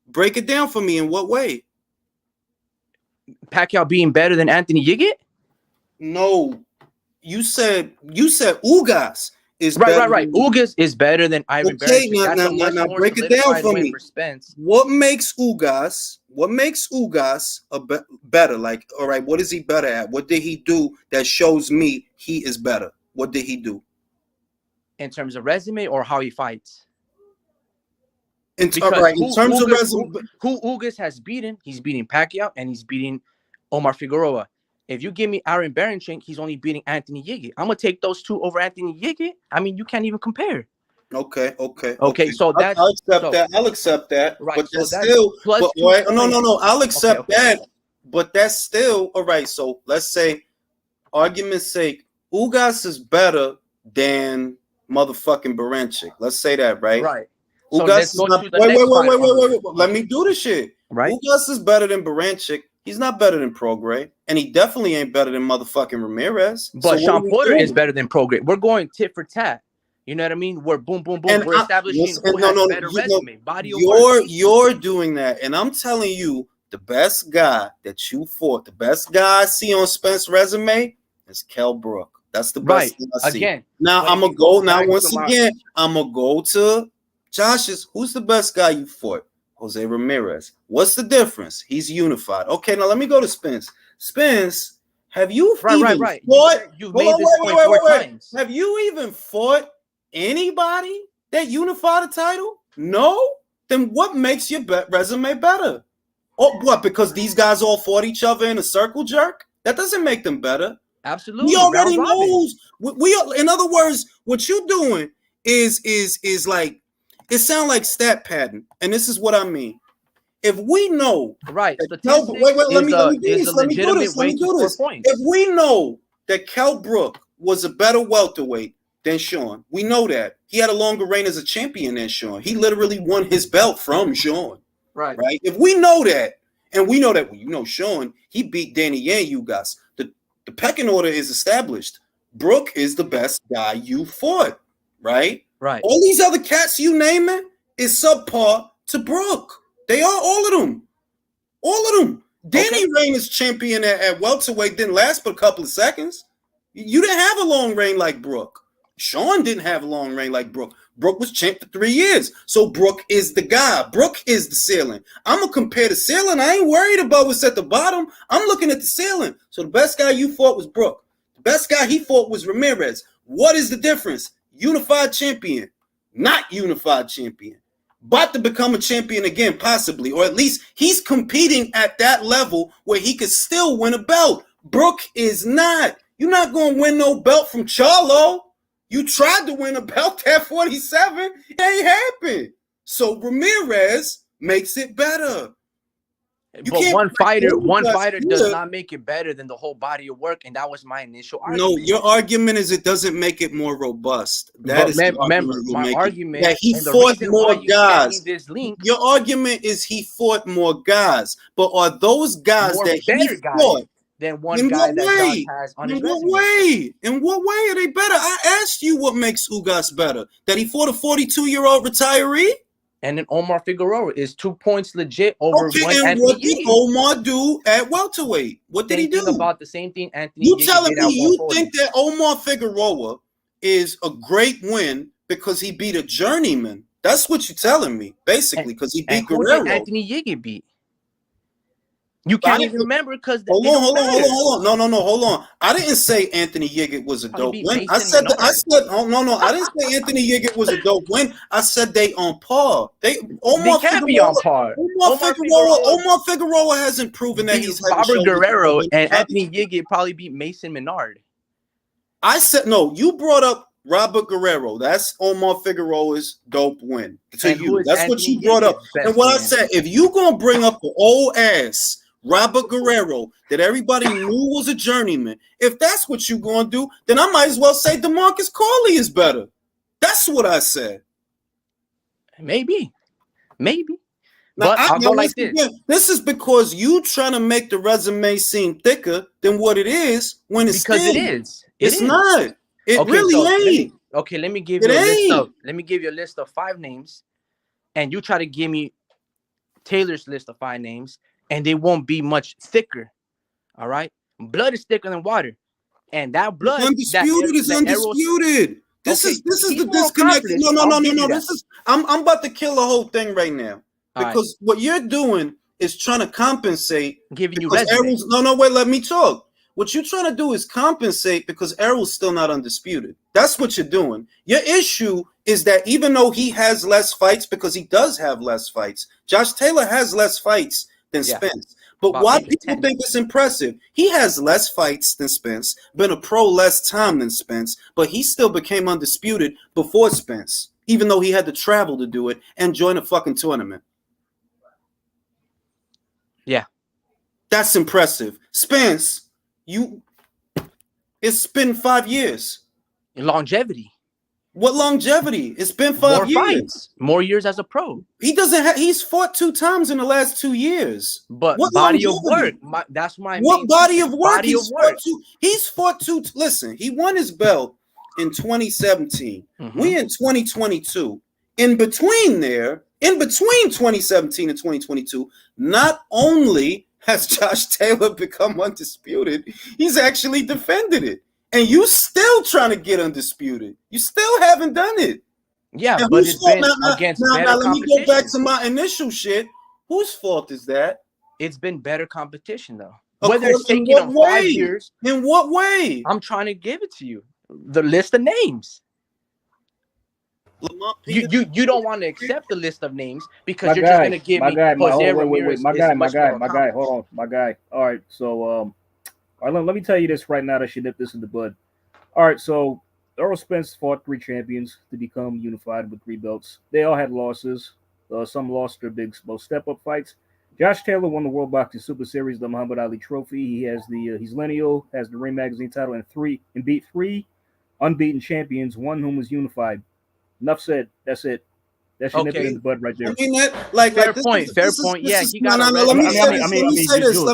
Break it down for me. In what way? Pacquiao being better than Anthony Yigit? No, you said Ugas is better. Right. Ugas is better than Iron Baranchenk. Now break it down for me. What makes Ugas better? Like, all right, what is he better at? What did he do that shows me he is better? What did he do? In terms of resume or how he fights? In terms of resume, who Ugas has beaten? He's beating Pacquiao and he's beating Omar Figueroa. If you give me Aaron Baranchenk, he's only beating Anthony Yigit. I'm gonna take those two over Anthony Yigit. I mean, you can't even compare. Okay. So that's I'll accept that. Right. But So that's that's still. plus No. I'll accept that. But that's still all right. So let's say, argument's sake, Ugas is better than motherfucking Baranchenk. Let's say that, right? Right. Ugas is not. Wait. Let me do this shit. Right. Ugas is better than Baranchenk. He's not better than Prograis, and he definitely ain't better than motherfucking Ramirez. But Sean Porter is better than Prograis. We're going tit for tat. You know what I mean? We're boom. And we're establishing who has better resume, body of work. You're doing that, and I'm telling you, the best guy that you fought, the best guy I see on Spence's resume is Kell Brook. That's the best thing I see. Again, now I'm gonna go. Now once again, I'm gonna go to Josh's. Who's the best guy you fought? Jose Ramirez. What's the difference? He's unified. Okay, now let me go to Spence. Spence, have you even fought? You've made this point 4 times. Have you even fought anybody that unified a title? No? Then what makes your resume better? Oh, what? Because these guys all fought each other in a circle jerk? That doesn't make them better. Absolutely. We already knows. In other words, what you're doing is like, it sounds like stat padding, and this is what I mean. If we know, right? Let me do this. If we know that Kell Brook was a better welterweight than Sean, we know that he had a longer reign as a champion than Sean. He literally won his belt from Sean. Right. If we know that, and we know that, Sean, he beat Danny Yan, you guys. The pecking order is established. Brook is the best guy you fought. Right. All these other cats you naming is subpar to Brook. They are all of them. Danny reign as champion at welterweight didn't last but a couple of seconds. You didn't have a long reign like Brook. Sean didn't have a long reign like Brook. Brook was champ for 3 years. So Brook is the guy. Brook is the ceiling. I'm going to compare the ceiling. I ain't worried about what's at the bottom. I'm looking at the ceiling. So the best guy you fought was Brook. The best guy he fought was Ramirez. What is the difference? Unified champion, not unified champion. About to become a champion again, possibly, or at least he's competing at that level where he could still win a belt. Brook is not. You're not going to win no belt from Charlo. You tried to win a belt at 47. It ain't happened. So Ramirez makes it better. You But can't one fighter does yeah. not make it better than the whole body of work, and that was my initial No, argument. your argument is it doesn't make it more robust. That But is the remember, argument you're my making. argument, That he and the fought reason why more you sent me guys. this link, Your argument is he fought more guys, but are those guys more that better he guys fought? than one In guy what that Josh way? has on In his what resume. way? In what way are they better? I asked you what makes Ugas better. That he fought a 42-year-old retiree? And then Omar Figueroa is 2 points legit over Okay, one and Anthony what did Yiggy. Omar do at welterweight? What did he do? About the same thing Anthony You Yiggy telling did at me you 140. think that Omar Figueroa is a great win because he beat a journeyman? That's what you're telling me, basically, because he beat And who Guerrero. did Anthony Yiggy beat? You can't even remember because hold on. No, hold on. I didn't say Anthony Yigit was a dope win. I said I didn't say Anthony Yigit was a dope win. I said they on par. They can't be on par. Omar Figueroa hasn't proven that he's Robert Guerrero and Anthony Yigit probably beat Mason Menard. I said no. You brought up Robert Guerrero. That's Omar Figueroa's dope win to you. That's what you brought up. And what I said, if you gonna bring up the old ass Robert Guerrero that everybody knew was a journeyman, if that's what you're gonna do, then I might as well say DeMarcus Corley is better. That's what I said. Maybe. Now, but I'll go like this. Again, this is because you trying to make the resume seem thicker than what it is when it's because thin. It is. It's not. It really ain't. Let me give you a list of. Let me give you a list of 5 names, and you try to give me Taylor's list of 5 names, and they won't be much thicker. All right, blood is thicker than water, and that blood undisputed is undisputed. This is the disconnect. No. This is I'm about to kill the whole thing right now because what you're doing is trying to compensate. Giving you resume. Wait, let me talk. What you're trying to do is compensate because Errol's still not undisputed. That's what you're doing. Your issue is that even though he has less fights, because he does have less fights, Josh Taylor has less fights than Spence. But why people think it's impressive? He has less fights than Spence, been a pro less time than Spence, but he still became undisputed before Spence, even though he had to travel to do it and join a fucking tournament. Yeah. That's impressive. Spence, it's been 5 years. Longevity. What longevity? It's been 5 years. Fights. More years as a pro. He's fought 2 times in the last 2 years. But what body of work? That's my what body of work? He's fought 2. Listen, he won his belt in 2017. We in 2022. In between 2017 and 2022, not only has Josh Taylor become undisputed, he's actually defended it. And you still trying to get undisputed. You still haven't done it. Yeah, but it's been against better competition. Let me go back to my initial shit. Whose fault is that? It's been better competition, though. Whether it's taking them 5 years. In what way? I'm trying to give it to you. The list of names. You don't want to accept the list of names because you're just going to give me Jose Ramirez. My guy. Hold on, my guy. All right, so all right, let me tell you this right now that should nip this in the bud. All right, so Errol Spence fought 3 champions to become unified with 3 belts. They all had losses. Some lost their big step-up fights. Josh Taylor won the World Boxing Super Series, the Muhammad Ali Trophy. He has he's lineal, has the Ring Magazine title, and beat 3 unbeaten champions, one whom was unified. Enough said. That's it. That should nip it in the bud right there. I mean, fair point. Yeah, he got. Let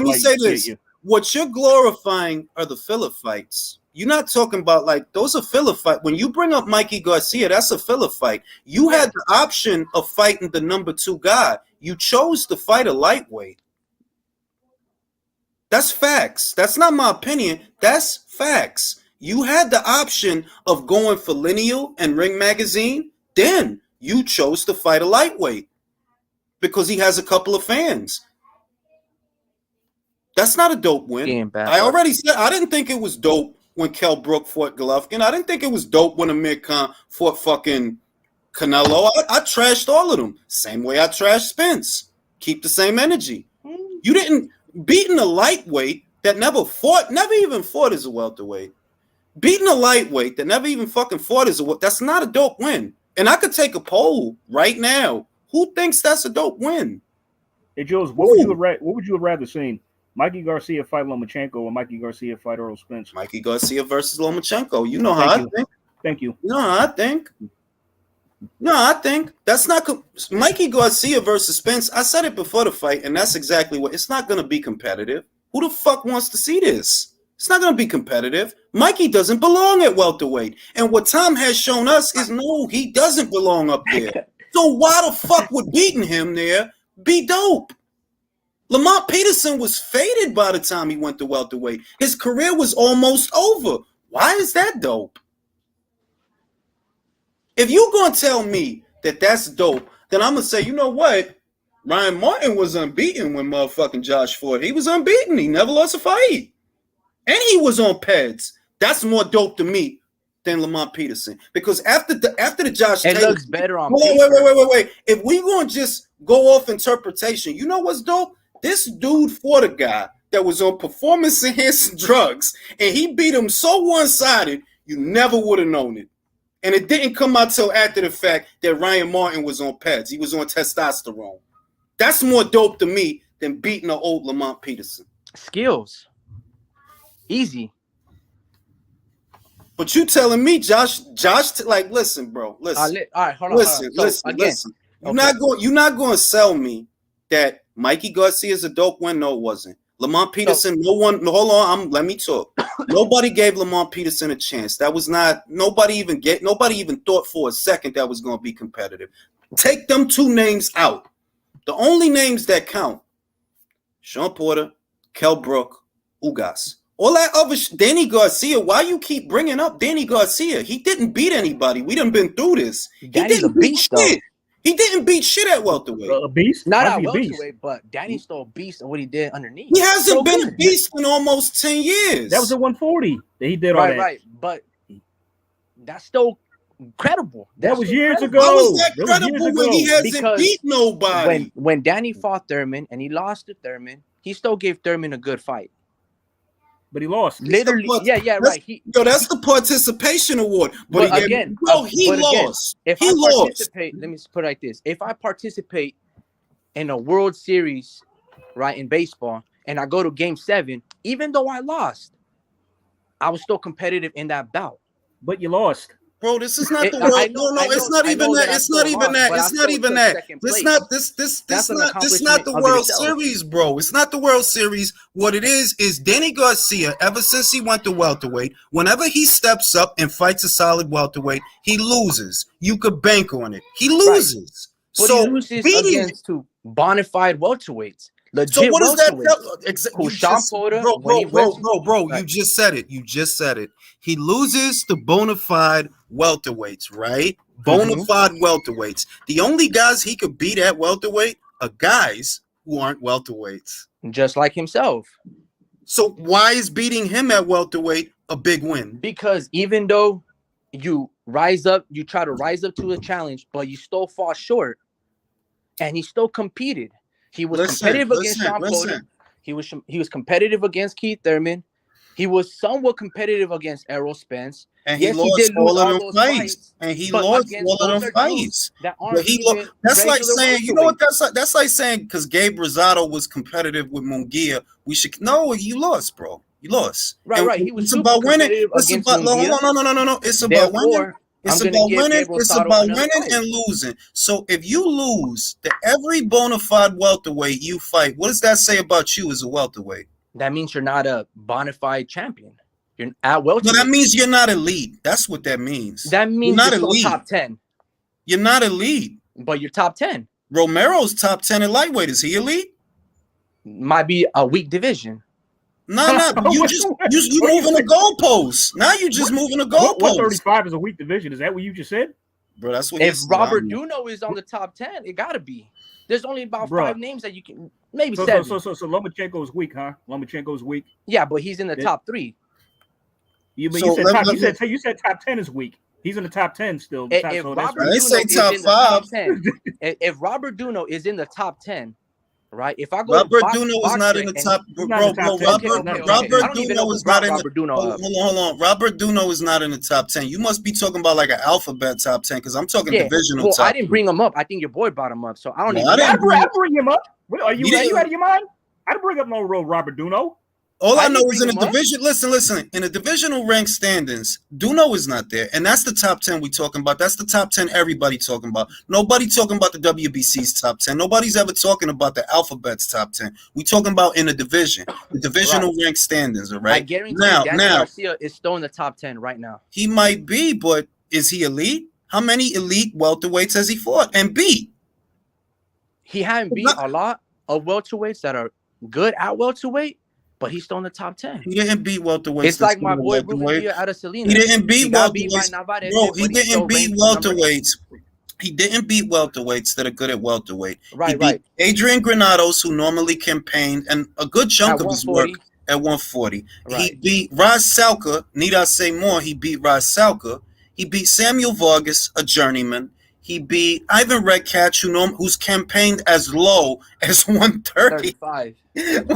me say this. What you're glorifying are the filler fights. You're not talking about those are filler fights. When you bring up Mikey Garcia, that's a filler fight. You had the option of fighting the number 2 guy. You chose to fight a lightweight. That's facts. That's not my opinion. That's facts. You had the option of going for lineal and Ring Magazine. Then you chose to fight a lightweight because he has a couple of fans. That's not a dope win. I already said I didn't think it was dope when Kell Brook fought Golovkin. I didn't think it was dope when Amir Khan fought fucking Canelo. I trashed all of them. Same way I trashed Spence. Keep the same energy. You didn't beating a lightweight that never even fought as a welterweight. Beating a lightweight that never even fucking fought as a that's not a dope win. And I could take a poll right now. Who thinks that's a dope win? Hey, Jules, what would you have rather seen? Mikey Garcia fight Lomachenko or Mikey Garcia fight Errol Spence? Mikey Garcia versus Lomachenko. You know how I think. Thank you. You know how I think. No, I think that's not Mikey Garcia versus Spence. I said it before the fight, and that's exactly what it's not going to be competitive. Who the fuck wants to see this? It's not going to be competitive. Mikey doesn't belong at welterweight, and what Tom has shown us is no, he doesn't belong up there. So why the fuck would beating him there be dope? Lamont Peterson was faded by the time he went to welterweight. His career was almost over. Why is that dope? If you're going to tell me that that's dope, then I'm going to say, you know what? Ryan Martin was unbeaten when motherfucking Josh fought. He was unbeaten. He never lost a fight. And he was on Peds. That's more dope to me than Lamont Peterson. Because after the Josh it Taylor, looks better on paper. Wait. If we going to just go off interpretation, you know what's dope? This dude fought a guy that was on performance-enhancing drugs, and he beat him so one-sided, you never would have known it. And it didn't come out till after the fact that Ryan Martin was on Peds. He was on testosterone. That's more dope to me than beating an old Lamont Peterson. Skills. Easy. But you telling me, Josh, like, listen, bro, listen. All right, hold on. Listen. You're not going to sell me that Mikey Garcia is a dope win. No, it wasn't. Lamont Peterson, let me talk. Nobody gave Lamont Peterson a chance. That was not, nobody even thought for a second that was going to be competitive. Take them two names out. The only names that count, Sean Porter, Kell Brook, Ugas. All that other Danny Garcia, why you keep bringing up Danny Garcia? He didn't beat anybody. We done been through this. Danny's a beast, though. He didn't beat shit at welterweight. A beast? Not at welterweight, but Danny's still a beast in what he did underneath. He hasn't been a beast in almost 10 years. That was at 140 that he did all that. Right. But that's still incredible. That was years ago. How was that credible when he hasn't beat nobody? When Danny fought Thurman and he lost to Thurman, he still gave Thurman a good fight. But he lost. Literally, right. That's the participation award. But again, he lost. If I participate, let me put it like this: if I participate in a World Series, right, in baseball, and I go to Game 7, even though I lost, I was still competitive in that bout. But you lost. Bro, this is not the world. It's not even that. It's not even that. It's not even that. This not the World Series, bro. It's not the World Series. What it is Danny Garcia, ever since he went to welterweight, whenever he steps up and fights a solid welterweight, he loses. You could bank on it. He loses. Right. But he loses against two bona fide welterweights. Legit. So what does that exactly? Bro, you just said it. He loses to bona fide welterweights, right? Bona fide welterweights. The only guys he could beat at welterweight are guys who aren't welterweights. Just like himself. So why is beating him at welterweight a big win? Because even though you try to rise up to a challenge, but you still fall short, and he still competed. He was competitive against Sean Porter. He was competitive against Keith Thurman. He was somewhat competitive against Errol Spence. And he lost all of them fights. And he lost all of them fights. That's like saying, you know what? That's like saying because Gabe Rosado was competitive with Munguia, you lost, bro. You lost. Right. He was about winning. No. It's about winning. It's about winning and losing. So if you lose to every bona fide welterweight you fight, what does that say about you as a welterweight? That means you're not a bona fide champion. You're at welterweight. No, that means you're not elite. That's what that means. That means you're not top 10. You're not elite. But you're top 10. Romero's top 10 in lightweight. Is he elite? Might be a weak division. No. You moving the goalposts. Now you just moving the goalposts. 135 is a weak division. Is that what you just said? Bro, that's what if Robert Duno is on the top 10, it gotta be. There's only about 5 names that you can, maybe 7. So Lomachenko is weak, huh? Lomachenko is weak. Yeah, but he's in the top 3. You said top 10 is weak. He's in the top 10 still. If Robert Duno is in the top 10, right? If I go, Robert Duno is not in the top. Robert Duno is not in the. Hold on. Robert Duno is not in the top 10. You must be talking about like an alphabet top 10 because I'm talking divisional top. I didn't bring him up. I think your boy brought him up. So I don't even. I bring him up. What, are you out of your mind? I didn't bring up no real Robert Duno. All I know didn't is in bring the him up. division. Listen. In the divisional rank standings, Duno is not there, and that's the top 10 we talking about. That's the top 10 everybody talking about. Nobody talking about the WBC's top 10. Nobody's ever talking about the Alphabet's top 10. We talking about in the division, the divisional rank standings. All right. I guarantee you, Danny Garcia is still in the top 10 right now. He might be, but is he elite? How many elite welterweights has he fought and beat? He hadn't beat a lot of welterweights that are good at welterweight, but he's still in the top 10. He didn't beat welterweights. It's like my boy Ruben Villa out of Salinas. He didn't beat welterweights. Bro, he didn't beat welterweights. He didn't beat welterweights that are good at welterweight. He beat Adrian Granados, who normally campaigned, and a good chunk of his work at 140. Right. He beat Raz Salka. Need I say more? He beat Raz Salka. He beat Samuel Vargas, a journeyman. He beat Ivan Redcatch, who's campaigned as low as 130. 35.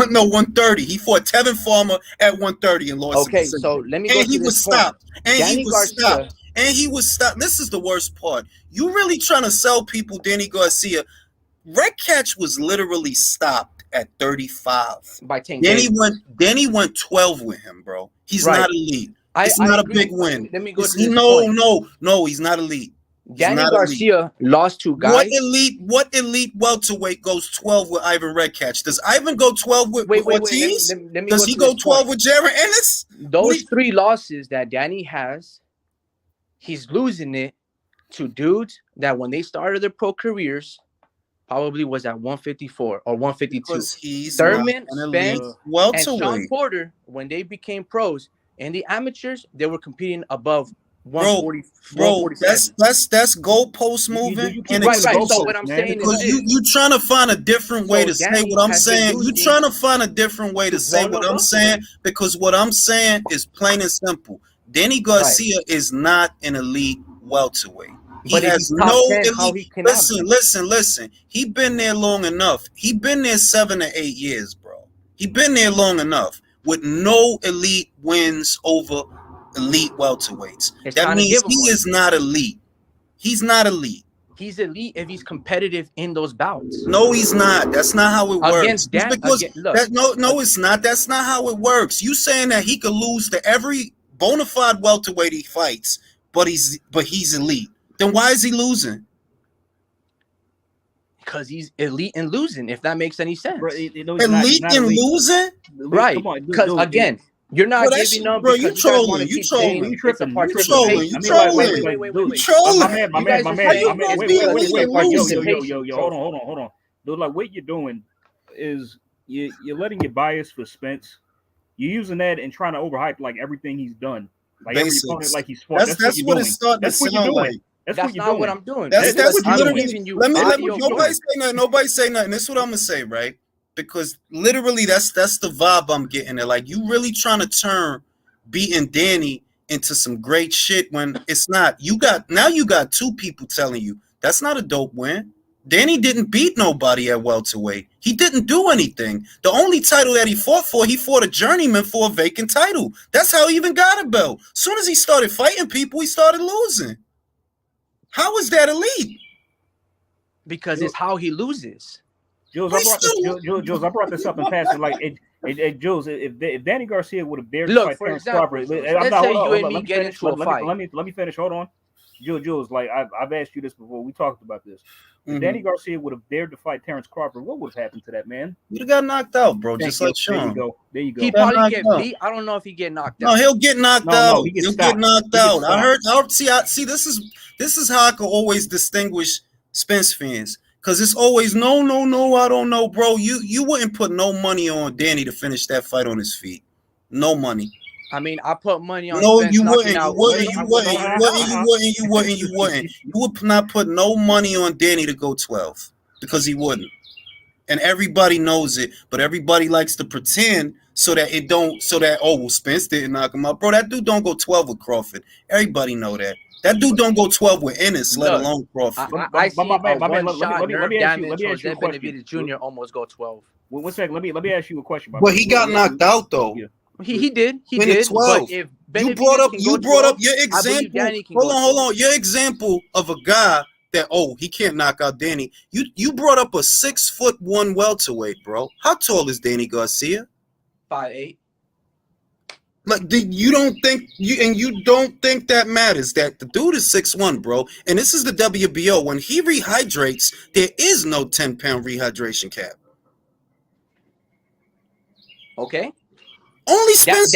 No, 130. He fought Tevin Farmer at 130 and lost. Okay, so let me go to this point. He was stopped. And he was stopped. This is the worst part. You really trying to sell people Danny Garcia. Redcatch was literally stopped at 35. By Tank Then he went 12 with him, bro. He's not elite. It's not a big win. Let me go to this point. No, he's not elite. Danny Garcia lost to guys. What elite welterweight goes 12 with Ivan Redcatch? Does Ivan go 12 with Ortiz? Does he go 12 with Jared Ennis? Those 3 losses that Danny has, he's losing it to dudes that when they started their pro careers probably was at 154 or 152. Thurman, Spence, and Sean Porter, when they became pros, and the amateurs, they were competing above 140. Bro, that's goalpost moving. So what I'm saying is you trying to find a different way to say what I'm saying. You trying to find a different way to say what I'm saying, because what I'm saying is plain and simple. Danny Garcia is not an elite welterweight. He has no elite. Listen. He been there long enough. He been there 7 to 8 years, bro. He been there long enough with no elite wins over elite welterweights. That means he is not elite. He's not elite. He's elite if he's competitive in those bouts. No, he's not. That's not how it works. It's not. That's not how it works. You saying that he could lose to every bona fide welterweight he fights, but he's elite. Then why is he losing? Because he's elite and losing, if that makes any sense. Bro, elite and losing? Right. Because again, you're not giving up. Bro, you trolling. You trolling. You trolling. Wait. Hold on. Dude, like what you're doing is you're letting your bias for Spence. You're using that and trying to overhype like everything he's done. Like every opponent, like he's fought. That's what it's starting to sound like. That's not what I'm doing. That's literally. Nobody say nothing. This is what I'm gonna say, right? Because literally, that's the vibe I'm getting there. Like you really trying to turn beating Danny into some great shit when it's not. You got 2 people telling you that's not a dope win. Danny didn't beat nobody at welterweight. He didn't do anything. The only title that he fought a journeyman for a vacant title. That's how he even got a belt. As soon as he started fighting people, he started losing. How is that elite? Because it's how he loses. Jules, I brought this up in passing. Like, Jules, if Danny Garcia would have dared to fight Terrence Crawford, let's say you and me get into a fight. Let me finish. Hold on, Jules. Like I've asked you this before. We talked about this. If Danny Garcia would have dared to fight Terrence Crawford, what would have happened to that man? He'd have got knocked out, bro. Just like Sean. There you go. He probably get beat. I don't know if he get knocked out. No, he'll get knocked out. He'll get knocked out. I heard. See. This is how I can always distinguish Spence fans. Because it's always no, I don't know, bro. You wouldn't put no money on Danny to finish that fight on his feet. No money. I mean, I put money on. No, Spence you wouldn't. You wouldn't. You would not put no money on Danny to go 12 because he wouldn't. And everybody knows it, but everybody likes to pretend so that Spence didn't knock him out, bro. That dude don't go 12 with Crawford. Everybody know that. That dude don't go 12 with Ennis, let alone Crawford. I see a one-shot nerve damage on Benavidez Jr. almost go 12. One second, let me ask you a question. But he got knocked out though. He did. He did. 12. But if you brought up your example. Hold on. Your example of a guy that, oh, he can't knock out Danny. You brought up a 6'1" welterweight, bro. How tall is Danny Garcia? 5'8". Like, you don't think that matters? That the dude is 6'1", bro, and this is the WBO. When he rehydrates, there is no 10-pound rehydration cap. Okay. Only Spence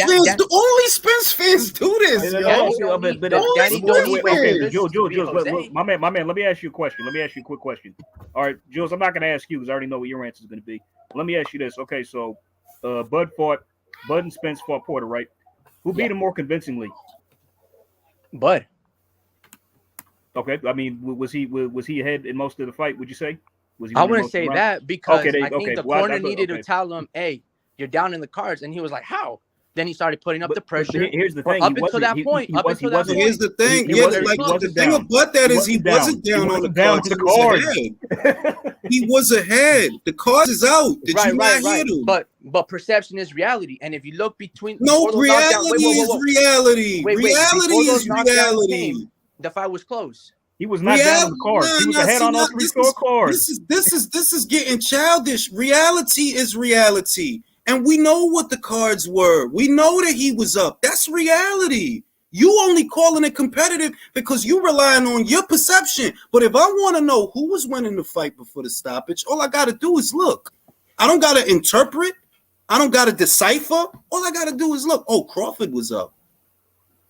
fans do this, Danny yo. don't need okay, Jules, my man, let me ask you a question. Let me ask you a quick question. All right, Jules, I'm not going to ask you because I already know what your answer is going to be. Let me ask you this. Okay, so Bud and Spence fought Porter, right? Who beat him more convincingly? Bud. Okay, I mean, was he ahead in most of the fight? Would you say? Was he? I wouldn't say that because I think the corner needed to tell him, "Hey, you're down in the cards," and he was like, "How?" Then he started putting up the pressure. Here's the thing. Up until that point. Here's the thing. The thing about that is he wasn't down on the cards. He was ahead. He was ahead. The cards is out. Did you not hear him? But perception is reality. And if you look between reality is reality. Reality is reality. Came, the fight was close. He was not down on the cards. He was ahead on all three scorecards. This is getting childish. Reality is reality. And we know what the cards were. We know that he was up. That's reality. You only calling it competitive because you relying on your perception. But if I want to know who was winning the fight before the stoppage, all I got to do is look. I don't got to interpret. I don't got to decipher. All I got to do is look. Oh, Crawford was up.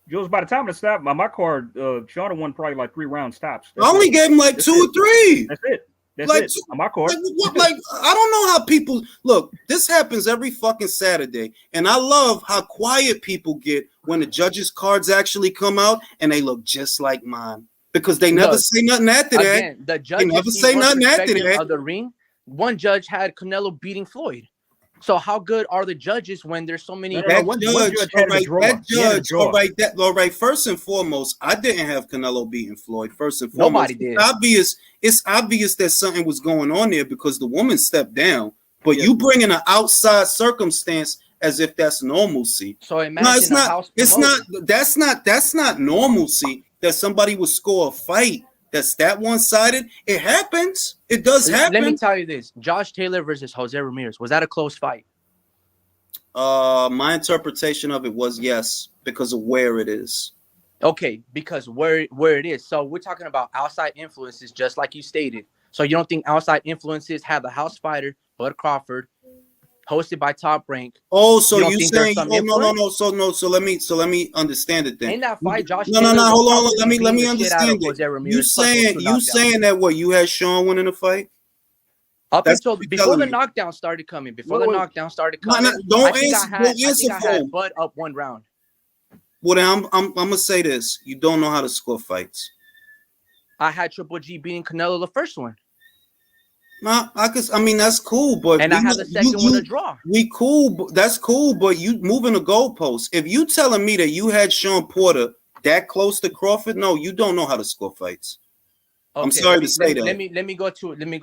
Jules, by the time it stopped, my card, Shawn won probably like 3 round stops. I only gave him like 2 or 3. That's it. That's it. On my card. Like, I don't know how people look. This happens every fucking Saturday, and I love how quiet people get when the judges' cards actually come out and they look just like mine because they never say nothing after that. Again, the judges never say nothing after that. Of the ring, one judge had Canelo beating Floyd. So how good are the judges when there's so many? All right. First and foremost, I didn't have Canelo beating Floyd. First and foremost, nobody did. It's obvious that something was going on there because the woman stepped down. But you bring in an outside circumstance as if that's normalcy. So imagine That's not normalcy that somebody would score a fight. That's that one-sided. It happens. It does happen. Let me tell you this. Josh Taylor versus Jose Ramirez. Was that a close fight? My interpretation of it was yes, because of where it is. Okay, because where it is. So we're talking about outside influences, just like you stated. So you don't think outside influences have the house fighter, Bud Crawford, hosted by Top Rank? Oh, so you saying? Oh, no. So let me understand it then. In that fight, Josh. No. Hold on. Let me understand it. You saying that what you had Shawn winning the fight? Before the knockdown started coming. Don't answer. I had Bud up 1 round. Well, I'm gonna say this. You don't know how to score fights. I had Triple G beating Canelo the first one. Nah, I mean that's cool, but I had the second one a draw. We cool, that's cool, but you moving the goalposts. If you telling me that you had Shawn Porter that close to Crawford, no, you don't know how to score fights. Okay, I'm sorry to say that. Let me go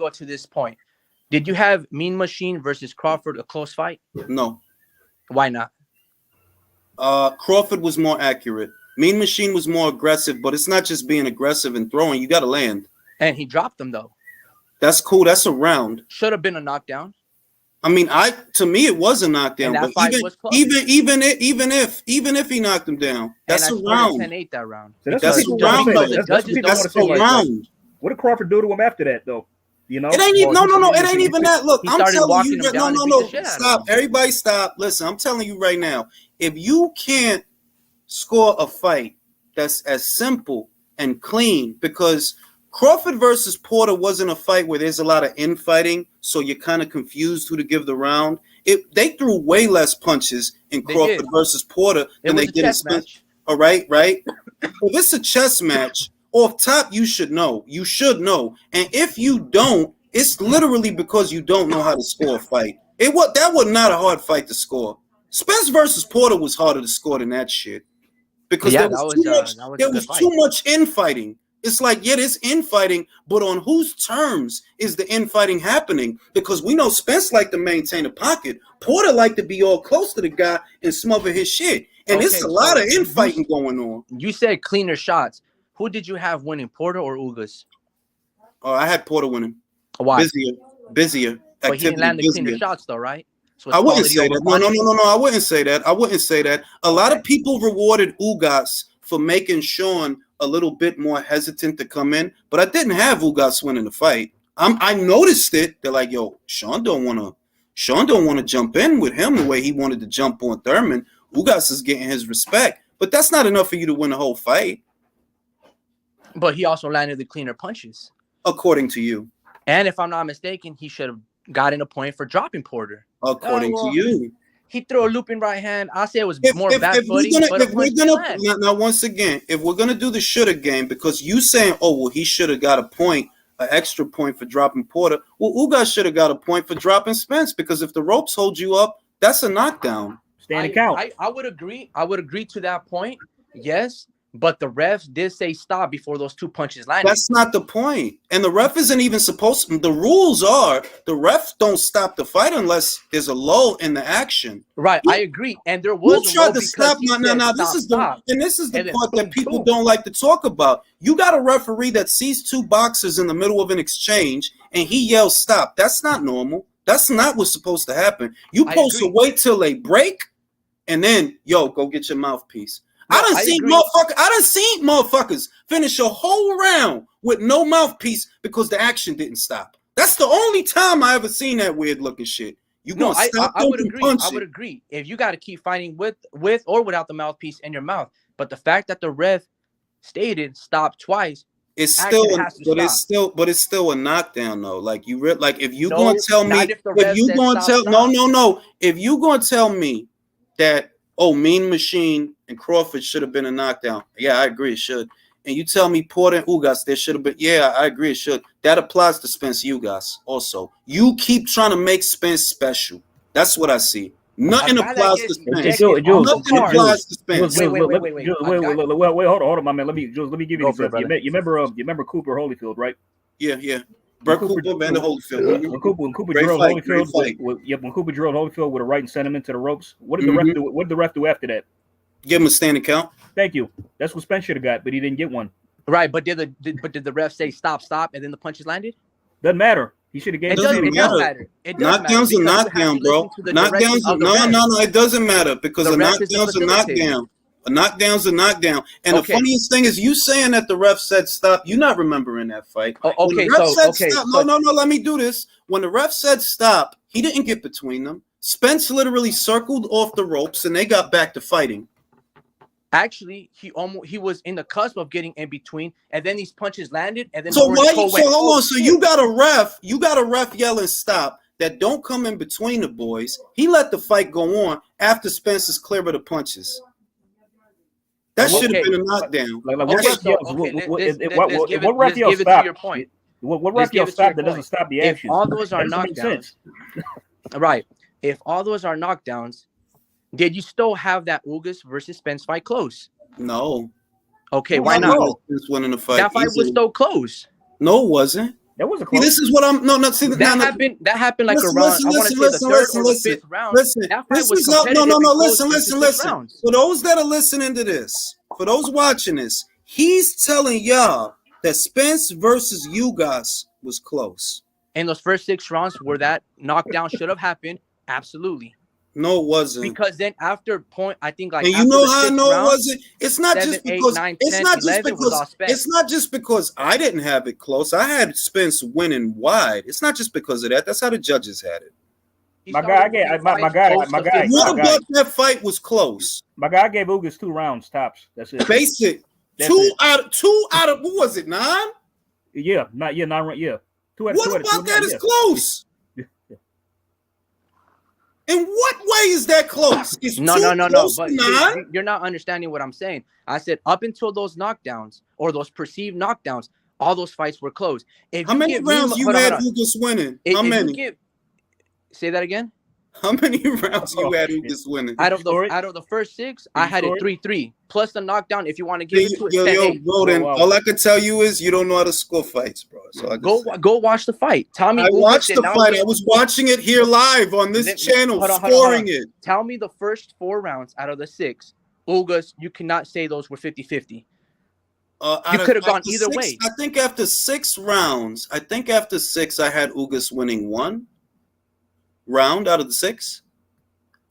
to this point. Did you have Mean Machine versus Crawford a close fight? No. Why not? Crawford was more accurate. Mean Machine was more aggressive, but it's not just being aggressive and throwing. You got to land. And he dropped them though. That's cool. That's a round. Should have been a knockdown. I mean, to me it was a knockdown. And that but fight was close. even if he knocked him down, that's a round. 10-8 that round. So that's a round. That's a round. What did Crawford do to him after that though? You know, it ain't even no. It ain't even that. Look, I'm telling you, no. Stop, everybody, stop. Listen, I'm telling you right now. If you can't score a fight that's as simple and clean, because Crawford versus Porter wasn't a fight where there's a lot of infighting, so you're kind of confused who to give the round. They threw way less punches in Crawford versus Porter than they did in Spence. All right. If it's a chess match, off top, you should know. You should know. And if you don't, it's literally because you don't know how to score a fight. That was not a hard fight to score. Spence versus Porter was harder to score than that shit. Because there was too much infighting. It's like, there's infighting, but on whose terms is the infighting happening? Because we know Spence liked to maintain a pocket. Porter liked to be all close to the guy and smother his shit. And it's a lot of infighting going on. You said cleaner shots. Who did you have winning, Porter or Ugas? Oh, I had Porter winning. Why? Busier. But he didn't land the cleaner busier. shots though, right? So it's I wouldn't quality say over that. No, quantity. I wouldn't say that. I wouldn't say that. A lot of Okay. people rewarded Ugas for making Sean a little bit more hesitant to come in, but I didn't have Ugas winning the fight. I noticed it. They're like, yo, Sean don't want to jump in with him the way he wanted to jump on Thurman. Ugas is getting his respect, but that's not enough for you to win the whole fight, But he also landed the cleaner punches. according to you. And if I'm not mistaken, he should have gotten a point for dropping Porter. According to you. He threw a looping right hand. I say it was If bad footing, but a punch didn't land. now once again, if we're gonna do the shoulda game, because you saying, oh well, he should have got a point, an extra point for dropping Porter. Well, Ugas should have got a point for dropping Spence, because if the ropes hold you up, that's a knockdown. Stand count. I would agree. I would agree to that point. Yes. But the refs did say stop before those two punches landed. That's not the point. And the ref isn't even supposed to. The rules are the refs don't stop the fight unless there's a lull in the action. Right, I agree. And there was You tried to stop. Now, this is the part that people don't like to talk about. You got a referee that sees two boxers in the middle of an exchange and he yells stop. That's not normal. That's not what's supposed to happen. You supposed to wait till they break and then, yo, go get your mouthpiece. No, I done seen motherfuckers finish a whole round with no mouthpiece because the action didn't stop. That's the only time I ever seen that weird looking shit. I would agree. I would agree. If you got to keep fighting with or without the mouthpiece in your mouth, but the fact that the ref stated stop twice, it's still a knockdown though. Like if you gonna tell me, if you gonna tell me that Mean Machine and Crawford should have been a knockdown. Yeah, I agree it should. And you tell me Porter and Ugas, there should have been. Yeah, I agree it should. That applies to Spence Ugas also. You keep trying to make Spence special. That's what I see. Nothing applies to Spence. Nothing applies to Spence. Wait, hold on, my man. Let me give you an example. You remember Cooper Holyfield, right? Yeah. Bert Cooper, Vander Holyfield. When Cooper drilled Holyfield with a right and sent him into the ropes, what did the ref do? What did the ref do after that? Give him a standing count. Thank you. That's what Spence should have got, but he didn't get one. Right, but did the ref say stop, and then the punches landed? Doesn't matter. He should have gave. It doesn't matter. Knockdown's a knockdown, bro. Knockdowns, no, it doesn't matter because a knockdown's a knockdown. A knockdown's a knockdown. And the funniest thing is you saying that the ref said stop. You're not remembering that fight. No, let me do this. When the ref said stop, he didn't get between them. Spence literally circled off the ropes and they got back to fighting. Actually, he was in the cusp of getting in between, and then these punches landed, and then hold on. So you got a ref yelling stop that don't come in between the boys. He let the fight go on after Spence's clear of the punches. That should have been a knockdown. What ref yell stop? What ref yell stop that doesn't stop the action? If all those are knockdowns, right? If all those are knockdowns, did you still have that Ugas versus Spence fight close? No. Okay, why not? Winning the fight. That fight was so close. No, it wasn't. That wasn't close. This is what I'm. See, that happened like around. I want to say the third or the fifth round. That fight was competitive. Listen. For those that are listening to this, for those watching this, he's telling y'all that Spence versus Ugas was close. In those first 6 rounds, where that knockdown should have happened, absolutely. No, it wasn't. Because then after point, I think like. And you know how I know it wasn't? It's not just because. It's not just because I didn't have it close. I had Spence winning wide. It's not just because of that. That's how the judges had it. My guy. What about that fight was close? My guy gave Ugas 2 rounds tops. That's it. Basic. Two out of what was it? 9? Yeah, 9 rounds. Yeah. What about that is close? In what way is that close? No. But you're not understanding what I'm saying. I said up until those knockdowns or those perceived knockdowns, all those fights were close. How many rounds you had Ugas winning? How many? Say that again. How many rounds you had Ugas winning? Out of the first 6, I had it 3-3 plus the knockdown. If you want to give it to it, Roden, all I can tell you is you don't know how to score fights, bro. So go watch the fight. Tell me. I watched the fight. I was watching it here live on this channel, scoring it. Tell me the first 4 rounds out of the 6, Ugas. You cannot say those were 50-50. You could have gone either 6, way. I think after 6 rounds, I had Ugas winning 1 round out of the 6.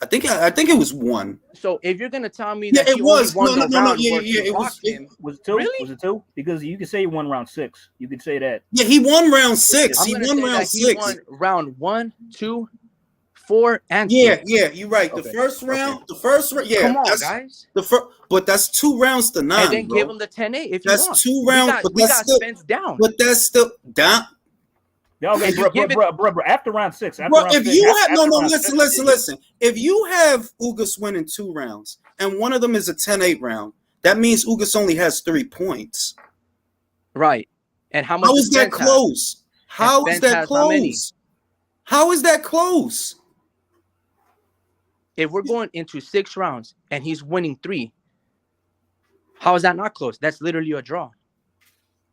I think it was 1. So if you're gonna tell me Yeah, that it he was. only won the round Yeah, where yeah, he it was. rocked him, Was it 2? Really? Was it 2? Because you can say he won round 6. You could say that. Yeah, he won round 6. I'm He gonna won say round that 6. he won round 1, 2, 4, and Yeah, 6. yeah, you're right. Okay. The first round, yeah. Come on, that's guys. but that's 2 rounds to 9. And then bro. give him the 10-8 if you That's want. 2 rounds, but We that's got still, Spence down. but that's still down. Yeah, okay, If you give it- bro, after round 6. Bro, if you have listen. listen. If you have Ugas winning 2 rounds and one of them is a 10-8 round, that means Ugas only has 3 points. Right. And how much How does is that Spence have? close? How is Spence that has how many? close? How is that close? If we're going into 6 rounds and he's winning 3, how is that not close? That's literally a draw.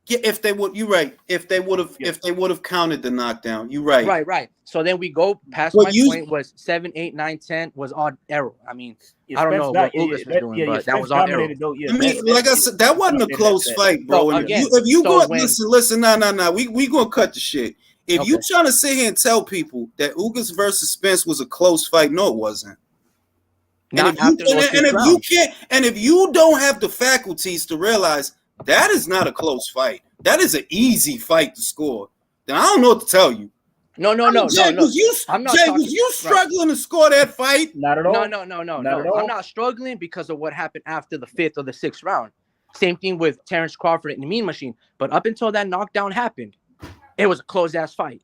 Yeah, if they would, you're right. If they would have counted the knockdown, you're right. Right. So then we go past Well, my point was 7, 8, 9, 10 was all Errol. I mean, I don't know what Ugas was doing, but that was all Errol. I mean, like I said, that wasn't a close fight, bro. So And again, if you so go listen, no, we gonna cut the shit. If you trying to sit here and tell people that Ugas versus Spence was a close fight, no, it wasn't. And if you don't have the faculties to realize that is not a close fight, that is an easy fight to score, then I don't know what to tell you. No. Was you struggling to score that fight? Not at all. No. Not at all. I'm not struggling because of what happened after the 5th or the 6th round. Same thing with Terrence Crawford and the Mean Machine. But up until that knockdown happened, it was a close-ass fight.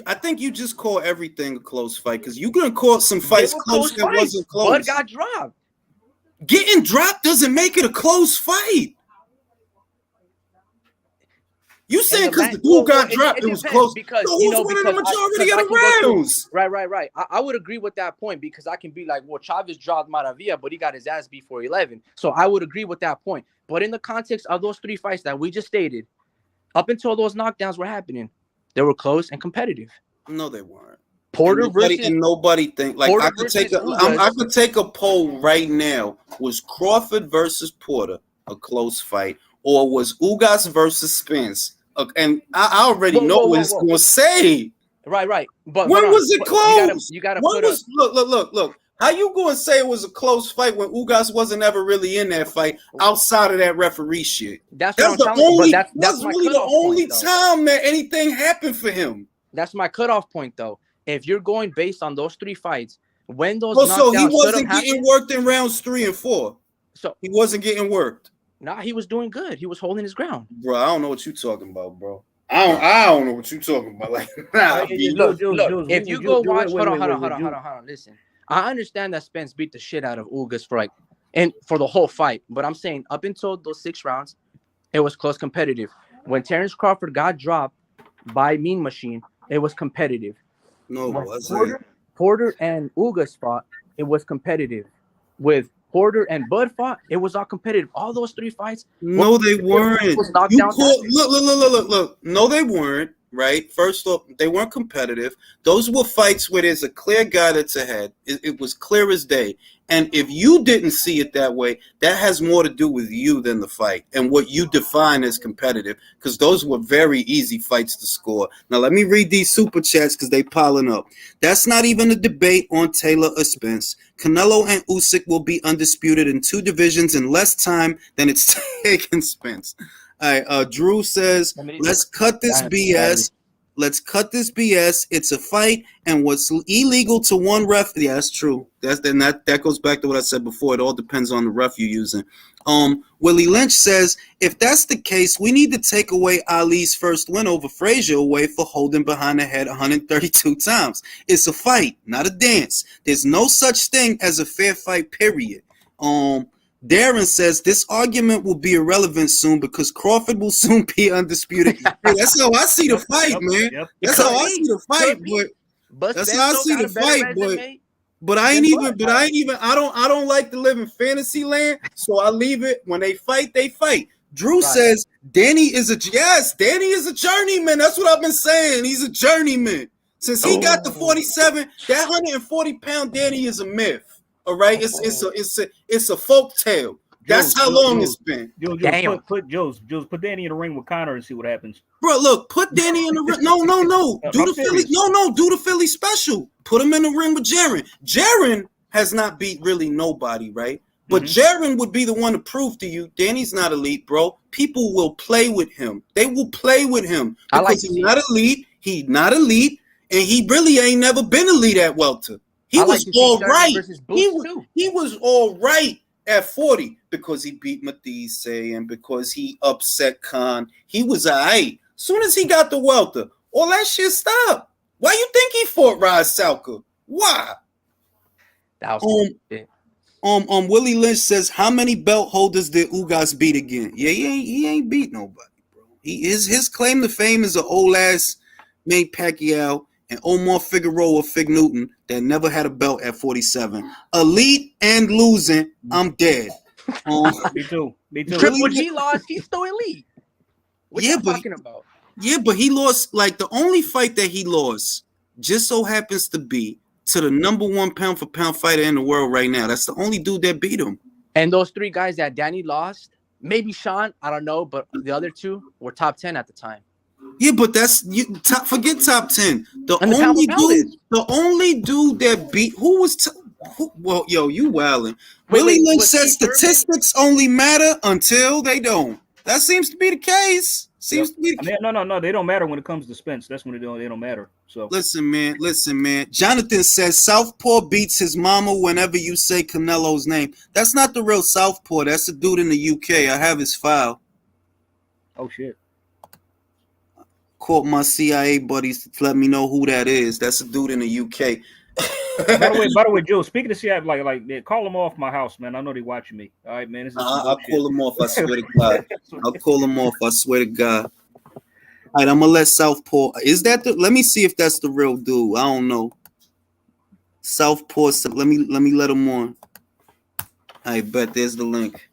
I think you just call everything a close fight because you gonna call some fights close that wasn't close. Bud got dropped. Getting dropped doesn't make it a close fight. You saying because the dude got dropped, it was close? Because so who's winning the majority of the rounds? Right. I would agree with that point because I can be like, well, Chavez dropped Maravilla, but he got his ass beat for 11. So I would agree with that point. But in the context of those 3 fights that we just stated, up until those knockdowns were happening, they were close and competitive. No, they weren't. Nobody think like I could take a poll right now. Was Crawford versus Porter a close fight, or was Ugas versus Spence? And I already know what it's going to say. Right. But when was it close? You gotta look. How you going to say it was a close fight when Ugas wasn't ever really in that fight outside of that referee shit? That's really the only time that anything happened for him. That's my cutoff point, though. If you're going based on those 3 fights, when those so he wasn't getting worked in rounds 3 and 4. So he wasn't getting worked. Nah, he was doing good. He was holding his ground. Bro, I don't know what you're talking about, bro. I don't know what you're talking about. Like, look, if you go watch, hold on. Listen, I understand that Spence beat the shit out of Ugas for the whole fight, but I'm saying up until those 6 rounds, it was close competitive. When Terrence Crawford got dropped by Mean Machine, it was competitive. No, it wasn't. Porter and Ugas fought, it was competitive. With Porter and Bud fought, it was all competitive. All those 3 fights. No, they weren't. Look. No, they weren't. Right. First off, they weren't competitive. Those were fights where there's a clear guy that's ahead. It was clear as day. And if you didn't see it that way, that has more to do with you than the fight and what you define as competitive, because those were very easy fights to score. Now, let me read these super chats because they piling up. That's not even a debate on Taylor or Spence. Canelo and Usyk will be undisputed in 2 divisions in less time than it's taken Spence. All right, Drew says, let's cut this BS. Let's cut this BS. It's a fight, and what's illegal to one ref. Yeah, that's true. That goes back to what I said before. It all depends on the ref you're using. Willie Lynch says, if that's the case, we need to take away Ali's first win over Frazier away for holding behind the head 132 times. It's a fight, not a dance. There's no such thing as a fair fight, period. Darren says this argument will be irrelevant soon because Crawford will soon be undisputed. Hey, that's how I see the fight, man. That's how I see the fight, but that's how I see the fight, but I don't like to live in fantasy land, so I leave it. When they fight, they fight. Drew says Danny is a journeyman. That's what I've been saying. He's a journeyman. Since he got the 47, that 140-pound Danny is a myth. All right, it's a folk tale. That's how long it's been. Jules, Damn. put Danny in the ring with Connor and see what happens. Bro, look, put Danny in the ring. No. Do I'm the Philly. serious. Do the Philly special. Put him in the ring with Jaren. Jaren has not beat really nobody, right? But Jaren would be the one to prove to you Danny's not elite, bro. People will play with him. They will play with him because he's not elite. He's not elite, and he really ain't never been elite at welter. He was all right. He was all right at 40 because he beat Matisse and because he upset Khan. He was all right. Soon as he got the welter, all that shit stopped. Why you think he fought Raj Salka? Why? That was it. Willie Lynch says, how many belt holders did Ugas beat again? Yeah, he ain't beat nobody, bro. His claim to fame is an old ass Manny Pacquiao and Omar Figueroa Fig Newton that never had a belt at 47. Elite and losing, I'm dead. Me too. Triple G lost, he's still elite. What you talking about? Yeah, but he lost, like, the only fight that he lost just so happens to be to the number one pound for pound fighter in the world right now. That's the only dude that beat him. And those three guys that Danny lost, maybe Sean, I don't know, but the other two were top 10 at the time. Yeah, but forget top 10. The only dude that beat you wildin'. Willie Lynch says statistics only matter until they don't. That seems to be the case. No, they don't matter when it comes to Spence. That's when they don't matter. So listen, man. Jonathan says Southpaw beats his mama whenever you say Canelo's name. That's not the real Southpaw. That's a dude in the UK. I have his file. Oh shit. Called my CIA buddies to let me know who that is. That's a dude in the UK. by the way, Joe, speaking of CIA, like call them off my house, man. I know they watching me. All right, man. I'll call them off. I swear to God. I'll call them off. I swear to God. All right, I'm gonna let Southpaw. Is that let me see if that's the real dude. I don't know. Southpaw. Let me let him on. I bet there's the link.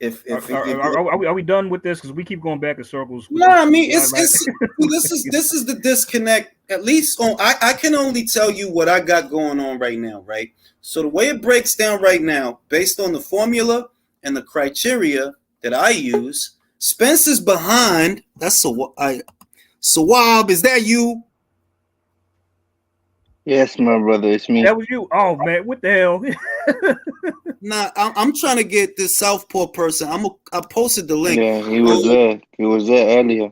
Are we done with this? Because we keep going back in circles. No, I mean this is the disconnect. At least I can only tell you what I got going on right now, right? So the way it breaks down right now, based on the formula and the criteria that I use, Spence is behind. That's Sawab. Is that you? Yes, my brother, it's me. That was you. Oh man, what the hell? Nah, I'm trying to get this Southpaw person. I posted the link. Yeah, he was there. He was there earlier.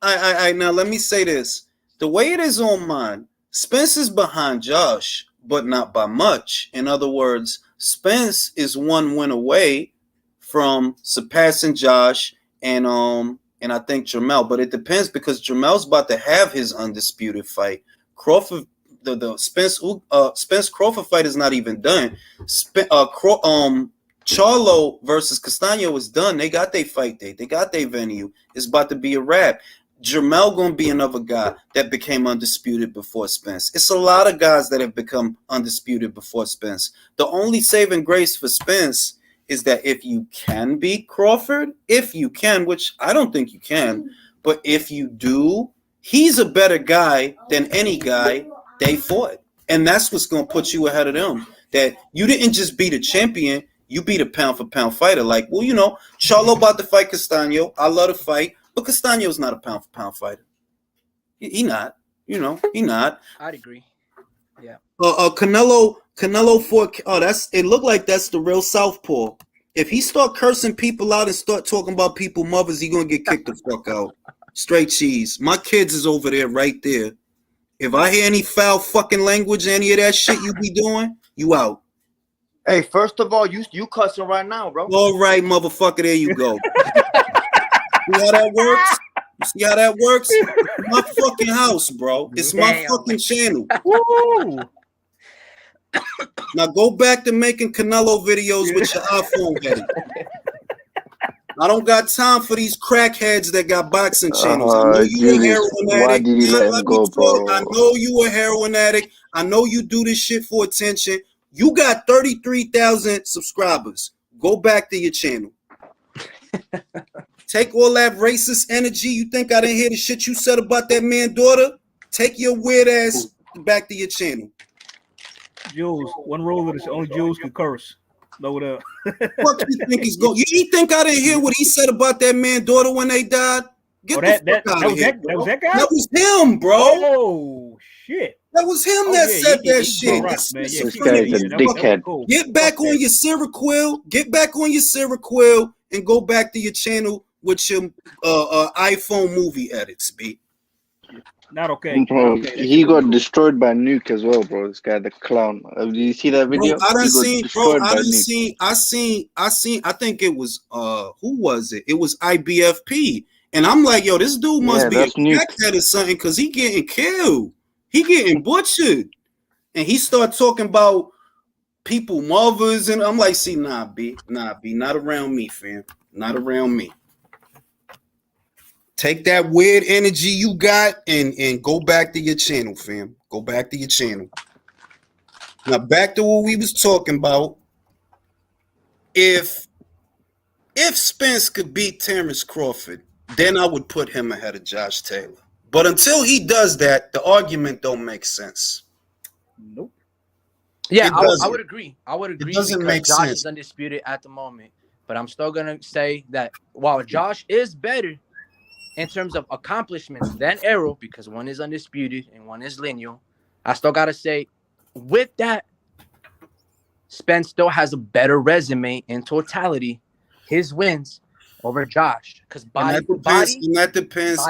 I now let me say this. The way it is on mine, Spence is behind Josh, but not by much. In other words, Spence is one win away from surpassing Josh and I think Jermell. But it depends because Jermell's about to have his undisputed fight. Crawford. The Spence Crawford fight is not even done. Charlo versus Castano is done. They got their fight date. They got their venue. It's about to be a wrap. Jermell gonna be another guy that became undisputed before Spence. It's a lot of guys that have become undisputed before Spence. The only saving grace for Spence is that if you can beat Crawford, if you can, which I don't think you can, but if you do, he's a better guy than any guy they fought. And that's what's going to put you ahead of them. That you didn't just beat a champion, you beat a pound-for-pound fighter. Like, well, you know, Charlo about to fight Castano. I love to fight, but Castano's not a pound-for-pound fighter. He not. You know, he not. I'd agree. Yeah. Canelo fought. It looked like that's the real Southpaw. If he start cursing people out and start talking about people mothers, he going to get kicked the fuck out. Straight cheese. My kids is over there right there. If I hear any foul fucking language, any of that shit you be doing, you out. Hey, first of all, you cussing right now, bro. All right, motherfucker, there you go. See how that works? You see how that works? It's my fucking house, bro. It's my fucking channel. Woo! Now go back to making Canelo videos with your iPhone headed. I don't got time for these crackheads that got boxing channels. I know you a heroin addict. Why did you let him go, bro? I know you a heroin addict. I know you do this shit for attention. You got 33,000 subscribers. Go back to your channel. Take all that racist energy. You think I didn't hear the shit you said about that man's daughter? Take your weird ass back to your channel. Jules, one rule that is only Jules can curse. No, what up? What you think is going? You think I didn't hear what he said about that man's daughter when they died? Get the fuck out of here, that was that guy. That was him, bro. Oh shit! That was him that said that shit. This guy's a dickhead. Cool. Get back on your Seroquel. Get back on your Seroquel and go back to your channel with your iPhone movie edits, B. Not okay. Bro, Not okay. he got destroyed by Nuke as well, bro. This guy, the clown. Did you see that video? Bro, I think it was who was it? It was IBFP. And I'm like, yo, this dude must be a crackhead or something because he getting killed. He getting butchered. And he started talking about people, mothers, and I'm like, see, nah, B, not around me, fam. Not around me. Take that weird energy you got and go back to your channel, fam. Go back to your channel. Now back to what we was talking about. If Spence could beat Terrence Crawford, then I would put him ahead of Josh Taylor. But until he does that, the argument don't make sense. Nope. Yeah, I would agree. I would agree because make Josh sense. is undisputed at the moment. But I'm still gonna say that while Josh is better in terms of accomplishments than Errol, because one is undisputed and one is lineal, I still gotta say, with that, Spence still has a better resume in totality. His wins over Josh, because body for body, that depends.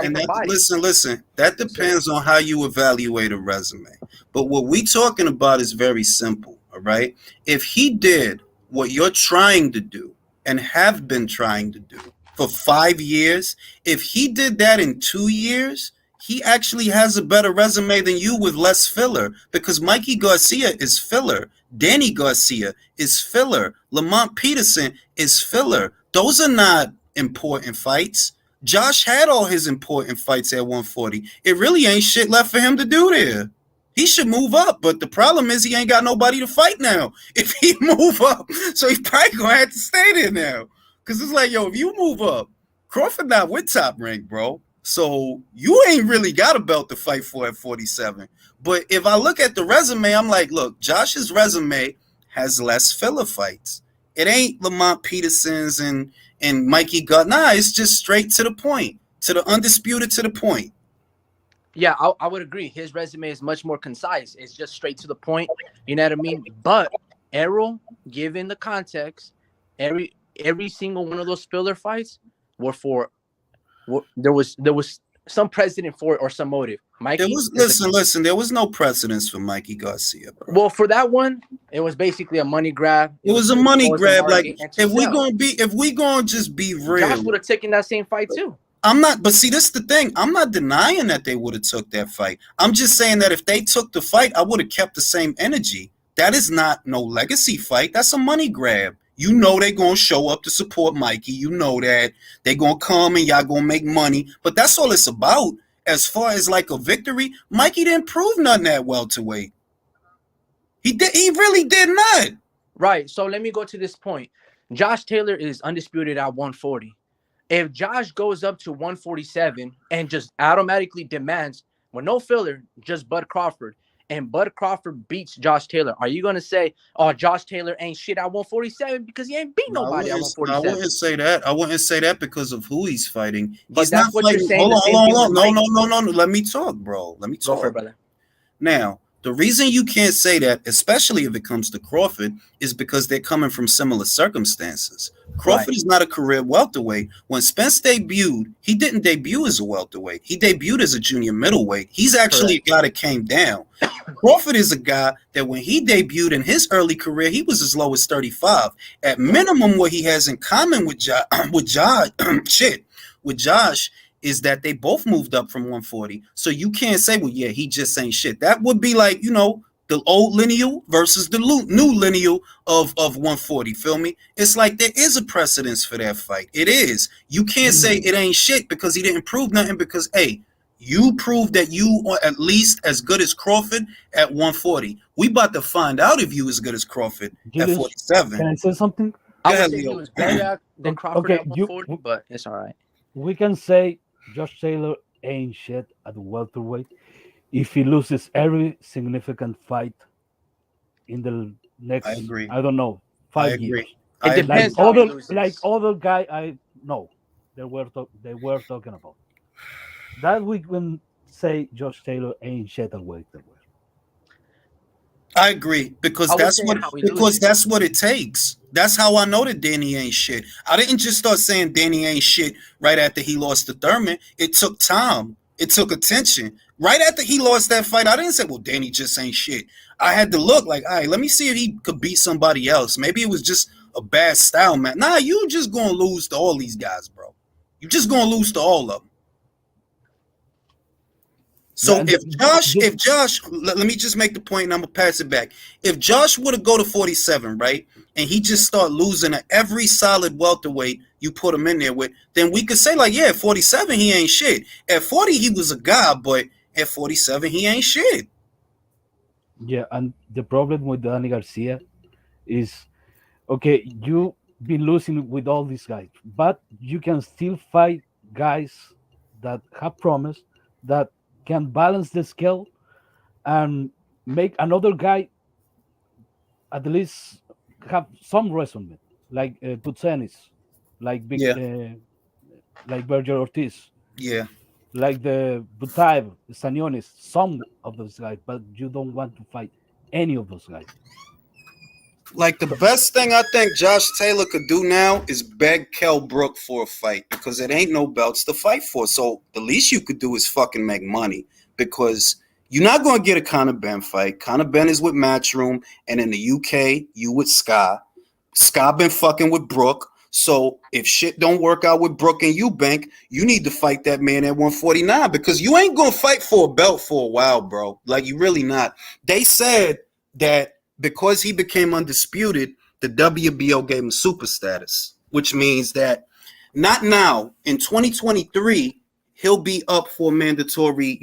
Listen. That depends on how you evaluate a resume. But what we talking about is very simple. All right. If he did what you're trying to do and have been trying to do for 5 years, if he did that in 2 years, he actually has a better resume than you with less filler, because Mikey Garcia is filler. Danny Garcia is filler. Lamont Peterson is filler. Those are not important fights. Josh had all his important fights at 140. It really ain't shit left for him to do there. He should move up, but the problem is he ain't got nobody to fight now if he move up. So he's probably gonna have to stay there now. Because it's like, yo, if you move up, Crawford not with Top Rank, bro. So you ain't really got a belt to fight for at 47. But if I look at the resume, I'm like, look, Josh's resume has less filler fights. It ain't Lamont Peterson's and Mikey Garcia. Nah, it's just straight to the point, to the undisputed, to the point. Yeah, I would agree. His resume is much more concise. It's just straight to the point. You know what I mean? But Errol, given the context, every single one of those filler fights were for there was some precedent for it or some motive. Mikey, listen. There was no precedence for Mikey Garcia, bro. Well, for that one, it was basically a money grab. It was a money grab. Like if we gonna just be real, Josh would have taken that same fight too. I'm not, but see, this is the thing. I'm not denying that they would have took that fight. I'm just saying that if they took the fight, I would have kept the same energy. That is not no legacy fight. That's a money grab. You know they're going to show up to support Mikey. You know that. They're going to come and y'all going to make money. But that's all it's about. As far as like a victory, Mikey didn't prove nothing at welterweight. He really did not. Right. So let me go to this point. Josh Taylor is undisputed at 140. If Josh goes up to 147 and just automatically demands, with no filler, just Bud Crawford, and Bud Crawford beats Josh Taylor, are you going to say, oh, Josh Taylor ain't shit at 147 because he ain't beat nobody at 147? I wouldn't say that. I wouldn't say that because of who he's fighting. But that's what you're saying. Hold on. No. Let me talk, bro. Let me talk. Go for it, brother. Now, the reason you can't say that, especially if it comes to Crawford, is because they're coming from similar circumstances. Crawford is not a career welterweight. When Spence debuted, he didn't debut as a welterweight. He debuted as a junior middleweight. He's actually a guy that came down. Crawford is a guy that when he debuted in his early career, he was as low as 35. At minimum, what he has in common with Josh is that they both moved up from 140. So you can't say, well, yeah, he just ain't shit. That would be like, you know, the old lineal versus the new lineal of 140. Feel me? It's like there is a precedence for that fight. It is. You can't say it ain't shit because he didn't prove nothing because, hey, you proved that you are at least as good as Crawford at 140. We about to find out if you as good as Crawford at 47. Can I say something? I would say he was better than Crawford at 140, but it's all right. We can say Josh Taylor ain't shit at welterweight if he loses every significant fight in the next, I don't know, 5 agree. years. It I depends agree. how he Other loses. other guy I know they were talking about that we can say Josh Taylor ain't shit at welterweight. I agree I would say how he loses. that's what it takes. That's how I know that Danny ain't shit. I didn't just start saying Danny ain't shit right after he lost to Thurman. It took time. It took attention. Right after he lost that fight, I didn't say, well, Danny just ain't shit. I had to look like, all right, let me see if he could beat somebody else. Maybe it was just a bad style, man. Nah, you just gonna lose to all these guys, bro. You just gonna lose to all of them. So And if Josh, let me just make the point and I'm gonna pass it back. If Josh would have go to 47, right, and he just start losing at every solid welterweight you put him in there with, then we could say like, yeah, at 47 he ain't shit. At 40 he was a guy, but at 47 he ain't shit. yeah, and the problem with Danny Garcia is okay, you been losing with all these guys, but you can still fight guys that have promise that can balance the scale and make another guy at least have some resume, like Tutsenis, like big, Yeah, like Berger Ortiz, yeah. like the Butaev, Stanionis, some of those guys, but you don't want to fight any of those guys. Like the best thing I think Josh Taylor could do now is beg Kell Brook for a fight because it ain't no belts to fight for. So the least you could do is fucking make money because you're not going to get a Conor Benn fight. Conor Benn is with Matchroom, and in the UK, you with Sky. Sky been fucking with Brook. So if shit don't work out with Brook and Eubank, you need to fight that man at 149 because you ain't going to fight for a belt for a while, bro. Like you really not. They said that because he became undisputed, the WBO gave him super status, which means that not now in 2023 he'll be up for mandatory.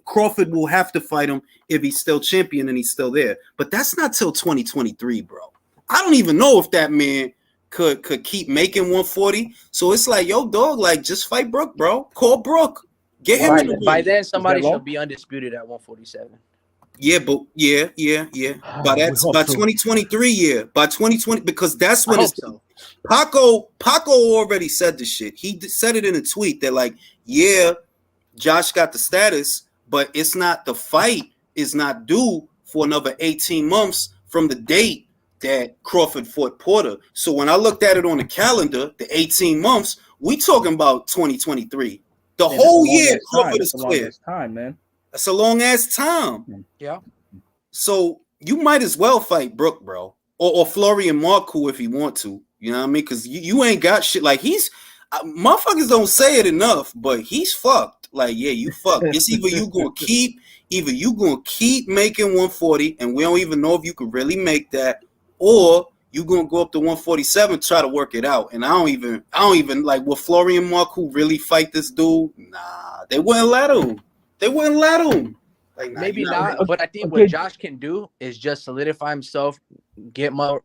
Crawford will have to fight him if he's still champion and he's still there, but that's not till 2023, bro. I don't even know if that man could keep making 140. So it's like, yo, dog, like just fight Brook, bro. Call Brook, get him in the By ring. then, somebody long? should be undisputed at 147. Yeah, but yeah. By We hope by so. 2023, yeah. By 2020, because that's I when hope it's so. Paco already said the shit. He said it in a tweet that like, yeah, Josh got the status, but it's not, the fight is not due for another 18 months from the date that Crawford fought Porter. So when I looked at it on the calendar, the 18 months, we talking about 2023. The Man, that's a whole long year ass time. Crawford That's is a long clear. ass time, man. That's a long ass time. Yeah. So you might as well fight Brook, bro, or Florian Marcoux if you want to. You know what I mean? Because you ain't got shit. Like motherfuckers don't say it enough, but he's fucked. Like, yeah, you fucked. It's either you gonna keep making 140, and we don't even know if you can really make that, or you gonna go up to 147, try to work it out. And I don't even like, will Florian Marcoux really fight this dude? Nah, they wouldn't let him. Like, nah, Maybe you're not, ready. but I think Okay. what Josh can do is just solidify himself, get more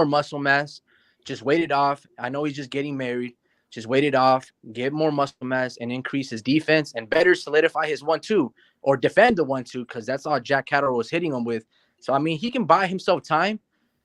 muscle mass, just wait it off. I know he's just getting married. Just wait it off, get more muscle mass, and increase his defense, and better solidify his 1-2 or defend the 1-2 because that's all Jack Catterall was hitting him with. So I mean, he can buy himself time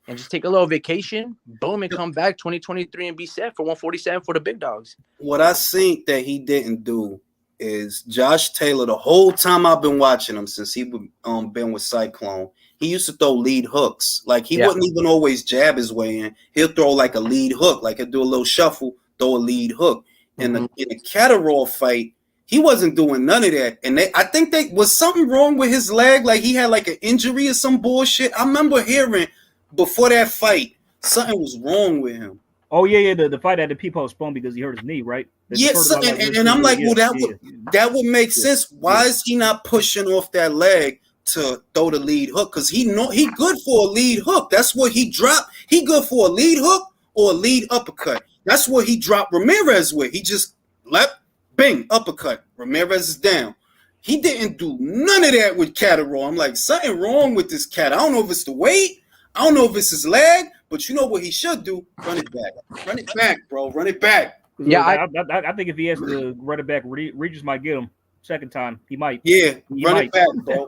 and just take a little vacation, boom, and come back 2023 and be set for 147 for the big dogs. What I think that he didn't do is Josh Taylor, the whole time I've been watching him since he been with Cyclone, he used to throw lead hooks. Like he wouldn't even always jab his way in. He'll throw like a lead hook, like he'll do a little shuffle, throw a lead hook. In the Catterall fight, he wasn't doing none of that. And I think was something wrong with his leg. Like he had like an injury or some bullshit. I remember hearing before that fight, something was wrong with him. Oh yeah. The fight had to be postponed because he hurt his knee, right? Yes, and I'm like, well, that would make sense. Why is he not pushing off that leg to throw the lead hook? Because he good for a lead hook. That's what he dropped. He good for a lead hook or a lead uppercut. That's what he dropped Ramirez with. He just left, bing, uppercut. Ramirez is down. He didn't do none of that with Catterall. I'm like, something wrong with this cat. I don't know if it's the weight. I don't know if it's his leg. But you know what he should do? Run it back. Run it back, bro. Run it back. Yeah, I think if he has to run it back, Regis might get him second time. He might. Yeah, he run might. it back, bro.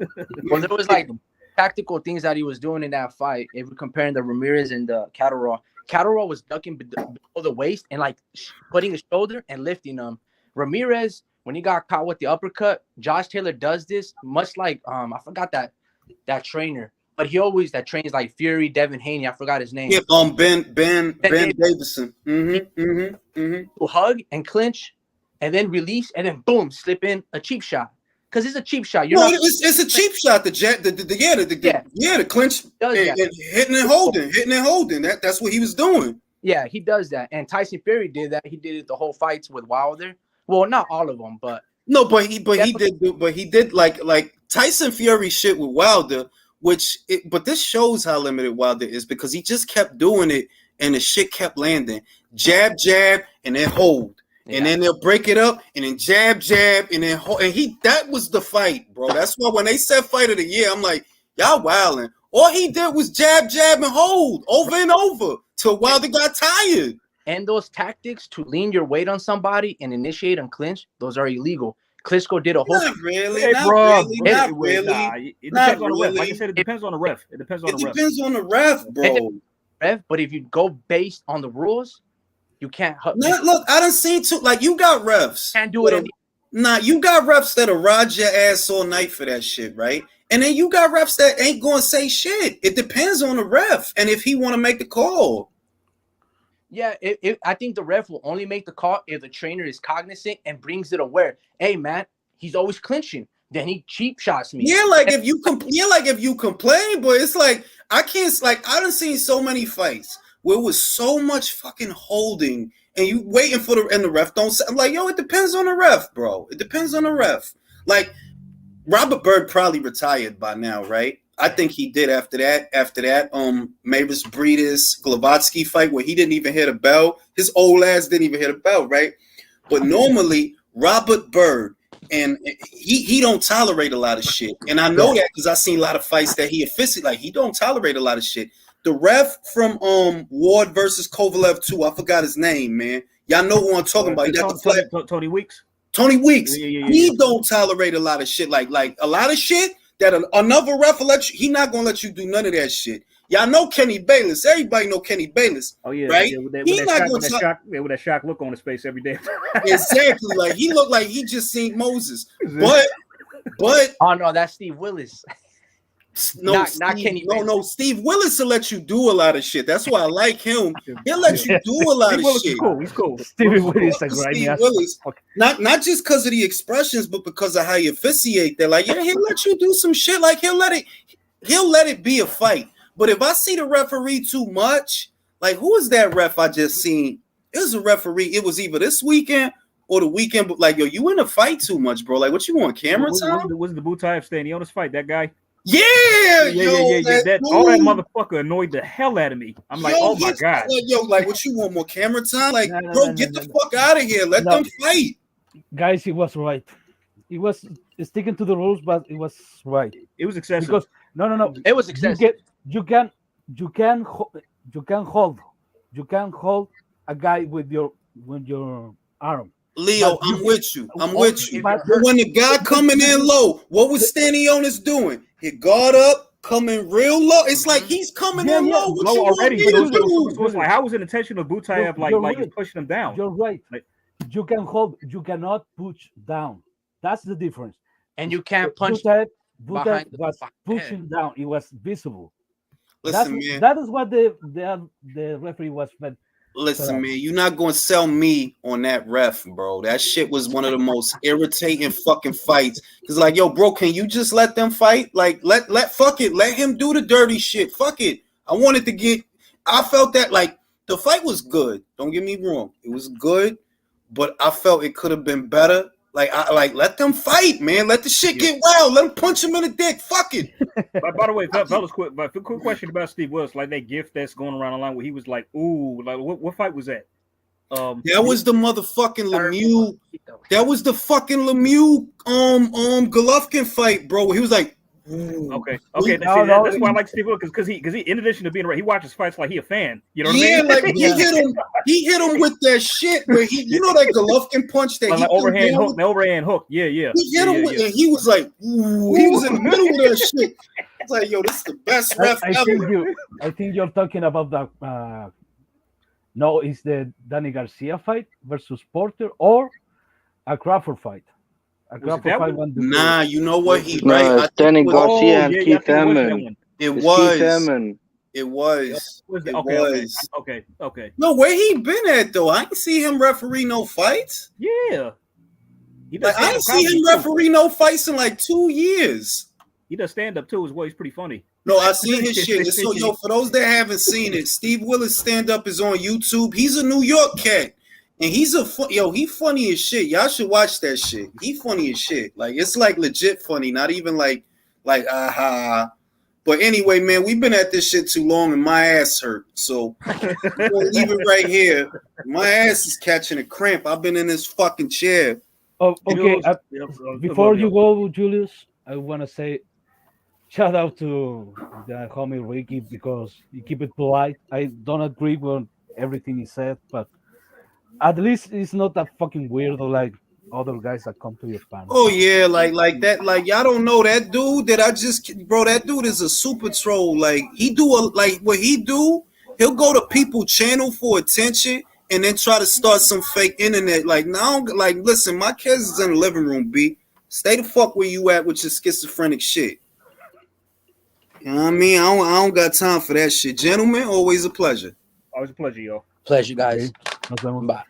Well, there was like tactical things that he was doing in that fight, if we're comparing the Ramirez and the Catterall was ducking below the waist and like putting his shoulder and lifting him. Ramirez, when he got caught with the uppercut, Josh Taylor does this much like I forgot that trainer, but he always that trains like Fury, Devin Haney. I forgot his name. Yeah, Ben Davison. Will hug and clinch, and then release, and then boom, slip in a cheap shot. Because it's a cheap shot. It's a cheap shot. The clinch and hitting and holding. That's what he was doing. Yeah, he does that. And Tyson Fury did that. He did it the whole fights with Wilder. Well, not all of them, but he did like Tyson Fury shit with Wilder, but this shows how limited Wilder is because he just kept doing it and the shit kept landing. Jab, and then hold. Yeah. And then they'll break it up and then jab, and then hold. And that was the fight, bro. That's why when they said fight of the year, I'm like, y'all wilding. All he did was jab, and hold over and over till Wilder got tired. And those tactics to lean your weight on somebody and initiate and clinch, those are illegal. Klitschko did a whole. Not really. It depends on the ref. Like I said, it depends on the ref. It depends on the ref, bro. But if you go based on the rules, you can't. Look, I done seen too. Like you got refs. Can't do it. You got refs that'll ride your ass all night for that shit, right? And then you got refs that ain't gonna say shit. It depends on the ref and if he want to make the call. Yeah, I think the ref will only make the call if the trainer is cognizant and brings it aware. Hey, man, he's always clinching. Then he cheap shots me. Yeah, if you complain, but it's like I done seen so many fights where it was so much fucking holding and you waiting for the ref don't say. I'm like, yo, it depends on the ref, bro. It depends on the ref. Like Robert Byrd probably retired by now, right? I think he did after that. Mavis Breedis Glavatsky fight where he didn't even hit a bell. His old ass didn't even hit a bell, right? But normally Robert Byrd and he don't tolerate a lot of shit. And I know that because I seen a lot of fights that he officially he don't tolerate a lot of shit. The ref from Ward versus Kovalev 2, I forgot his name, man. Y'all know who I'm talking about. He got the flag. Tony Weeks. Tony Weeks. Yeah. He don't tolerate a lot of shit. Like a lot of shit that another ref will let you. He not gonna let you do none of that shit. Y'all know Kenny Bayless. Everybody know Kenny Bayless. Oh yeah, right? Yeah, with that shock look on his face every day. Exactly. Like he looked like he just seen Moses. But oh no, that's Steve Willis. Not Kenny. No. Steve Willis will let you do a lot of shit. That's why I like him. He'll let you do a lot of shit. He's cool. Steve Willis, not just because of the expressions, but because of how you officiate. They're like, yeah, he'll let you do some shit. Like he'll let it be a fight. But if I see the referee too much, like who is that ref I just seen? It was a referee. It was either this weekend or the weekend. But like, yo, you in a fight too much, bro. Like, what you want? Camera time? Was the Butayev standing on his fight? That guy. Yeah. That motherfucker annoyed the hell out of me. I'm like, oh my god. Like what you want? More camera time? Like, get the fuck out of here. Let them fight. Guys, he was right. He was sticking to the rules, but it was right. It was excessive. Because no. It was excessive. You can hold a guy with your arm. Leo, I'm with you. But when the guy coming in low, what was Stanionis doing? He guard up, coming real low. It's like he's coming in low. What you already. do? Like, how was it intentional? Butayev like he's pushing him down. You're right. Like, you can hold. You cannot push down. That's the difference. And you can't punch. Butayev was pushing down. It was visible. Listen, man. That is what the referee was meant. Listen, man, you're not going to sell me on that ref, bro. That shit was one of the most irritating fucking fights. Because, like, yo, bro, can you just let them fight? Like, let him do the dirty shit. Fuck it. I felt that, like, the fight was good. Don't get me wrong. It was good, but I felt it could have been better. Like, let them fight, man. Let the shit get wild. Let them punch him in the dick. Fuck it. By the way, fellas, quick question about Steve Willis. Like that GIF that's going around online where he was like, "Ooh, like what fight was that?" That was the motherfucking Lemieux. That was the fucking Lemieux Golovkin fight, bro. He was like, ooh. Okay. That's why I like Steve Willis because he in addition to being he watches fights like he a fan. You know what I mean? Like he hit him with that shit where that Golovkin punch that he overhand hook. The overhand hook. Yeah. He hit him with and he was like, ooh, he was in the middle of that shit. It's like, yo, this is the best I, ref I ever. think you're talking about the no, it's the Danny Garcia fight versus Porter or a Crawford fight. A Was it Crawford that fight one? one. Nah, you know what? He No, right. I it's think Danny it was. Garcia Oh and yeah, I Keith think it was that Hammond. one. It It's Keith was. Hammond. It was. Was It okay, was. okay. No, where he been at though? I ain't see him referee no fights. Yeah. He does Like I stand ain't up see comedy him too. referee no fights in like 2 years. He does stand up too as well. He's pretty funny. No, I seen his shit. So, yo, for those that haven't seen it, Steve Willis stand up is on YouTube. He's a New York cat, and he's he funny as shit. Y'all should watch that shit. He funny as shit. Like it's like legit funny, not even like aha. But anyway, man, we've been at this shit too long, and my ass hurt. So we'll leave it right here. My ass is catching a cramp. I've been in this fucking chair. Oh, okay. Before you go, go, Julius, I want to say shout out to the homie Ricky because he keep it polite. I don't agree with everything he said, but at least it's not that fucking weirdo like other guys that come to your panel. Oh yeah, like that. Like y'all don't know that dude that I just, bro. That dude is a super troll. Like he do like what he do. He'll go to people's channel for attention and then try to start some fake internet. Like now, like listen, my kids is in the living room. B, stay the fuck where you at with your schizophrenic shit. You know what I mean? I don't got time for that shit. Gentlemen, always a pleasure. Always a pleasure, yo. Pleasure, guys. Okay. Nos vemos. Bye.